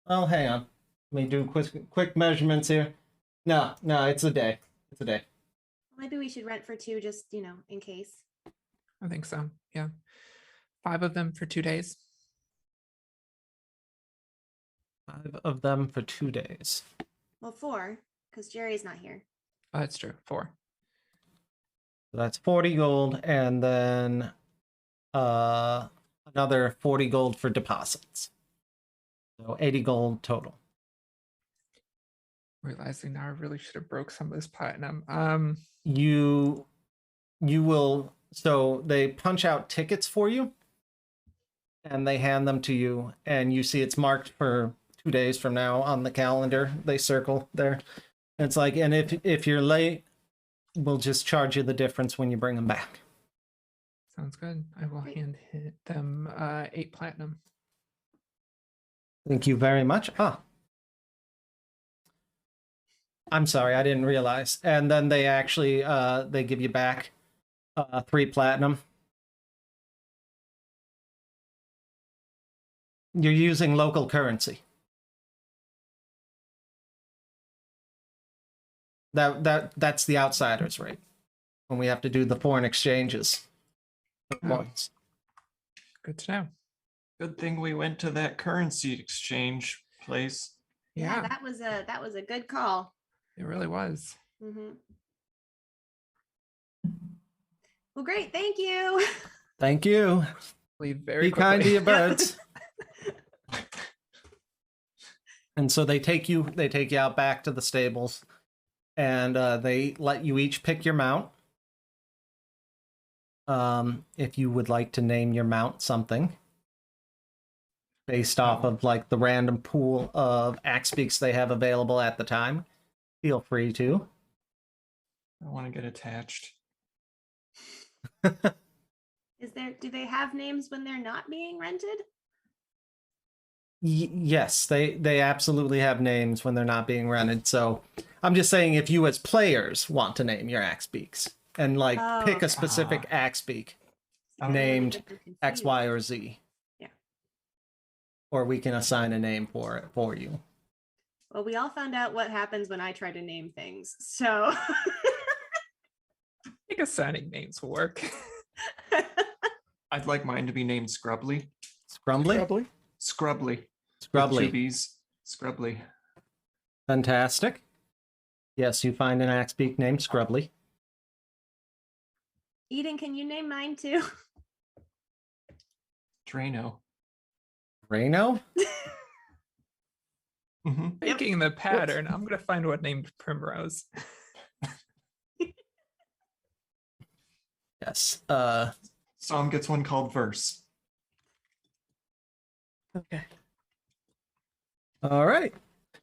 Well, hang on. Let me do quick measurements here. No, it's a day. It's a day. Maybe we should rent for 2, just in case. I think so. Yeah. 5 of them for 2 days. 5 of them for 2 days. Well, 4, because Jerry's not here. Oh, that's true. 4. So that's 40 gold, and then another 40 gold for deposits. So 80 gold total. Realizing now I really should have broke some of this platinum. You will, so they punch out tickets for you and they hand them to you, and you see it's marked for 2 days from now on the calendar. They circle there. It's like, and if you're late, we'll just charge you the difference when you bring them back. Sounds good. I will Great. hand them 8 platinum. Thank you very much. I'm sorry, I didn't realize. And then they actually they give you back 3 platinum. You're using local currency. That's the outsider's rate when we have to do the foreign exchanges. Points. Good to know. Good thing we went to that currency exchange place. Yeah, that was a good call. it really was. Mm-hmm. Well, great. Thank you. Thank you. Leave very Be kind to quickly. your birds. And so they take you out back to the stables, and they let you each pick your mount. If you would like to name your mount something based off of like the random pool of axe beaks they have available at the time, feel free to. I want to get attached. Do they have names when they're not being rented? Yes, they absolutely have names when they're not being rented. So I'm just saying, if you as players want to name your axe beaks and like Oh, pick a okay. specific axe beak See, then I would named get them X, confused. Y, or Z, Yeah. or we can assign a name for it for you. Well, we all found out what happens when I try to name things. So I think assigning names will work. I'd like mine to be named Scrubbly. Scrumbly, Probably. Scrubbly. With 2 Scrubbly, B's. Scrubbly. fantastic. Yes, you find an axe beak named Scrubbly. Eden, can you name mine too? Drano. Reno. Mm-hmm. Thinking the pattern, I'm gonna find one named Primrose. Yes. Psalm gets one called Verse. Okay. All right.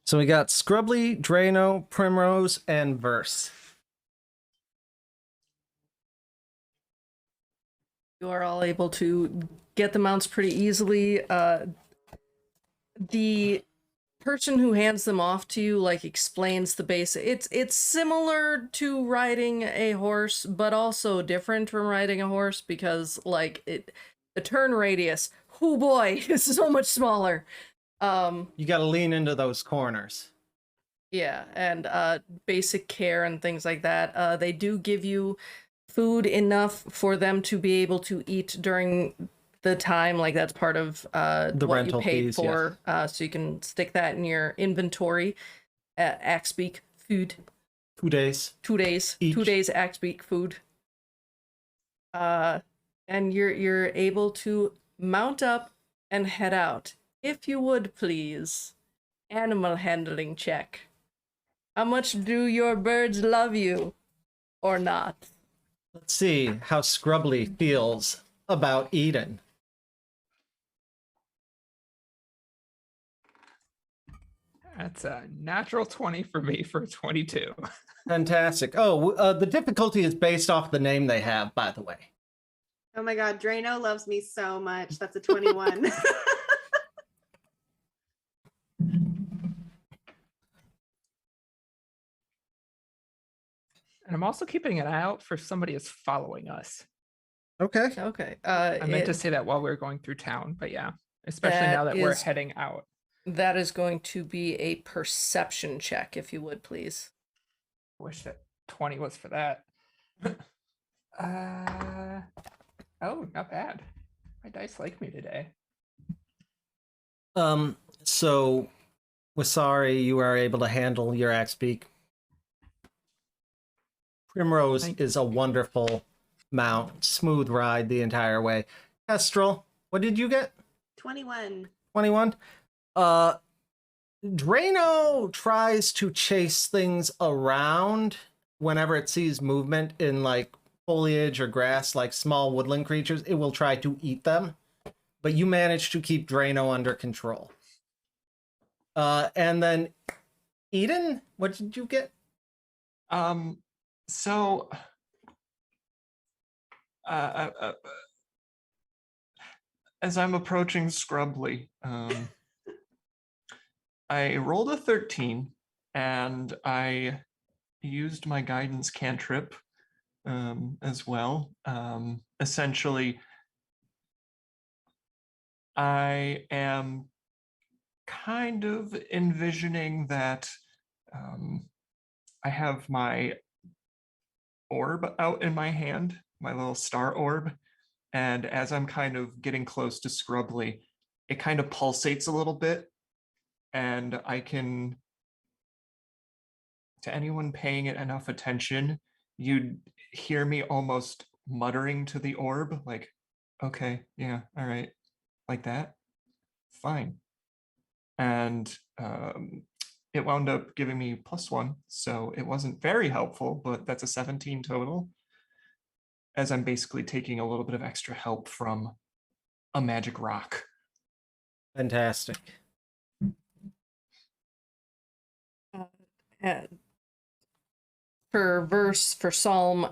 So we got Scrubbly, Drano, Primrose, and Verse. You are all able to get the mounts pretty easily. The person who hands them off to you like explains the base. It's similar to riding a horse, but also different from riding a horse because the turn radius, oh boy, is so much smaller. You got to lean into those corners. Yeah, and basic care and things like that. They do give you food enough for them to be able to eat during the time. Like that's part of The what rental you paid fees, for. So you can stick that in your inventory. Axebeak food. 2 days. 2 days. Each. 2 days Axebeak food. And you're able to mount up and head out. If you would please, animal handling check. How much do your birds love you, or not? Let's see how Scrubbly feels about Eden. That's a natural 20 for me for a 22. Fantastic. Oh, the difficulty is based off the name they have, by the way. Oh my god, Drano loves me so much. That's a 21. And I'm also keeping an eye out for somebody is following us. Okay. Okay. I meant to say that while we were going through town, but yeah, especially now that we're is- heading out. That is going to be a perception check, if you would please. Wish that 20 was for that. Oh, not bad. My dice like me today. So Wasari, you are able to handle your axe beak. Primrose Thank- is a wonderful mount, smooth ride the entire way. Kestrel, what did you get? 21. 21. Drano tries to chase things around whenever it sees movement in like foliage or grass, like small woodland creatures. It will try to eat them, but you manage to keep Drano under control. And then Eden, what did you get? So as I'm approaching Scrubbly, I rolled a 13 and I used my guidance cantrip as well. Essentially, I am kind of envisioning that I have my orb out in my hand, my little star orb, and as I'm kind of getting close to Scrubbly, it kind of pulsates a little bit, and I can, to anyone paying it enough attention, you'd hear me almost muttering to the orb, like, okay, yeah, all right, like that, fine. And it wound up giving me +1, so it wasn't very helpful, but that's a 17 total, as I'm basically taking a little bit of extra help from a magic rock. Fantastic. For verse, for psalm,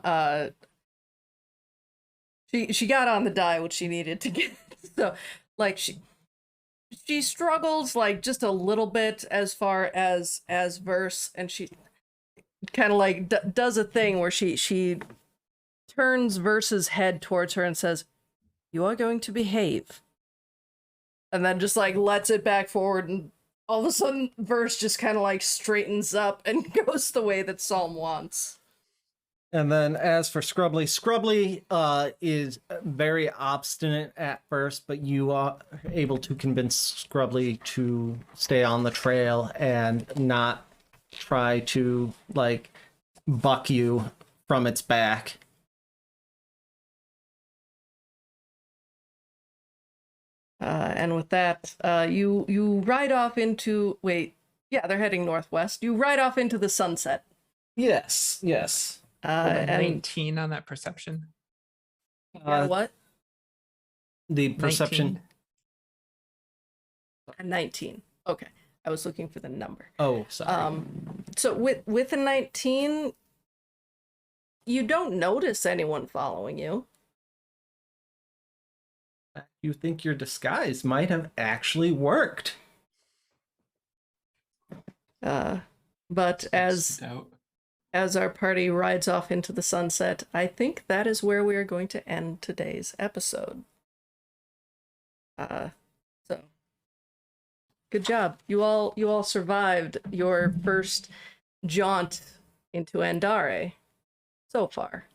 She got on the die what she needed to get. So like she struggles like just a little bit as far as verse, and she kind of like does a thing where she turns Verse's head towards her and says, "You are going to behave." And then just like lets it back forward, and all of a sudden Verse just kind of like straightens up and goes the way that Psalm wants. And then as for Scrubbly, Scrubbly is very obstinate at first, but you are able to convince Scrubbly to stay on the trail and not try to, like, buck you from its back. And with that, you ride off into... Wait, yeah, they're heading northwest. You ride off into the sunset. Yes, yes. And 19 on that perception. what? The perception. 19. A 19. Okay, I was looking for the number. Oh, sorry. So with a 19, you don't notice anyone following you. You think your disguise might have actually worked. But as our party rides off into the sunset, I think that is where we are going to end today's episode. So good job. You all survived your first jaunt into Andare so far.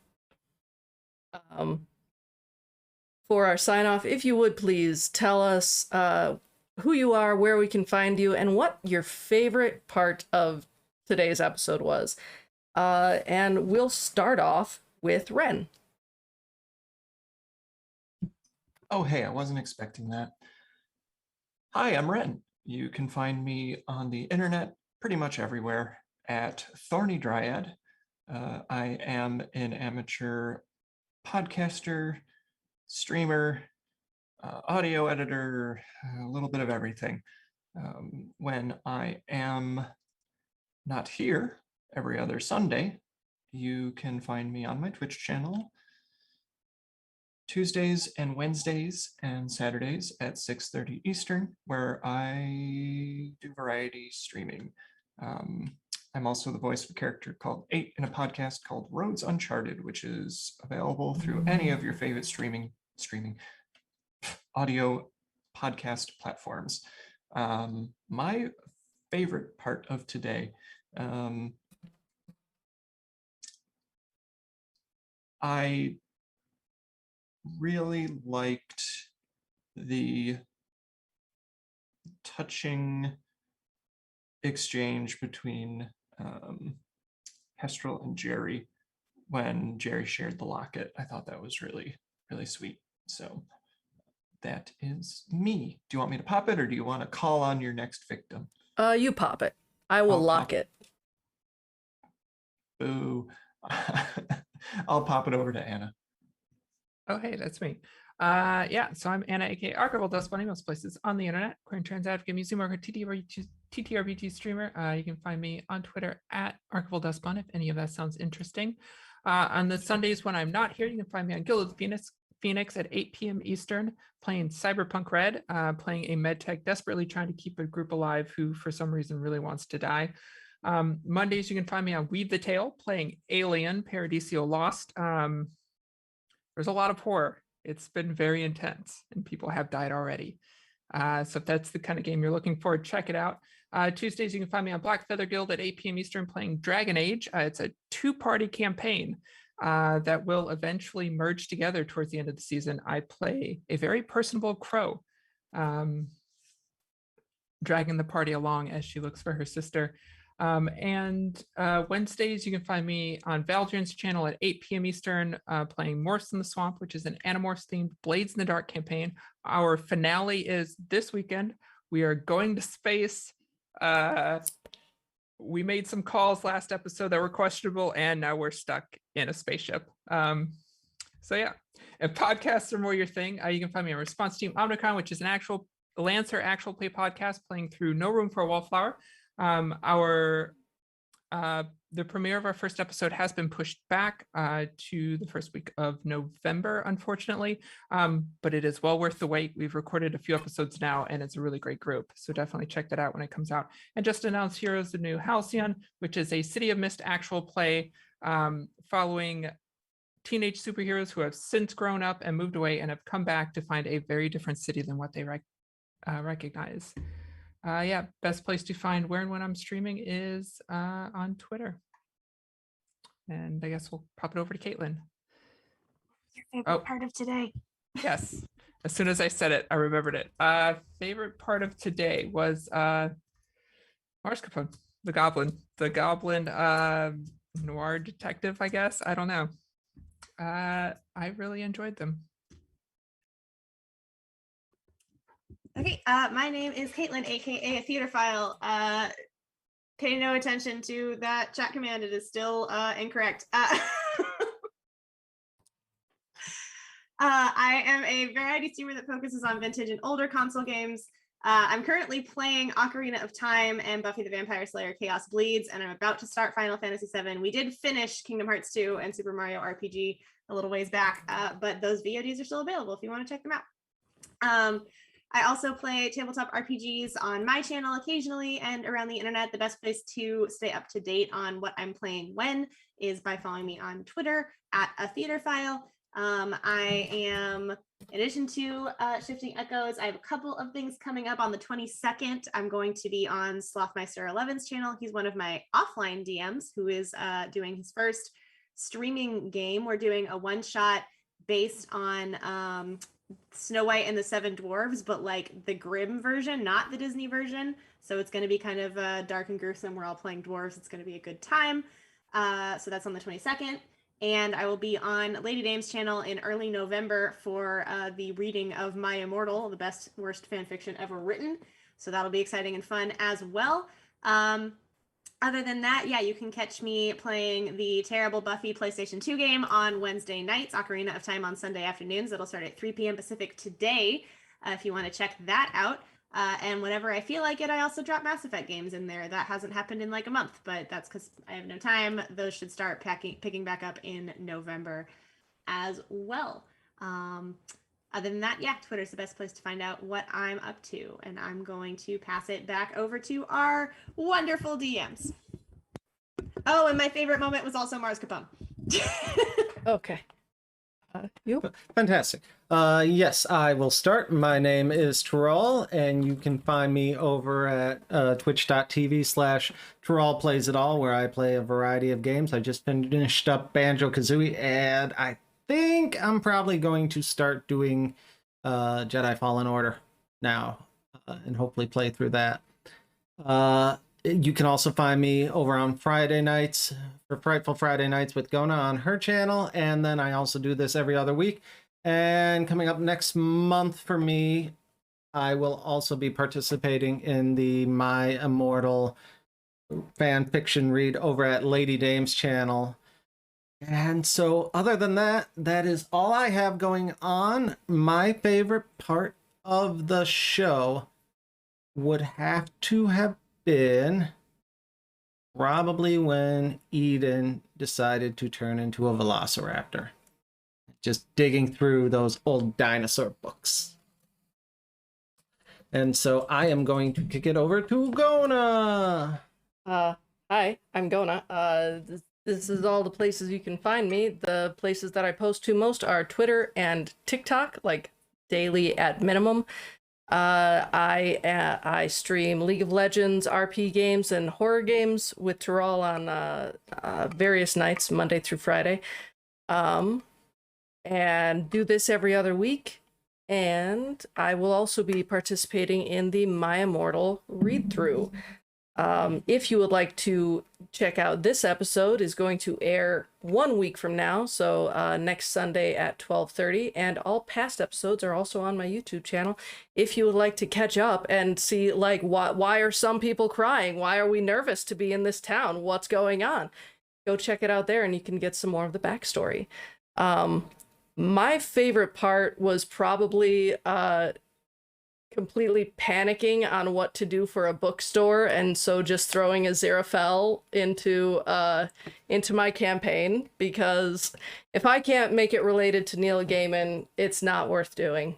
For our sign off, if you would please tell us who you are, where we can find you, and what your favorite part of today's episode was. And we'll start off with Wren. Oh, hey, I wasn't expecting that. Hi, I'm Wren. You can find me on the internet pretty much everywhere at Thorny Dryad. I am an amateur podcaster, streamer, audio editor, a little bit of everything. When I am not here every other Sunday, you can find me on my Twitch channel Tuesdays and Wednesdays and Saturdays at 6:30 Eastern, where I do variety streaming. I'm also the voice of a character called 8 in a podcast called Roads Uncharted, which is available through any of your favorite streaming audio podcast platforms. My favorite part of today, I really liked the touching exchange between Kestrel and Jerri when Jerri shared the locket. I thought that was really, really sweet. So that is me. Do you want me to pop it, or do you want to call on your next victim? You pop it. I will lock it. Boo. I'll pop it over to Anna. Oh, hey, that's me. Yeah, so I'm Anna, aka Archival Dust Bunny, most places on the internet. Queer and trans advocate, museum worker, TTRPG streamer. You can find me on Twitter at Archival Dust Bunny if any of that sounds interesting. On the Sundays when I'm not here, you can find me on Guild of the Phoenix at 8 p.m. Eastern, playing Cyberpunk Red, playing a medtech desperately trying to keep a group alive who for some reason really wants to die. Mondays, you can find me on Weave the Tale, playing Alien Paradiso Lost. There's a lot of horror. It's been very intense and people have died already. So if that's the kind of game you're looking for, check it out. Tuesdays, you can find me on Black Feather Guild at 8 p.m. Eastern playing Dragon Age. It's a 2-party campaign that will eventually merge together towards the end of the season. I play a very personable crow, dragging the party along as she looks for her sister. And Wednesdays, you can find me on Valdrin's channel at 8 p.m. Eastern, playing Morphs in the Swamp, which is an Animorphs-themed Blades in the Dark campaign. Our finale is this weekend. We are going to space. We made some calls last episode that were questionable, and now we're stuck in a spaceship. So yeah, if podcasts are more your thing, you can find me on Response Team Omnicron, which is an actual Lancer actual play podcast playing through No Room for a Wallflower. Our the premiere of our first episode has been pushed back to the first week of November, unfortunately, but it is well worth the wait. We've recorded a few episodes now, and it's a really great group, so definitely check that out when it cocomes out. And just announced Heroes of the New Halcyon, which is a City of Mist actual play following teenage superheroes who have since grown up and moved away and have come back to find a very different city than what they recognize. Yeah, best place to find where and when I'm streaming is on Twitter. And I guess we'll pop it over to Caitlin. Your favorite part of today. Yes. As soon as I said it, I remembered it. Favorite part of today was Mars Capone, the Goblin. The Goblin noir detective, I guess. I don't know. I really enjoyed them. Okay, my name is Caitlin, aka Theaterphile. Pay no attention to that chat command. It is still incorrect. I am a variety streamer that focuses on vintage and older console games. I'm currently playing Ocarina of Time and Buffy the Vampire Slayer Chaos Bleeds, and I'm about to start Final Fantasy VII. We did finish Kingdom Hearts 2 and Super Mario RPG a little ways back, but those VODs are still available if you want to check them out. I also play tabletop RPGs on my channel occasionally and around the internet. The best place to stay up to date on what I'm playing when is by following me on Twitter at @atheaterphile. I am, in addition to Shifting Echoes, I have a couple of things coming up on the 22nd. I'm going to be on Slothmeister 11's channel. He's one of my offline DMs who is doing his first streaming game. We're doing a one-shot based on Snow White and the Seven Dwarves, but like the Grimm version, not the Disney version. So it's going to be kind of dark and gruesome. We're all playing dwarves. It's going to be a good time. So that's on the 22nd. And I will be on Lady Dame's channel in early November for the reading of My Immortal, the best worst fan fiction ever written. So that'll be exciting and fun as well. Other than that, yeah, you can catch me playing the terrible Buffy PlayStation 2 game on Wednesday nights, Ocarina of Time on Sunday afternoons. It'll start at 3 p.m. Pacific today, if you want to check that out. And whenever I feel like it, I also drop Mass Effect games in there. That hasn't happened in like a month, but that's because I have no time. Those should start picking back up in November as well. Other than that, yeah, Twitter's the best place to find out what I'm up to. And I'm going to pass it back over to our wonderful DMs. Oh, and my favorite moment was also Mars Capone. Okay. You? Fantastic. Yes, I will start. My name is Teral, and you can find me over at twitch.tv/Teral Plays It All, where I play a variety of games. I just finished up Banjo-Kazooie, and I think I'm probably going to start doing Jedi Fallen Order now, and hopefully play through that. You can also find me over on Friday nights for Frightful Friday Nights with Gonah on her channel, and then I also do this every other week. And coming up next month for me, I will also be participating in the My Immortal fan fiction read over at Lady Dame's channel. And so other than that, that is all I have going on. My favorite part of the show would have to have been probably when Iden decided to turn into a velociraptor. Just digging through those old dinosaur books. And so I am going to kick it over to Gonah. Hi, I'm Gonah. This is all the places you can find me. The places that I post to most are Twitter and TikTok, like daily at minimum. I stream League of Legends, RP games, and horror games with Teral on various nights, Monday through Friday. And do this every other week. And I will also be participating in the My Immortal read-through. If you would like to check out this episode, is going to air 1 week from now, so next Sunday at 12:30, and all past episodes are also on my YouTube channel. If you would like to catch up and see, like, why are some people crying? Why are we nervous to be in this town? What's going on? Go check it out there, and you can get some more of the backstory. My favorite part was probably completely panicking on what to do for a bookstore, and so just throwing a Xerophel into my campaign, because if I can't make it related to Neil Gaiman, it's not worth doing.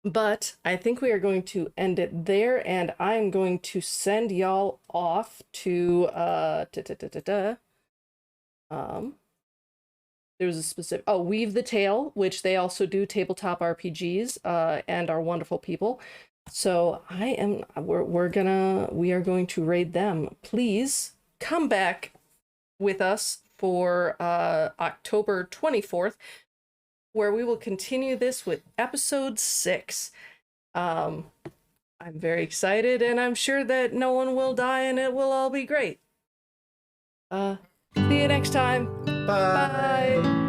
But I think we are going to end it there, and I'm going to send y'all off to there was a specific Weave the Tale, which they also do tabletop RPGs and are wonderful people. So we are going to raid them. Please come back with us for October 24th, where we will continue this with episode 6. I'm very excited, and I'm sure that no one will die and it will all be great. See you next time. Bye. Bye.